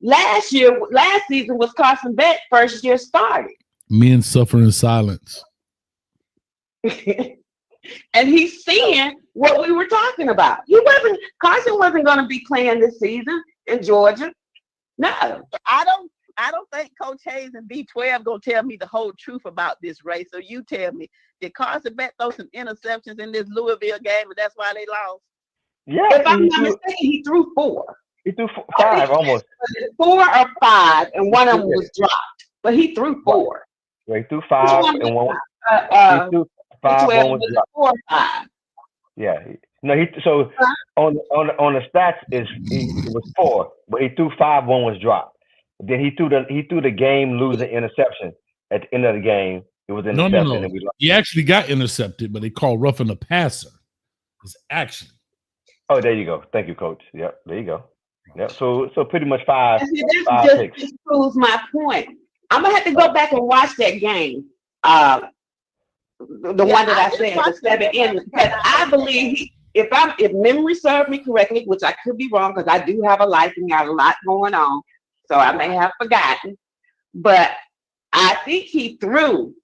last season was Carson Beck first year starting. Men suffer in silence. And he's seeing what we were talking about. Carson wasn't going to be playing this season in Georgia. No. I don't think Coach Hayes and B12 gonna tell me the whole truth about this race. So you tell me, did Carson Beck throw some interceptions in this Louisville game, and that's why they lost? Yeah, if I'm not mistaken, he threw 4. He threw 5 almost. 4 or 5, and one of them was dropped. But he threw 4. Yeah, he threw 5 and one. He threw 5, one was dropped. 4 or 5. Yeah. No, on the stats it was 4, but he threw 5, one was dropped. Then he threw the game losing interception at the end of the game. It was intercepted. No. And we lost. He actually got intercepted, but they called roughing the passer. It's actually. Oh, there you go. Thank you, Coach. Yep, there you go. Yep. So pretty much 5 picks. Just proves my point. I'm gonna have to go back and watch that game. The one that I said, the 7 innings, because I believe if memory serves me correctly, which I could be wrong because I do have a life and got a lot going on. So I may have forgotten, but I think he threw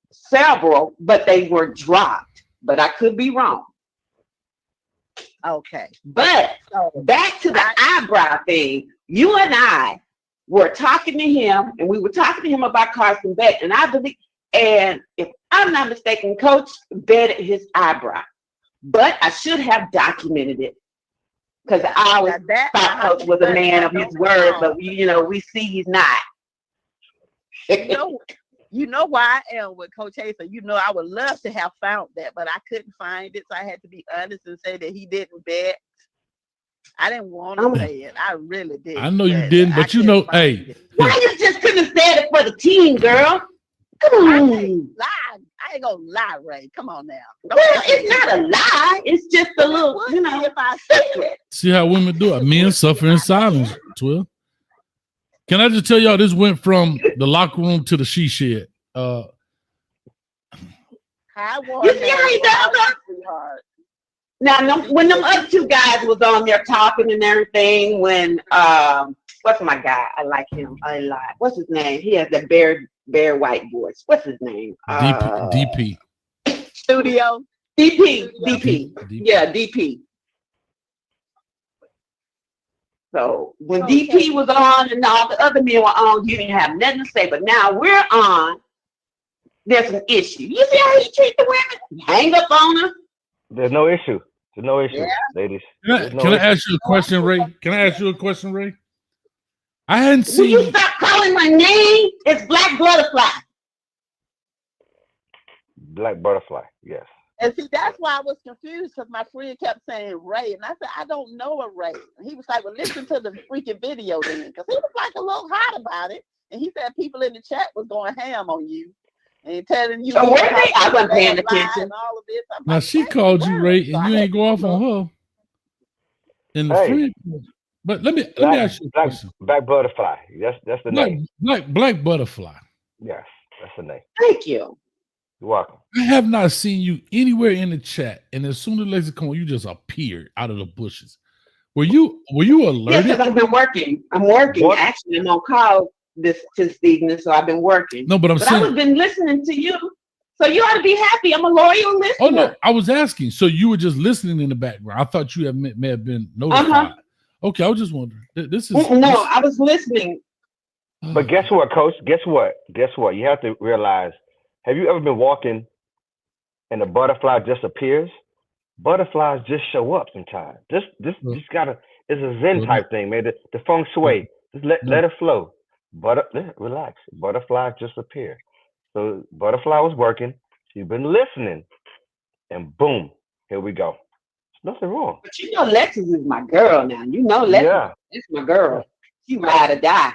several, but they were dropped. But I could be wrong. Okay. But back to the eyebrow thing. You and I were talking to him, and we were talking to him about Carson Beck, and I believe, and if I'm not mistaken, Coach vetted his eyebrow. But I should have documented it. Because I always thought Coach was a man of his word, but we see he's not. You know why I am with Coach Hayes. I would love to have found that, but I couldn't find it. So I had to be honest and say that he didn't bet. I didn't want to say it. I really did. I know you didn't, but hey. Why you just couldn't have said it for the team, girl? Come on. I ain't gonna lie, Ray. Come on now. Well, it's not a lie. It's just a little, if I say it. See how women do it. Men suffer in silence, 12. Can I just tell y'all, this went from the locker room to the she shed. You see how he does that? Now, when them other 2 guys was on there talking and everything, when what's my guy? I like him a lot. What's his name? He has that bare white voice. What's his name? DP. Studio. DP. Yeah, DP. So when DP was on and all the other men were on, you didn't have nothing to say. But now we're on. There's an issue. You see how he treat the women? Hang up on her. There's no issue. Ladies. Can I ask you a question, Ray? I hadn't seen. Will you stop calling my name? It's Black Butterfly. Black Butterfly, yes. And see, that's why I was confused because my friend kept saying Ray. And I said, I don't know a Ray. And he was like, well, listen to the freaking video then. Because he was like a little hot about it. And he said people in the chat was going ham on you. And telling you. So where they? I wasn't paying attention. And all of this. I'm Now like, she called you Ray, and you ain't go off on her. In the friend. But let me ask you a question. Black butterfly. That's the name. Black butterfly. Yes, that's the name. Thank you. You're welcome. I have not seen you anywhere in the chat, and as soon as Lexi come on, you just appeared out of the bushes. Were you alerted? Yeah, because I've been working. I'm working. What? Actually, I'm on call this evening, so I've been working. No, but I've been listening to you, so you ought to be happy. I'm a loyal listener. Oh no, I was asking. So you were just listening in the background. I thought you may have been notified. Okay, I was just wondering. This is I was listening. But guess what, Coach? Guess what? You have to realize. Have you ever been walking and the butterfly just appears? Butterflies just show up sometimes. Just gotta. It's a Zen type thing, man. The feng shui. Just let it flow. Relax. Butterflies just appear. So butterfly was working. She's been listening, and boom, here we go. There's nothing wrong. But you know, Lexus is my girl now. You know, Lexus is my girl. She ride or die.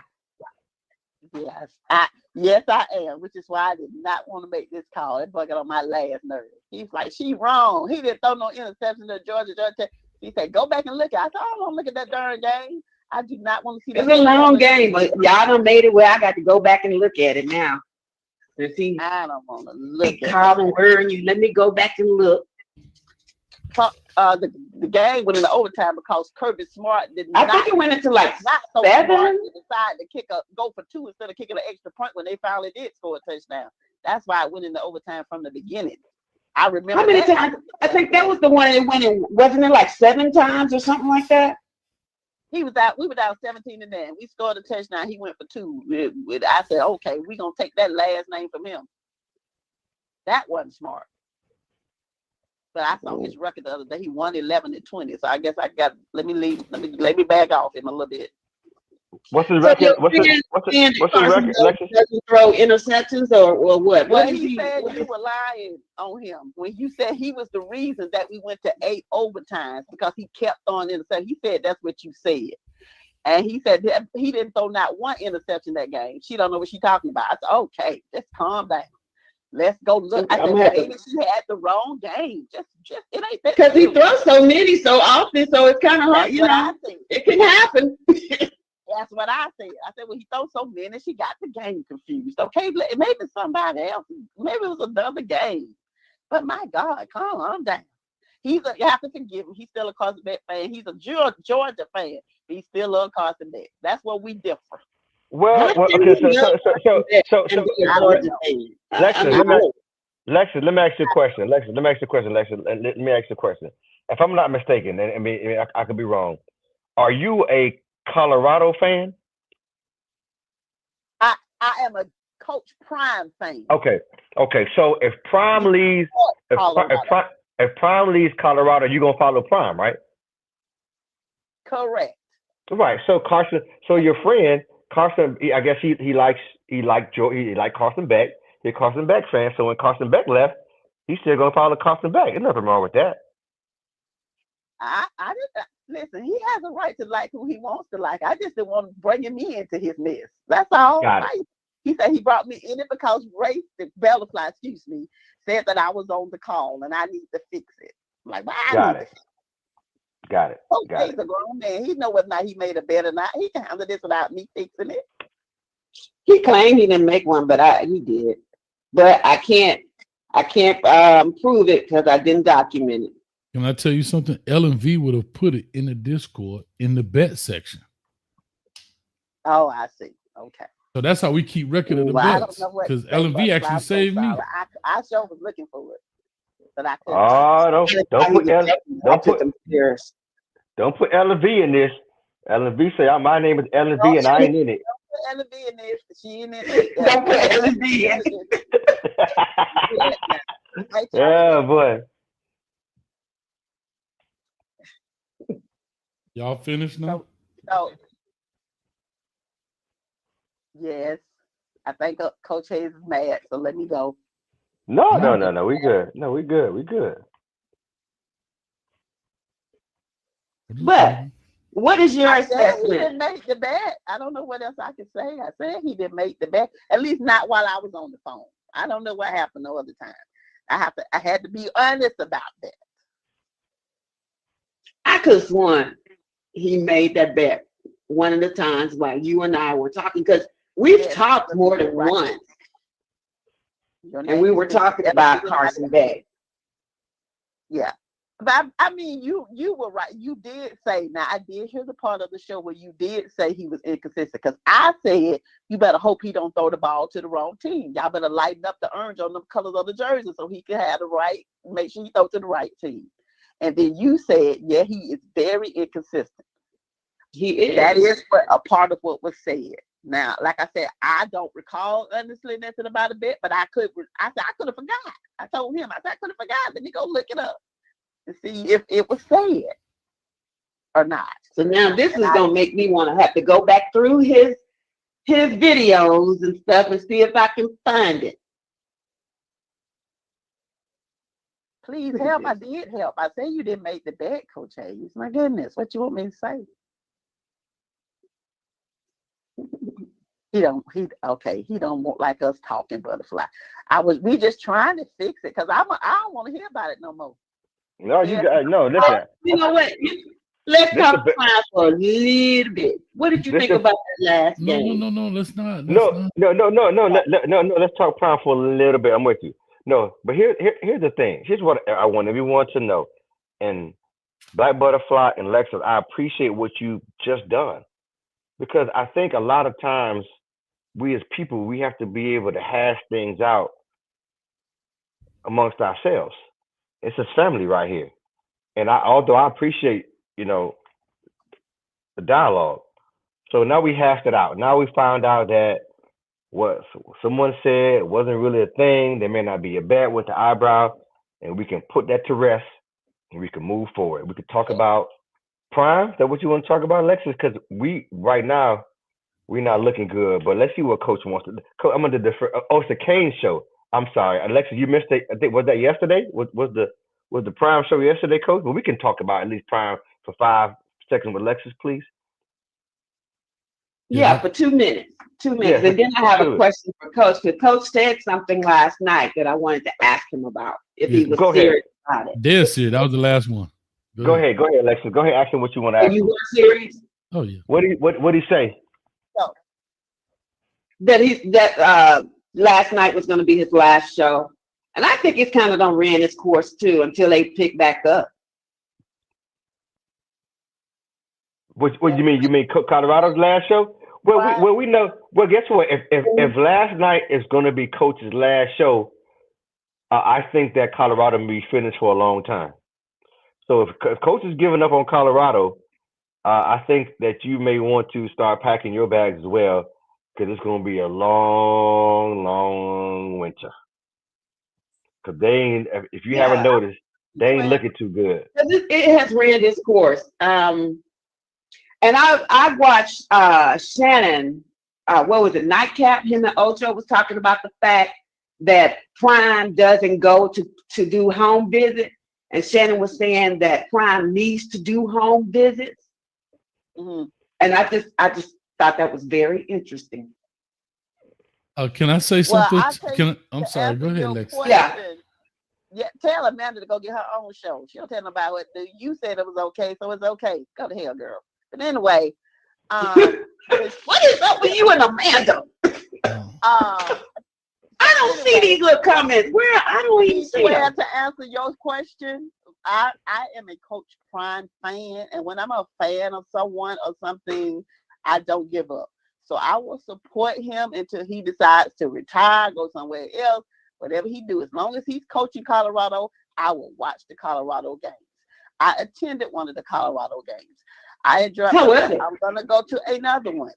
Yes, I am, which is why I did not want to make this call. It bugged on my last nerve. He's like, she wrong. He didn't throw no interception to Georgia. He said, go back and look at it. I said, I don't want to look at that darn game. I do not want to see that. It's a long game, but y'all done made it where I got to go back and look at it now. See, I don't want to look at calling, worrying you. Let me go back and look. The game went into overtime because Kirby Smart did not. I think it went into like not so 7. Smart to decide to go for 2 instead of kicking an extra point when they finally did score a touchdown. That's why it went into overtime from the beginning. I remember. How many times? I think that was the one that went in. Wasn't it like 7 times or something like that? He was out. We were down 17-9. We scored a touchdown. He went for 2. I said, okay, we're gonna take that last name from him. That wasn't smart. But I saw his record the other day. He won 11-20. So I guess I got. Let me back off him a little bit. What's his record? What's his record? Doesn't throw interceptions or what? Well, he said you were lying on him when you said he was the reason that we went to 8 overtimes because he kept throwing interceptions. He said that's what you said, and he said that he didn't throw not one interception that game. She don't know what she's talking about. I said, okay, just calm down. Let's go look. I said maybe she had the wrong game. Just it ain't that because he throws so many so often, so it's kind of hard. You know, it can happen. That's what I said. I said, well, he throws so many, she got the game confused. Okay, maybe somebody else. Maybe it was another game. But my God, calm down. You have to forgive him. He's still a Carson Beck fan. He's a Georgia fan. But he's still a Carson Beck. That's where we differ. Well, okay. So, Lexi, let me ask you a question. Let me ask you a question. If I'm not mistaken, and I mean, I could be wrong. Are you a Colorado fan? I am a Coach Prime fan. Okay. So if Prime leaves, if Prime leaves Colorado, you're gonna follow Prime, right? Correct. Right. So Carson, your friend Carson, I guess he liked Carson Beck. He's a Carson Beck fan. So when Carson Beck left, he's still gonna follow Carson Beck. There's nothing wrong with that. I didn't listen. He has a right to like who he wants to like. I just didn't want to bring me into his mess. That's all. He said he brought me in it because Ray Bellafly, said that I was on the call and I need to fix it. I'm like, well, Got it. Okay, he's a grown man. He know whether or not he made a bet or not. He can handle this without me fixing it. He claimed he didn't make one, but he did. But I can't prove it because I didn't document it. Can I tell you something? LV would have put it in the Discord in the bet section. Oh, I see. Okay. So that's how we keep record of the bets. Because LV actually saved me. I sure was looking for it. But I couldn't. Oh, don't put LV in this. LV say my name is LV and I ain't in it. Don't put LV in this. She ain't in it. Don't put LV in it. Yeah, boy. Y'all finished now? So, yes. I think Coach Hayes is mad, so let me go. No. We good. No, we good. But what is your assessment? He didn't make the bet. I don't know what else I can say. I said he didn't make the bet. At least not while I was on the phone. I don't know what happened no other time. I had to be honest about that. I could have sworn he made that bet one of the times while you and I were talking, because we've talked more than once. And we were talking about Carson Beck. Yeah. But I mean, you were right. You did say, now I did hear the part of the show where you did say he was inconsistent, because I said, you better hope he don't throw the ball to the wrong team. Y'all better lighten up the orange on the colors of the jersey so he can have the right, make sure he throw to the right team. And then you said, yeah, he is very inconsistent. He is. That is a part of what was said. Now, like I said, I don't recall honestly nothing about a bet, but I said I could have forgot. I told him, I said I could have forgot. Let me go look it up and see if it was said or not. So now this is gonna make me want to have to go back through his videos and stuff and see if I can find it. Please help. I did help. I say you didn't make the bet, Coach Hayes. My goodness, what you want me to say? He don't want like us talking, Butterfly. We just trying to fix it, because I don't want to hear about it no more. No, you got no. Listen. You know what? Let's talk crime for a little bit. What did you think about that last game? No. Let's not. No. Let's talk prime for a little bit. I'm with you. No, but here's the thing. Here's what I want everyone to know. And Black Butterfly and Lexus, I appreciate what you just done, because I think a lot of times we as people, we have to be able to hash things out amongst ourselves. It's a family right here. And although I appreciate, the dialogue. So now we hashed it out. Now we found out that what someone said wasn't really a thing. There may not be a bet with the eyebrow, and we can put that to rest and we can move forward. We could talk about prime. Is that what you want to talk about, Alexis? Because right now, we're not looking good, but let's see what Coach wants to do. I'm going to defer. Oh, it's a Kane show. I'm sorry, Alexis, you missed it. I think, was that yesterday? Was the prime show yesterday, Coach? But we can talk about at least prime for 5 seconds with Alexis, please. Yeah, for 2 minutes. 2 minutes. Yeah, and then I have a question for Coach, because Coach said something last night that I wanted to ask him about, if he was serious about it. Dead serious. That was the last one. Go ahead, Alexis. Go ahead, ask him what you want to ask. You were serious? Oh yeah. What did he say? So, that last night was going to be his last show, and I think it's kind of done ran its course too until they pick back up. What do you mean? You mean Colorado's last show? Well, we know. Well, guess what? If last night is going to be Coach's last show, I think that Colorado will be finished for a long time. So if Coach is giving up on Colorado, I think that you may want to start packing your bags as well, because it's going to be a long, long winter. Because they ain't, if you haven't noticed, they ain't looking too good. It has ran its course. And I watched Shannon, what was it, Nightcap? Him and Ocho was talking about the fact that Prime doesn't go to do home visits. And Shannon was saying that Prime needs to do home visits. Mm-hmm. And I just thought that was very interesting. Can I say something? I'm sorry. Go ahead, Lex. Yeah, tell Amanda to go get her own show. She don't tell nobody what to do. You said it was okay, so it's okay. Go to hell, girl. But anyway, what is up with you and Amanda? I don't see these little comments. I don't even see them. To answer your question, I am a Coach Prime fan, and when I'm a fan of someone or something, I don't give up. So I will support him until he decides to retire, go somewhere else, whatever he do. As long as he's coaching Colorado, I will watch the Colorado games. I attended one of the Colorado games. I enjoyed it. I'm going to go to another one,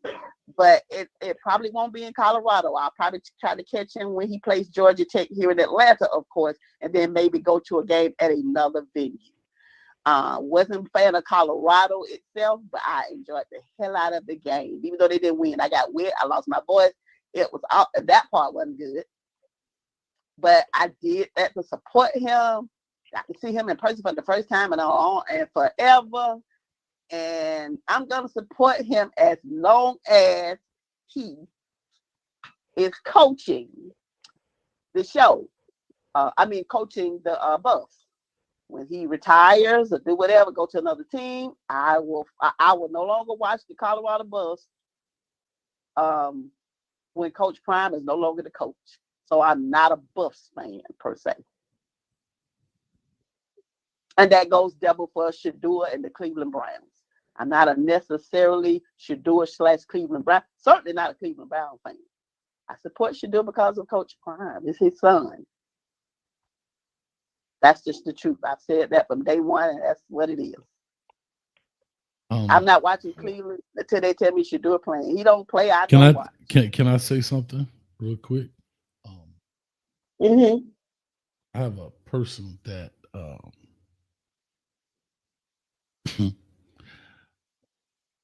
but it probably won't be in Colorado. I'll probably try to catch him when he plays Georgia Tech here in Atlanta, of course, and then maybe go to a game at another venue. Wasn't a fan of Colorado itself, but I enjoyed the hell out of the game. Even though they didn't win, I got wet. I lost my voice. It was that part wasn't good, but I did that to support him. I can see him in person for the first time and forever. And I'm going to support him as long as he is coaching the show. Coaching the Buffs. When he retires or do whatever, go to another team, I will no longer watch the Colorado Buffs. When Coach Prime is no longer the coach, so I'm not a Buffs fan per se. And that goes double for Shadua and the Cleveland Browns. I'm not a necessarily Shadua / Cleveland Brown. Certainly not a Cleveland Brown fan. I support Shadua because of Coach Prime. It's his son. That's just the truth. I've said that from day one, and that's what it is. I'm not watching Cleveland until they tell me Shadua playing. He don't play. I don't watch. Can I say something real quick? I have a person that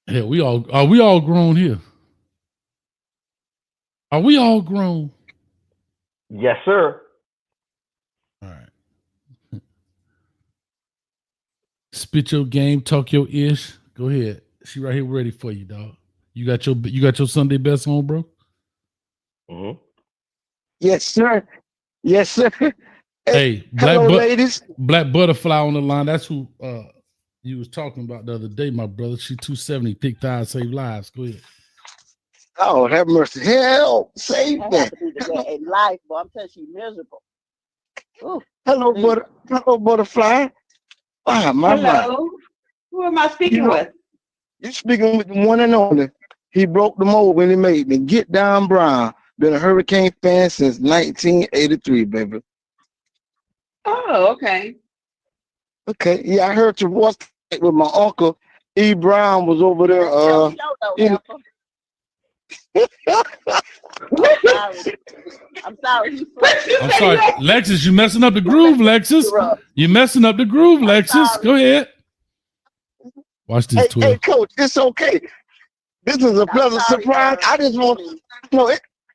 yeah, we all grown here. Are we all grown? Yes, sir. All right. Spit your game, talk your ish. Go ahead. She right here ready for you, dog. You got your Sunday best on, bro? Mm-hmm. Yes, sir. Yes, sir. Hey, hello, ladies. Black Butterfly on the line. That's who you was talking about the other day, my brother. She 270, thick thighs, save lives. Go ahead. Oh, have mercy. Hell, save me. In life, boy, I'm telling you, miserable. Ooh, hello, Butterfly. Ah, my Hello. mind. Who am I speaking with? You speaking with the one and only. He broke the mold when he made me. Get Down Brown. Been a Hurricane fan since 1983, baby. Oh, okay. Okay. Yeah, I heard your voice with my uncle. E. Brown was over there. I'm sorry. I'm sorry. Lexus, you messing up the groove, Lexus. You messing up the groove, Lexus. Go ahead. Watch this, Hey, Coach, it's okay. This is a pleasant surprise. I just want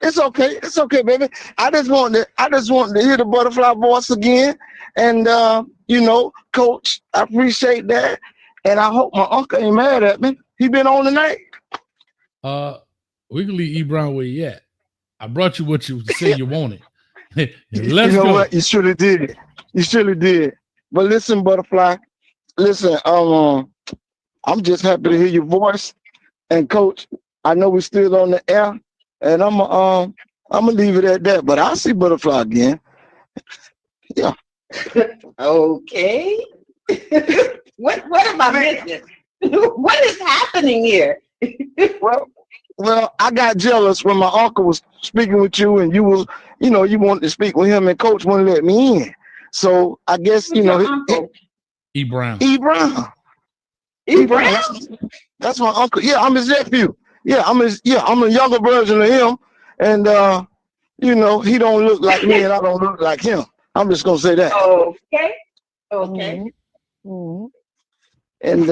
it's okay. It's okay, baby. I just want to hear the Butterfly voice again. And Coach, I appreciate that. And I hope my uncle ain't mad at me. He been on tonight. We can leave E. Brown where you at. I brought you what you say you wanted. Let's you know go. What? You surely did. You surely did. But listen, Butterfly. Listen, I'm just happy to hear your voice. And Coach, I know we're still on the air, and I'm gonna leave it at that. But I'll see Butterfly again. Yeah. Okay. What am I missing? What is happening here? Well, I got jealous when my uncle was speaking with you, and you wanted to speak with him, and Coach wouldn't let me in. So I guess E. Brown. E. Brown. E. Brown. That's my uncle. Yeah, I'm his nephew. I'm a younger version of him, and he don't look like me, and I don't look like him. I'm just gonna say that. Okay. Okay. Mm-hmm. And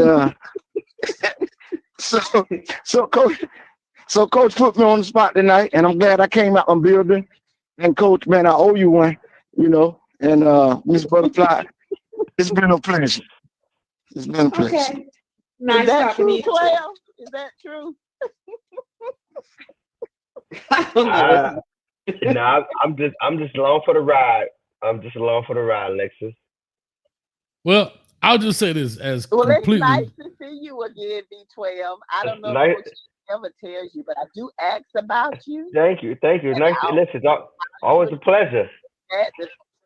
so Coach put me on the spot tonight, and I'm glad I came out on building. And Coach, man, I owe you one. And Miss Butterfly, it's been a pleasure. It's been a pleasure. Okay. Nice Is that talking true, to you. 12? Is that true? I don't know. No, I'm just along for the ride. I'm just along for the ride, Lexus. Well, I'll just say this as completely. It's nice to see you again, B12. I don't know if Coach ever tells you, but I do ask about you. Thank you. Nice to listen. Always a pleasure.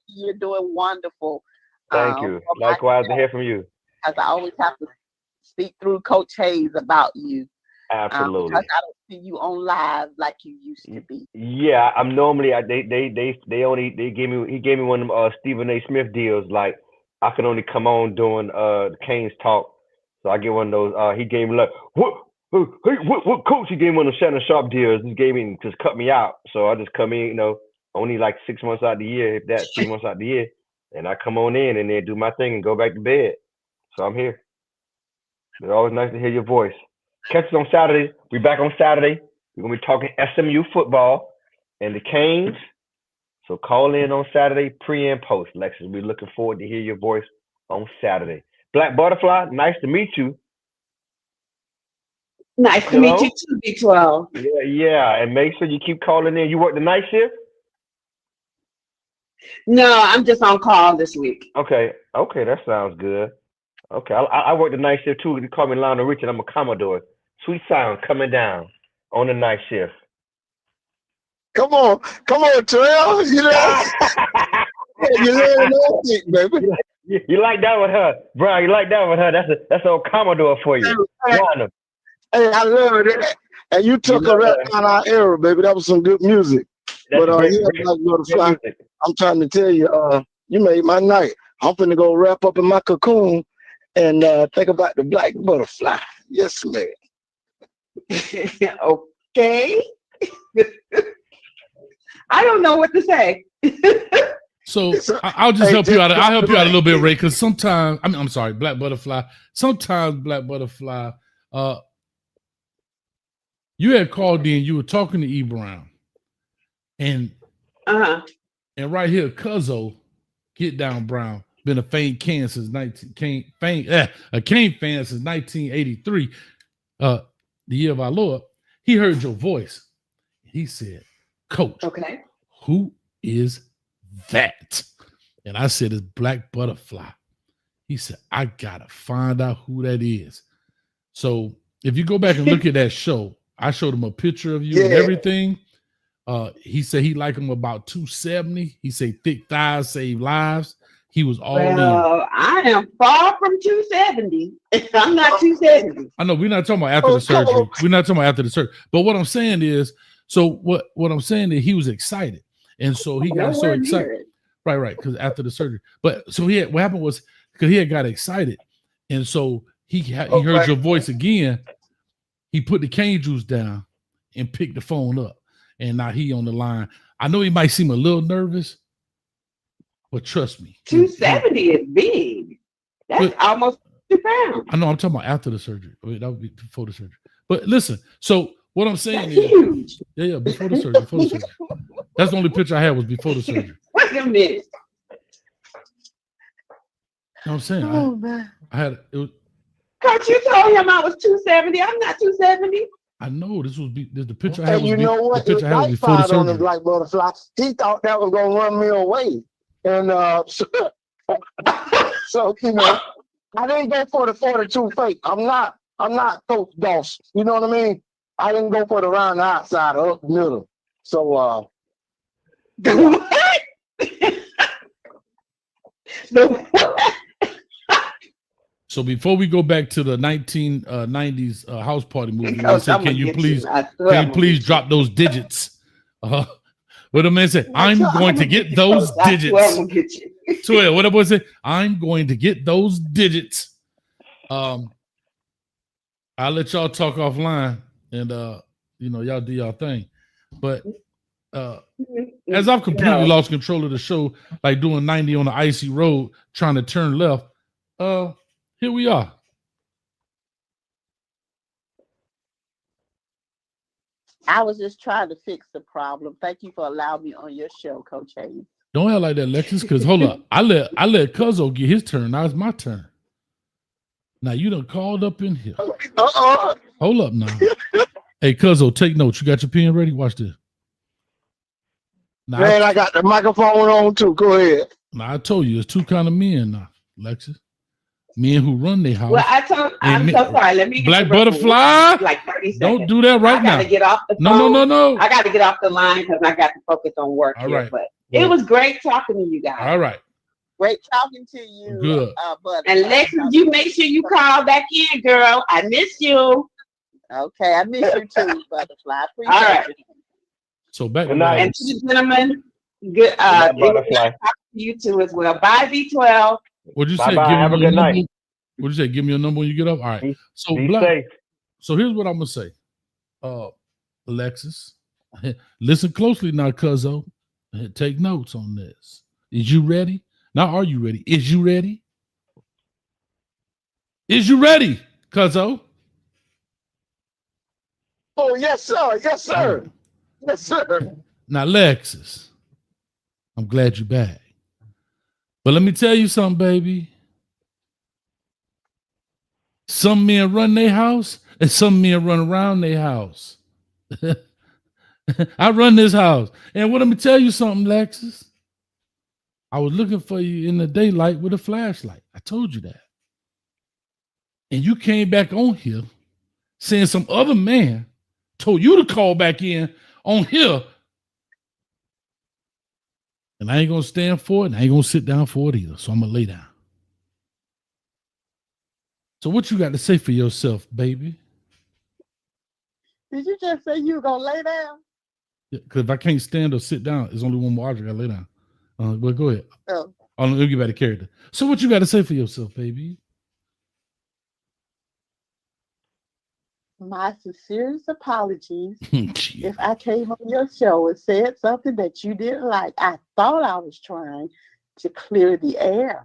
You're doing wonderful. Thank you. Likewise to hear from you. Because I always have to speak through Coach Hayes about you. Absolutely. Because I don't see you on live like you used to be. Yeah, I'm normally he gave me one of them Stephen A. Smith deals. Like I can only come on doing the Canes talk, so I get one of those. He gave me like what coach? He gave me one of the Shannon Sharp deals. He gave me just cut me out, so I just come in. Only like 6 months out the year, if that 3 months out the year, and I come on in and then do my thing and go back to bed. So I'm here. It's always nice to hear your voice. Catch us on Saturday. We're back on Saturday. We're going to be talking SMU football and the Canes. So call in on Saturday, pre and post. Lexus, we're looking forward to hear your voice on Saturday. Black Butterfly, nice to meet you. Nice to meet you too, B12. Yeah. And make sure you keep calling in. You work the night shift? No, I'm just on call this week. Okay, that sounds good. Okay, I work the night shift too. They call me Lionel Richard. I'm a Commodore. Sweet sound coming down on the night shift. Come on, Terrell. You know, you learn that, baby. You like that with her, Brian? You like that with her? That's old Commodore for you. Lionel. Hey, I love it. And you took a rap out our era, baby. That was some good music. That's But great, yeah, great, Black Butterfly, music. I'm trying to tell you, you made my night. I'm finna go wrap up in my cocoon and think about the Black Butterfly. Yes, man. Okay. I don't know what to say. So I'll just help you out. I'll help you out a little bit, Ray, because sometimes I'm sorry, Black Butterfly. Sometimes Black Butterfly, you had called in, you were talking to E. Brown. And right here, Cuzzo, Get Down Brown, been a Kane fan since 1983, the year of our Lord. He heard your voice. He said, Coach, okay, who is that? And I said, it's Black Butterfly. He said, I gotta find out who that is. So if you go back and look at that show, I showed him a picture of you and everything. He said he liked him about 270. He said thick thighs save lives. He was all in. I am far from 270. I'm not 270. I know we're not talking about after the surgery. We're not talking about after the surgery. But what I'm saying is, so what I'm saying is he was excited. And so he got so excited. Right, because after the surgery. But so what happened was because he had got excited. And so he heard your voice again. He put the cane juice down and picked the phone up. And now he on the line. I know he might seem a little nervous, but trust me. 270 is big. That's almost 2 pounds. I know I'm talking about after the surgery. Wait, that would be before the surgery. But listen, so what I'm saying is huge. Yeah, before the surgery. That's the only picture I had was before the surgery. Wait a minute. You know what I'm saying? Man. I had it was, Coach, you told him I was 270. I'm not 270. I know this the picture I had was you know what? the picture I had was before the on the surgery. Black Butterfly. He thought that was gonna run me away. And so you know, I didn't go for the 42 fake. I'm not Coach Doss. You know what I mean? I didn't go for the round the outside or up the middle. So So before we go back to the 1990s house party movie, I said, can you please drop those digits? What the man said, I'm going to get those digits. 12. What was it? I'm going to get those digits. I'll let y'all talk offline, and y'all do y'all thing. But as I've completely lost control of the show, like doing 90 on the icy road, trying to turn left, here we are. I was just trying to fix the problem. Thank you for allowing me on your show, Coach Hayes. Don't act like that, Lexus, because hold up. I let Cuzzo get his turn. Now it's my turn. Now you done called up in here. Hold up now. Hey, Cuzzo, take notes. You got your pen ready? Watch this. Now, man, I got the microphone on too. Go ahead. Now I told you, there's two kind of men now, Lexus. Men who run their house. Well, I'm so sorry. Let me get Black Butterfly. Like 30 seconds. Don't do that right now. I gotta get off the phone. No. I gotta get off the line because I got to focus on work All here. right. But it was great talking to you guys. All right. Great talking to you. Good. And Lexus, you make sure you call back in, girl. I miss you. Okay, I miss you too, Butterfly. Appreciate All right. it. So back Good night. And to the gentlemen, good Butterfly. talking to you too as well. Bye, V12. What'd you say? Bye-bye. Have a good night. What'd you say? Give me a number when you get up. All right. So Be safe. So here's what I'm gonna say. Alexis, listen closely now, Cuzzo. Take notes on this. Is you ready? Now, are you ready? Is you ready? Is you ready, Cuzzo? Oh, yes, sir. Yes, sir. Yes, sir. Now, Lexus, I'm glad you're back. But let me tell you something, baby. Some men run their house and some men run around their house. I run this house. And let me tell you something, Lexus. I was looking for you in the daylight with a flashlight. I told you that. And you came back on here saying some other man told you to call back in on here. And I ain't going to stand for it, and I ain't going to sit down for it either. So I'm going to lay down. So what you got to say for yourself, baby? Did you just say you were going to lay down? Yeah, because if I can't stand or sit down, it's only one more object I lay down. But go ahead. Oh. Let me get back to character. So what you got to say for yourself, baby? My sincerest apologies if I came on your show and said something that you didn't like. I thought I was trying to clear the air.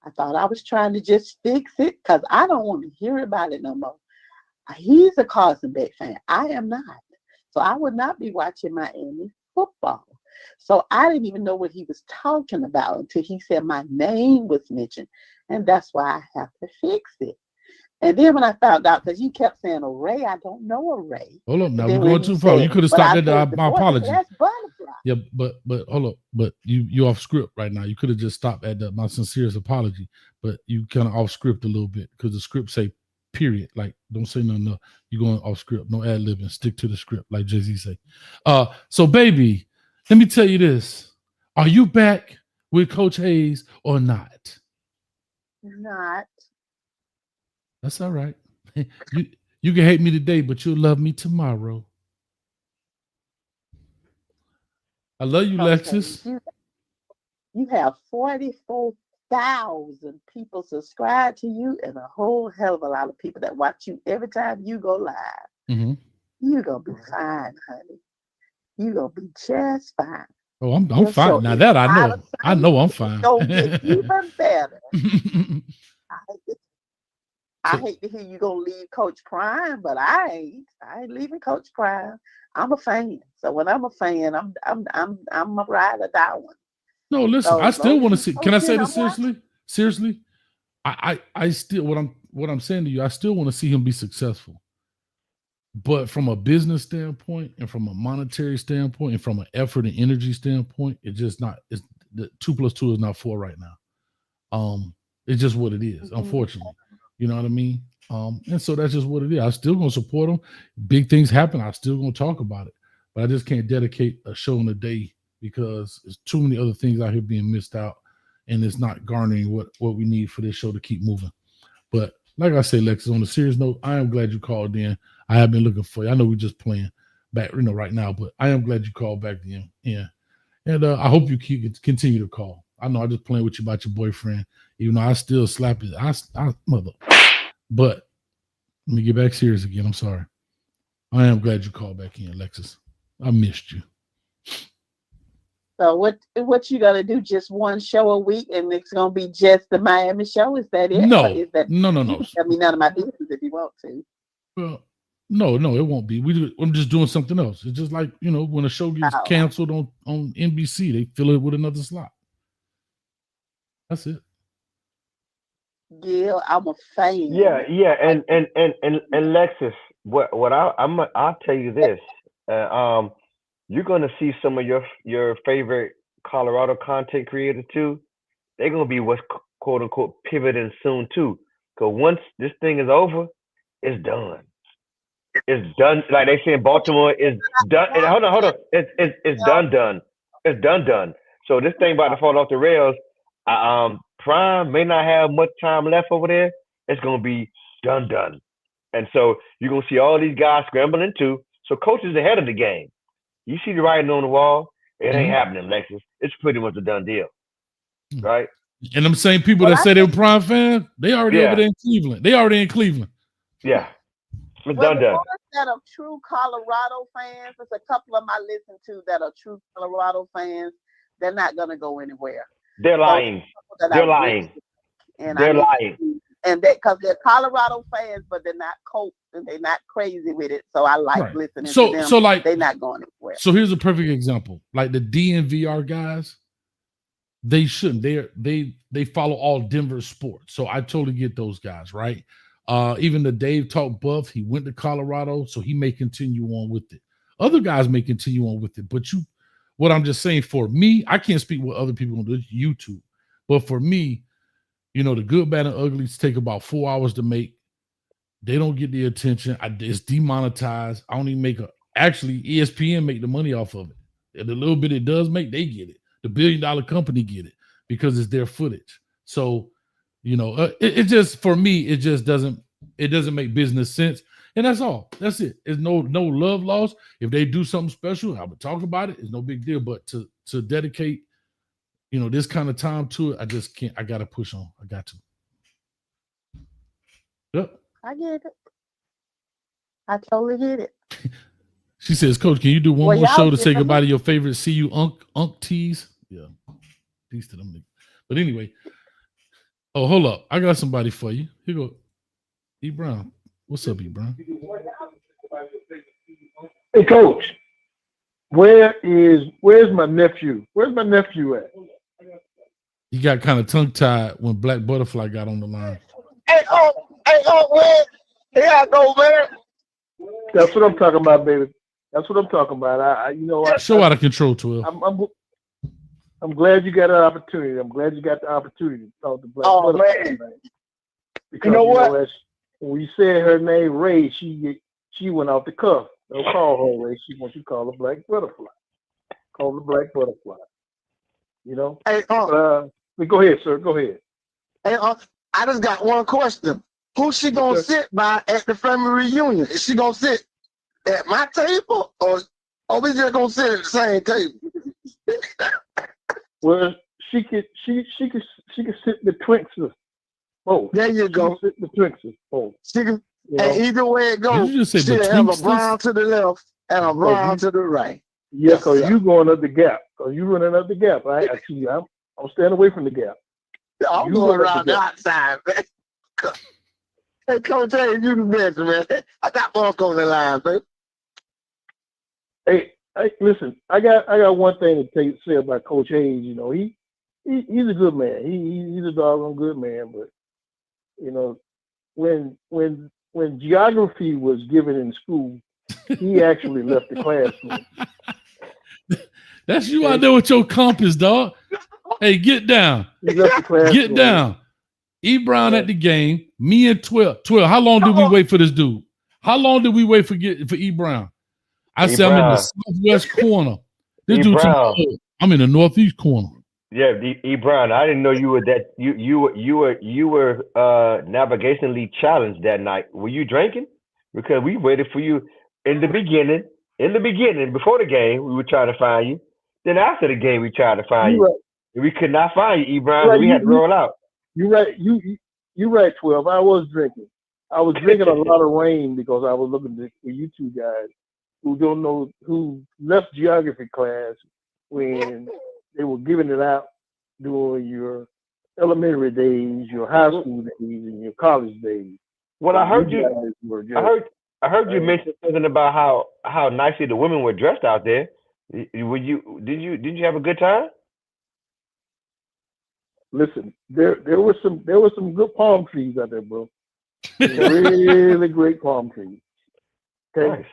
I thought I was trying to just fix it because I don't want to hear about it no more. He's a Carson Beck fan. I am not. So I would not be watching Miami football. So I didn't even know what he was talking about until he said my name was mentioned. And that's why I have to fix it. And then when I found out, because you kept saying Ray, I don't know a Ray. Hold up, now we're going too far. You could have stopped at my apology. That's butterfly. Yeah, but hold up, but you off script right now. You could have just stopped at my sincerest apology, but you kind of off script a little bit because the script say period. Like don't say nothing else. You're going off script, no ad libbing. Stick to the script, like Jay-Z say. So baby, let me tell you this: are you back with Coach Hayes or not? Not. That's all right. You can hate me today, but you'll love me tomorrow. I love you, Lexus. You have 44,000 people subscribe to you and a whole hell of a lot of people that watch you every time you go live. Mm-hmm. You're going to be fine, honey. You're going to be just fine. Oh, I'm fine. Now that I know. I know I'm fine. It's going to get even better. I hate to hear you gonna leave Coach crying, but I ain't leaving Coach crying. I'm a fan, so when I'm a fan, I'm a ride or die one. No, listen, So, I still want to see. Can I say I'm this seriously? Seriously, I still what I'm saying to you. I still want to see him be successful, but from a business standpoint, and from a monetary standpoint, and from an effort and energy standpoint, it's just not. It's the 2 + 2 is not 4 right now. It's just what it is, unfortunately. You know what I mean? And so that's just what it is. I'm still going to support them. Big things happen. I'm still going to talk about it. But I just can't dedicate a show in a day because there's too many other things out here being missed out. And it's not garnering what we need for this show to keep moving. But like I say, Lexus, on a serious note, I am glad you called in. I have been looking for you. I know we're just playing back, right now, but I am glad you called back in. Yeah. And I hope you continue to call. I know I'm just playing with you about your boyfriend, even though I still slap it. I mother. But let me get back serious again. I'm sorry. I am glad you called back in, Alexis. I missed you. So what you gonna do? Just one show a week, and it's gonna be just the Miami show? Is that it? No, is that, no. I mean, none of my business if you want to. Well, no, it won't be. I'm just doing something else. It's just like when a show gets canceled on NBC, they fill it with another slot. That's it. Yeah, I'm a fan. Yeah, and Lexus, I'll tell you this. You're gonna see some of your favorite Colorado content creators too. They're gonna be what's quote unquote pivoting soon too. Because once this thing is over, it's done. It's done. Like they say in Baltimore, it's done. Hold on. It's done. It's done. So this thing about to fall off the rails. Prime may not have much time left over there. It's gonna be done. And so you're gonna see all these guys scrambling too. So Coach is ahead of the game. You see the writing on the wall. It ain't happening, Lexus. It's pretty much a done deal, right? And them same people that say they were Prime fans, they already over there in Cleveland. Yeah, it's done. The ones that are true Colorado fans, there's a couple of them I listen to that are true Colorado fans. They're not gonna go anywhere. They're lying. They're lying. And they're lying. And because they're Colorado fans, but they're not coach and they're not crazy with it. So I like listening to them. So like they're not going anywhere. So here's a perfect example. Like the DNVR guys, they shouldn't. They follow all Denver sports. So I totally get those guys, right? Even the Dave Talk Buff, he went to Colorado, so he may continue on with it. Other guys may continue on with it, but what I'm just saying, for me, I can't speak what other people do YouTube, but for me, you know, the good, bad, and uglies take about 4 hours to make. They don't get the attention. It's demonetized. I don't even make actually ESPN make the money off of it. And the little bit it does make, they get it. The $1 billion company get it because it's their footage. So, you know, it just, for me, it just doesn't make business sense. And that's all. That's it. There's no love lost. If they do something special, I would talk about it. It's no big deal. But to dedicate, you know, this kind of time to it, I just can't. I got to push on. I got to. Yep. I get it. I totally get it. She says, Coach, can you do one more show to say goodbye to your favorite CU Unk tees? Yeah. Peace to them. But anyway. Oh, hold up. I got somebody for you. Here you go. E. Brown. What's up, E. Brown? Hey, Coach. Where's my nephew? Where's my nephew at? He got kind of tongue-tied when Black Butterfly got on the line. Hey, where? Here I go, man. That's what I'm talking about, baby. That's what I'm talking about. Show out of control, 12. I'm glad you got an opportunity. I'm glad you got the opportunity to talk to Black Butterfly. Man. Because, You know what? When you said her name, Ray, she went off the cuff. Don't call her Ray. She wants you to call her Black Butterfly. Call her Black Butterfly. You know? Hey, but go ahead, sir. Go ahead. Hey, I just got one question. Who's she gonna sit by at the family reunion? Is she gonna sit at my table, or we just gonna sit at the same table? Well, she could sit the Twinks. Oh, there you go. Sit the Twinks. Oh, she can. And either way it goes, she'll have a brown to the left and a brown to the right. Yeah, because you going up the gap. Because you running up the gap. I see you. I'm staying away from the gap. I'm going around the outside, man. Hey, Coach, hey, you the best, man. I got Mark on the line, baby. Hey, listen. I got one thing to say about Coach Hayes. You know, he's a good man. He's a doggone good man. But you know, when geography was given in school, he actually left the classroom. That's you out there with your compass, dog. Hey, get down. Get down. E. Brown at the game. Me and 12. 12. How long did we wait for this dude? How long did we wait for E. Brown? I said I'm in the southwest corner. This dude told me, I'm in the northeast corner. Yeah, E. Brown. I didn't know you were that. You were navigationally challenged that night. Were you drinking? Because we waited for you in the beginning. Before the game, we were trying to find you. Then after the game, we tried to find you. We could not find you, E. Brown. Right. We had to roll out. You're right. You're right, 12. I was drinking. I was drinking a lot of rain because I was looking for you two guys who don't know, who left geography class when they were giving it out during your elementary days, your high school days, and your college days. Well, I heard you. I heard you mention something about how nicely the women were dressed out there. Did you have a good time? Listen, there were some good palm trees out there, bro. Really great palm trees. Okay, nice.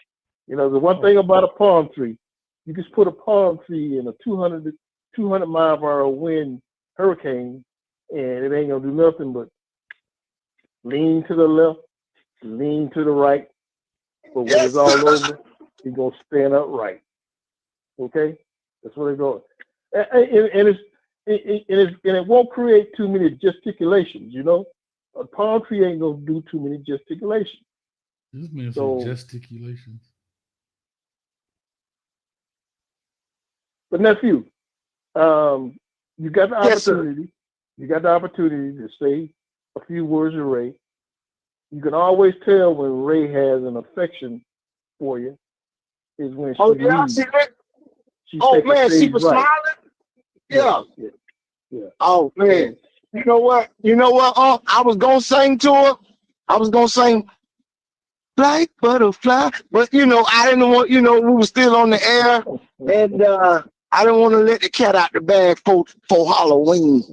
You know, the one thing about a palm tree, you just put a palm tree in a 200 mile per hour wind hurricane, and it ain't gonna do nothing but lean to the left, lean to the right. But when it's all over, it's gonna stand upright. Okay, that's what it's going. And it won't create too many gesticulations, you know. A palm tree ain't gonna do too many gesticulations. This man said gesticulations. But nephew, you got the opportunity. You got the opportunity to say a few words to Ray. You can always tell when Ray has an affection for you is when she leaves. She was smiling. Yeah. Oh man, you know what? I was gonna sing to her. I was gonna sing Black Butterfly, but I didn't want. We were still on the air, and I didn't want to let the cat out the bag for Halloween.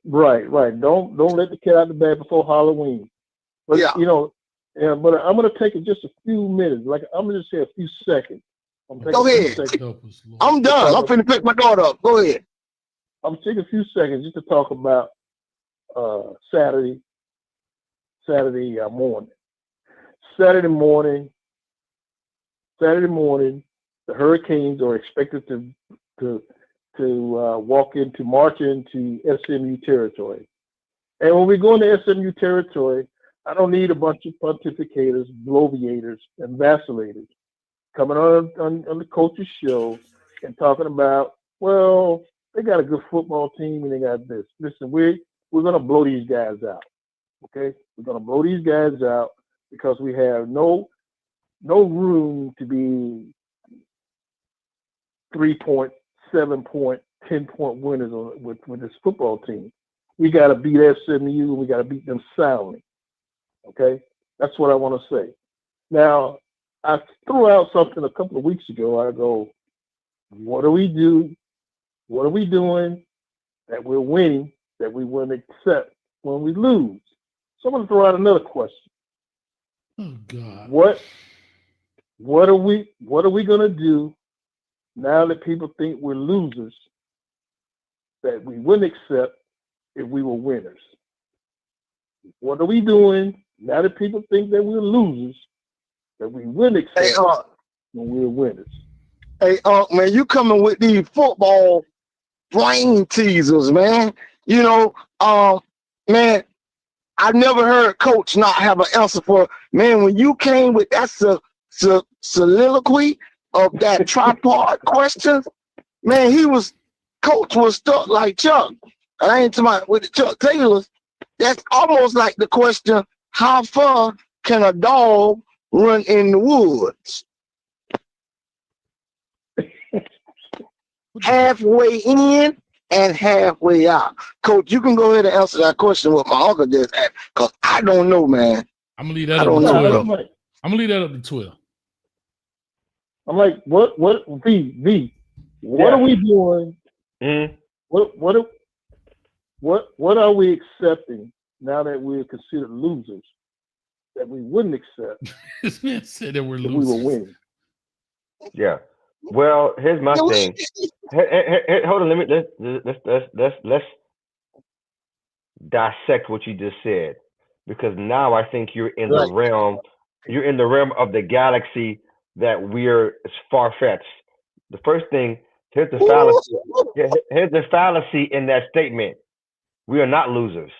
Right. Don't let the cat out the bag before Halloween. But but I'm gonna take it just a few minutes. Like I'm gonna just say a few seconds Go ahead. I'm done. I'm finna pick my daughter up. Go ahead. I'm taking a few seconds just to talk about Saturday morning. Saturday morning, the Hurricanes are expected to march into SMU territory. And when we go into SMU territory, I don't need a bunch of pontificators, bloviators, and vacillators coming on the coach's show and talking about, well, they got a good football team and they got this. Listen, we're gonna blow these guys out. Okay? We're gonna blow these guys out because we have no room to be 3-point, 7-point, 10-point winners with this football team. We got to beat SMU and we got to beat them soundly. Okay? That's what I want to say. Now, I threw out something a couple of weeks ago. I go, what do we do? What are we doing that we're winning that we wouldn't accept when we lose? So I'm going to throw out another question. Oh God. What are we going to do now that people think we're losers that we wouldn't accept if we were winners? What are we doing now that people think that we're losers that we wouldn't accept when we're winners? Hey, man, you coming with these football brain teasers, man. You know, man, I never heard Coach not have an answer for, man, when you came with that soliloquy of that tripod question, man, Coach was stuck like Chuck. I ain't talking about with the Chuck Taylors. That's almost like the question, how far can a dog run in the woods? Halfway in and halfway out. Coach, you can go ahead and answer that question what my uncle just asked, because I don't know, man. I'm gonna leave that up to 12. I'm gonna leave that up to 12. I'm like, what V? What are we doing? Mm-hmm. What are we accepting now that we're considered losers that we wouldn't accept? This man said that we're losers. We were winning. Yeah. Well, here's my thing. Hold on, let's dissect what you just said, because now I think you're in the realm of the galaxy that we're far-fetched. The first thing, here's the fallacy in that statement. We are not losers.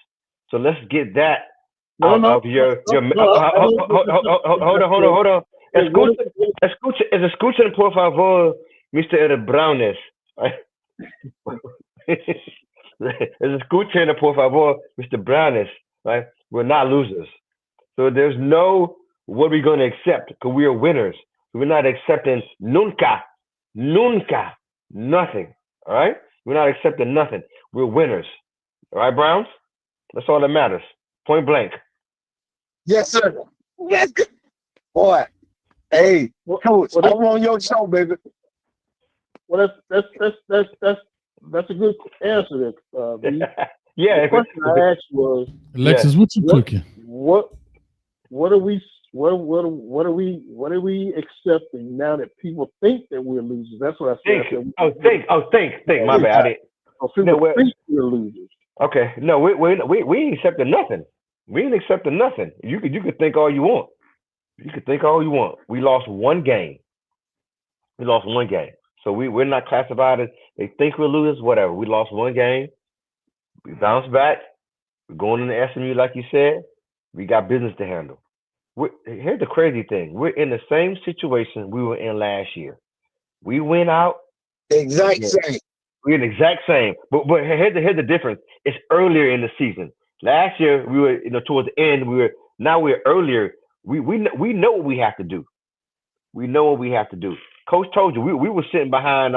So let's get that out of your hold on. Escuchen por favor, Mr. Brownness. Escuchen por favor, Mr. Brownness. Right? We're not losers. So there's no what we're going to accept, because we are winners. We're not accepting nunca, nothing. All right? We're not accepting nothing. We're winners. All right, Browns? That's all that matters. Point blank. Yes, sir. Yes, boy. Hey, Coach, I'm on your show, baby. Well, that's a good answer. Yeah. The question I asked was, Alexis, what you cooking? What are we accepting now that people think that we're losers? That's what I said. Think. My bad. I didn't. People think we're losers. Okay. No, we ain't accepting nothing. We ain't accepting nothing. You could think all you want. We lost one game. So we're not classified as they think we're losers, whatever. We lost one game. We bounced back. We're going into SMU, like you said. We got business to handle. Here's the crazy thing. We're in the same situation we were in last year. We went out. Exact same. We're in the exact same. But here's the difference. It's earlier in the season. Last year, we were towards the end. Now we're earlier. We know what we have to do. We know what we have to do. Coach told you we were sitting behind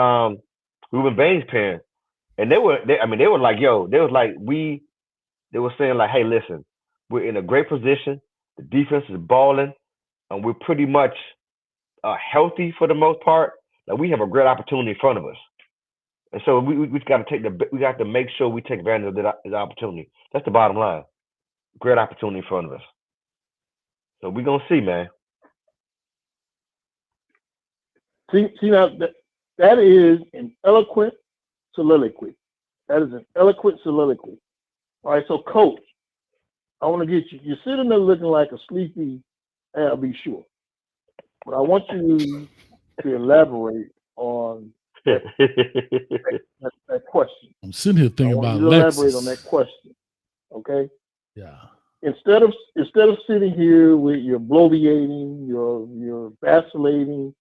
Ruben Bain's parents, and they were saying like, hey, listen, we're in a great position. The defense is balling, and we're pretty much healthy for the most part. Like, we have a great opportunity in front of us, and so we got to make sure we take advantage of that opportunity. That's the bottom line. Great opportunity in front of us. So we're gonna see, man. See now that is an eloquent soliloquy. That is an eloquent soliloquy. All right, so coach, I want to get you. You're sitting there looking like a sleepy I'll be sure. But I want you to elaborate on that question. I'm sitting here thinking about elaborate Lexus. on that question. Okay? Yeah. Instead of sitting here with your bloviating, your vacillating,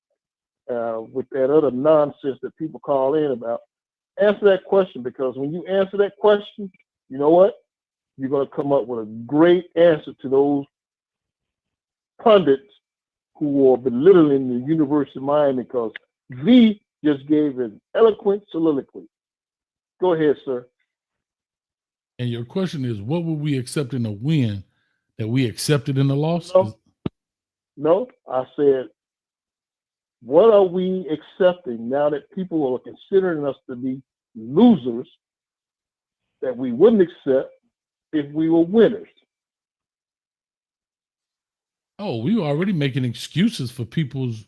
with that other nonsense that people call in about, answer that question, because when you answer that question, you know what? You're going to come up with a great answer to those pundits who are belittling the University of Miami, because V just gave an eloquent soliloquy. Go ahead, sir. And your question is, what would we accept in a win that we accepted in the loss? No, I said, what are we accepting now that people are considering us to be losers that we wouldn't accept if we were winners? Oh, we were already making excuses for people's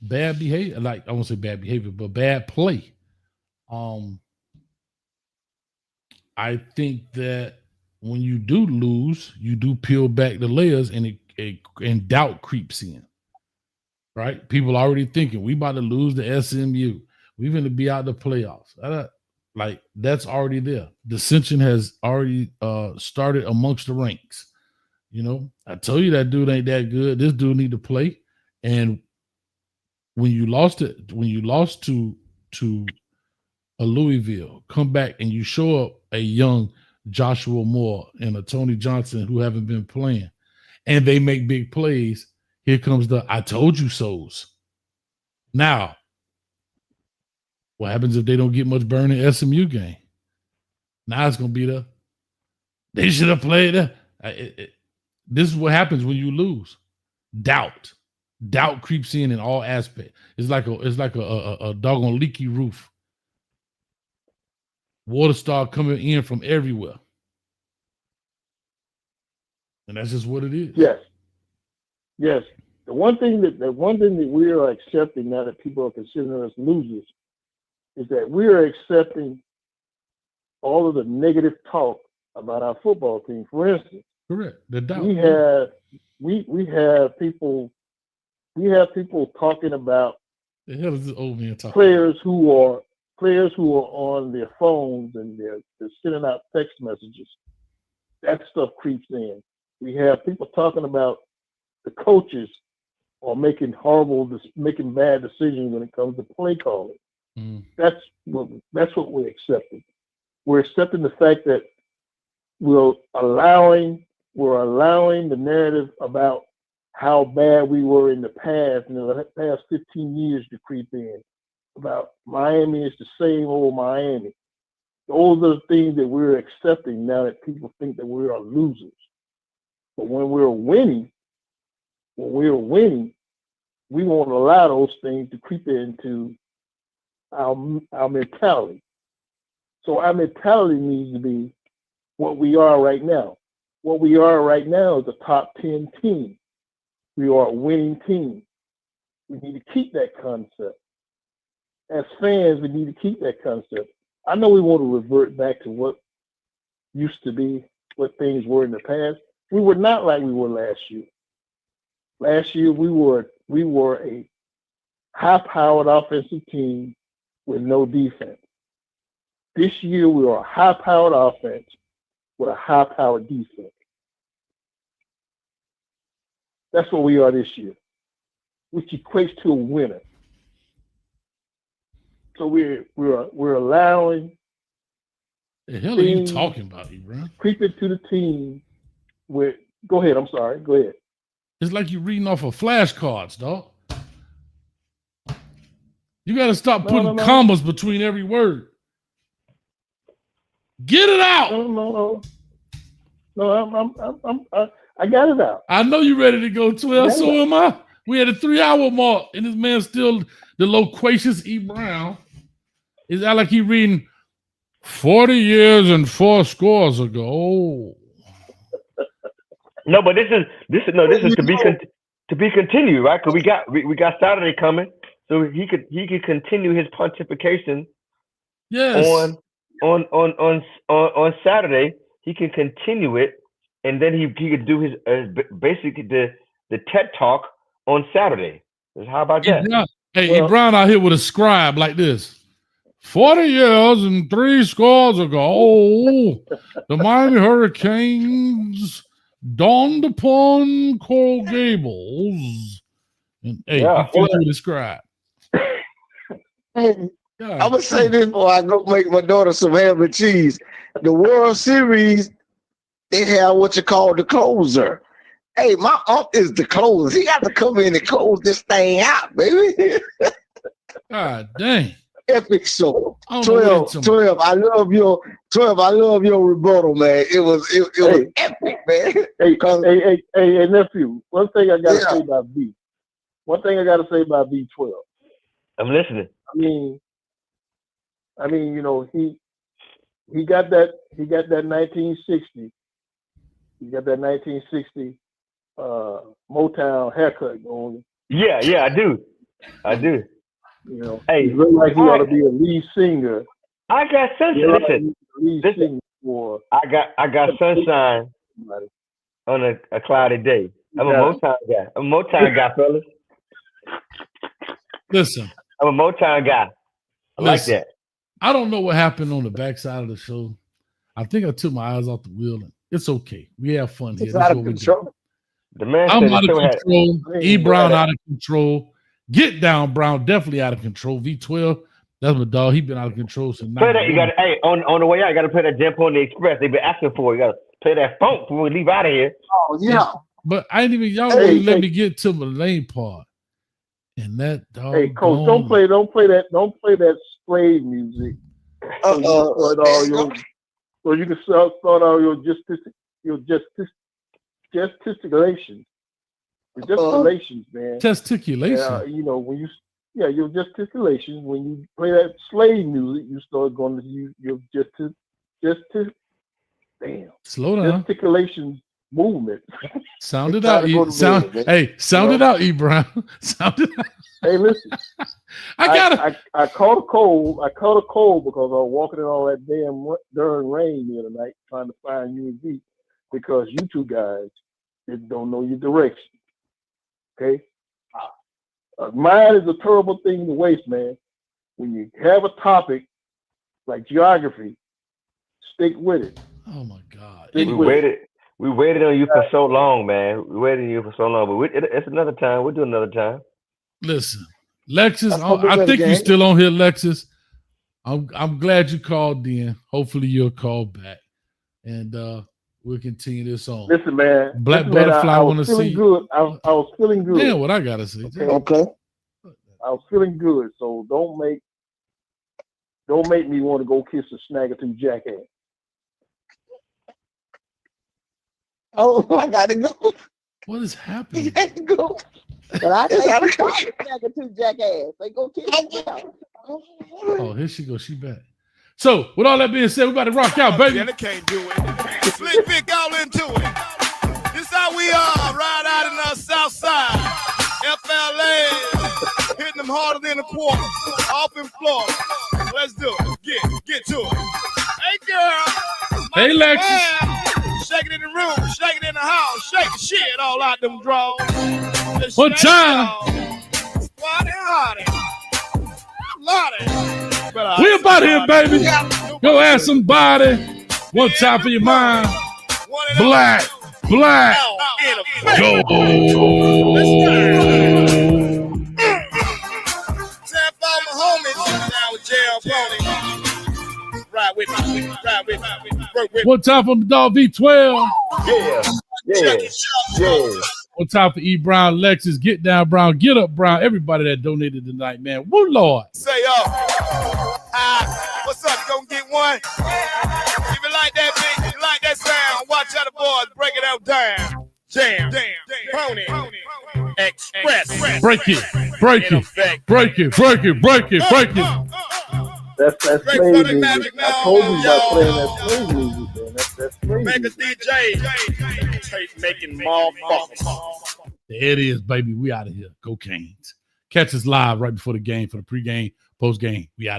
bad behavior. Like, I won't say bad behavior, but bad play. I think that when you do lose, you do peel back the layers, and doubt creeps in. Right? People are already thinking we about to lose the SMU. We're going to be out the playoffs. Like, that's already there. Dissension has already started amongst the ranks. You know, I told you that dude ain't that good. This dude need to play. And when you lost to a Louisville, come back and you show up a young Joshua Moore and a Tony Johnson who haven't been playing, and they make big plays, here comes the I told you so's. Now, what happens if they don't get much burn in SMU game? Now it's going to be they should have played that. This is what happens when you lose. Doubt creeps in all aspects. It's like a doggone leaky roof. Water start coming in from everywhere, and that's just what it is. Yes. The one thing that we are accepting now that people are considering us losers is that we are accepting all of the negative talk about our football team. For instance, correct. The doubt. We have people talking about the hell is this old man talking players who are on their phones and they're sending out text messages. That stuff creeps in. We have people talking about the coaches are making bad decisions when it comes to play calling. That's what we're accepting. We're accepting the fact that we're allowing the narrative about how bad we were in the past, in the past 15 years, to creep in. About Miami is the same old Miami. Those are the things that we're accepting now that people think that we are losers. But when we're winning, we won't allow those things to creep into our mentality. So our mentality needs to be what we are right now. What we are right now is a top 10 team. We are a winning team. We need to keep that concept. As fans, we need to keep that concept. I know we want to revert back to what used to be, what things were in the past. We were not like we were last year. Last year, we were a high-powered offensive team with no defense. This year, we are a high-powered offense with a high-powered defense. That's what we are this year, which equates to a winner. So we're allowing. The hell are you talking about, Ebron? Creep into the team with. Go ahead. I'm sorry. Go ahead. It's like you're reading off of flashcards, dog. You got to stop putting commas between every word. Get it out. No, I got it out. I know you're ready to go 12. So am I. We had a 3-hour mark, and this man still the loquacious E. Brown. Is that like he reading 40 years and 4 scores ago? No, but this is to be continued, right? Because we got Saturday coming, so he could continue his pontification. Yes. On Saturday, he can continue it, and then he could do his basically the TED Talk on Saturday. How about that? Hey, Brown out here with a scribe like this. 40 years and 3 scores ago, the Miami Hurricanes dawned upon Coral Gables. And hey, he can describe. I'm gonna say this before I go make my daughter some ham and cheese. The World Series, they have what you call the closer. Hey, my uncle is the closer. He got to come in and close this thing out, baby. God dang. Epic show. 12. I love your rebuttal, man. It was epic, man. Hey, nephew. One thing I gotta say about B. One thing I gotta say about B12. I'm listening. I mean, you know, he got that 1960. He got that 1960 Motown haircut going. Yeah, I do. You know, hey, he looked like he ought to be a lead singer. I got sunshine. Listen. I got sunshine on a cloudy day. I'm a Motown guy. I'm a Motown guy, fellas. Listen. I'm a Motown guy. I like that. I don't know what happened on the backside of the show. I think I took my eyes off the wheel. And it's okay. We have fun here. It's out of control. The man I'm said out of control. E. Brown had out of control. Get Down Brown definitely out of control. V12, that's my dog. He been out of control since. Play that. You got to. Hey, on the way out, you got to play that Jump on the Express. They've been asking for it. You got to play that funk before we leave out of here. Oh yeah. But I didn't even. Y'all really let me get to the lane part. And that dog. Hey, coach, don't play that slave music. So you can start all your gesticulations. Your gesticulations, man. Testiculation. You know, your gesticulations. When you play that slave music, you start going to use your slow down. Gesticulation movement. Sound it out. Sound it out, E. Brown. Sound it out. Hey, listen. I caught a cold. I caught a cold because I was walking in all that darn rain the other night trying to find UNV because you two guys don't know your direction. Okay? Mine is a terrible thing to waste, man. When you have a topic like geography, stick with it. Oh my God. We waited on you for so long, man. We waited on you for so long, but it's another time. We'll do another time. Listen, Lexus, I think you're still on here, Lexus. I'm glad you called in. Hopefully you'll call back. And we'll continue this on. Listen, man. Black Butterfly, I want to see. Good. I was feeling good. Yeah, what I gotta say. Okay. I was feeling good, so don't make me want to go kiss a snagger-tooth jackass. Oh, I gotta go. What is happening? You gotta go. But I think two jackass. They go kill them. Oh, here she goes. She back. So, with all that being said, we about to rock out, baby. Yeah, they can't do it. Slick Vic all into it. This how we are, right out in the South Side. FLA, hitting them harder than a quarter. Off in Florida. Let's do it. Get to it. Hey, girl. Hey, Lexus. Shake it in the room, shake it in the house, shake the shit all out them drawers. One time. Squatty hotty. Lottie. We about here, baby. Go ask somebody. One time for your mind. Black. Go. Time for my homies now with Jail Pony. Ride with me. One time for the dog V12. Yeah. One time for E. Brown, Lexus, Get Down Brown, Get Up Brown, everybody that donated tonight, man. Woo, Lord. Say, what's up? You gonna get one? If you like that beat, you like that sound, watch how the boys break it out down. Jam, Pony, Express. Break it. That's slave music. I told you about playing that slave music, man. That's slave Make a music. DJ, tape making motherfuckers. There it is, baby. We out of here. Cocaines. Catch us live right before the game for the pregame, postgame. We out.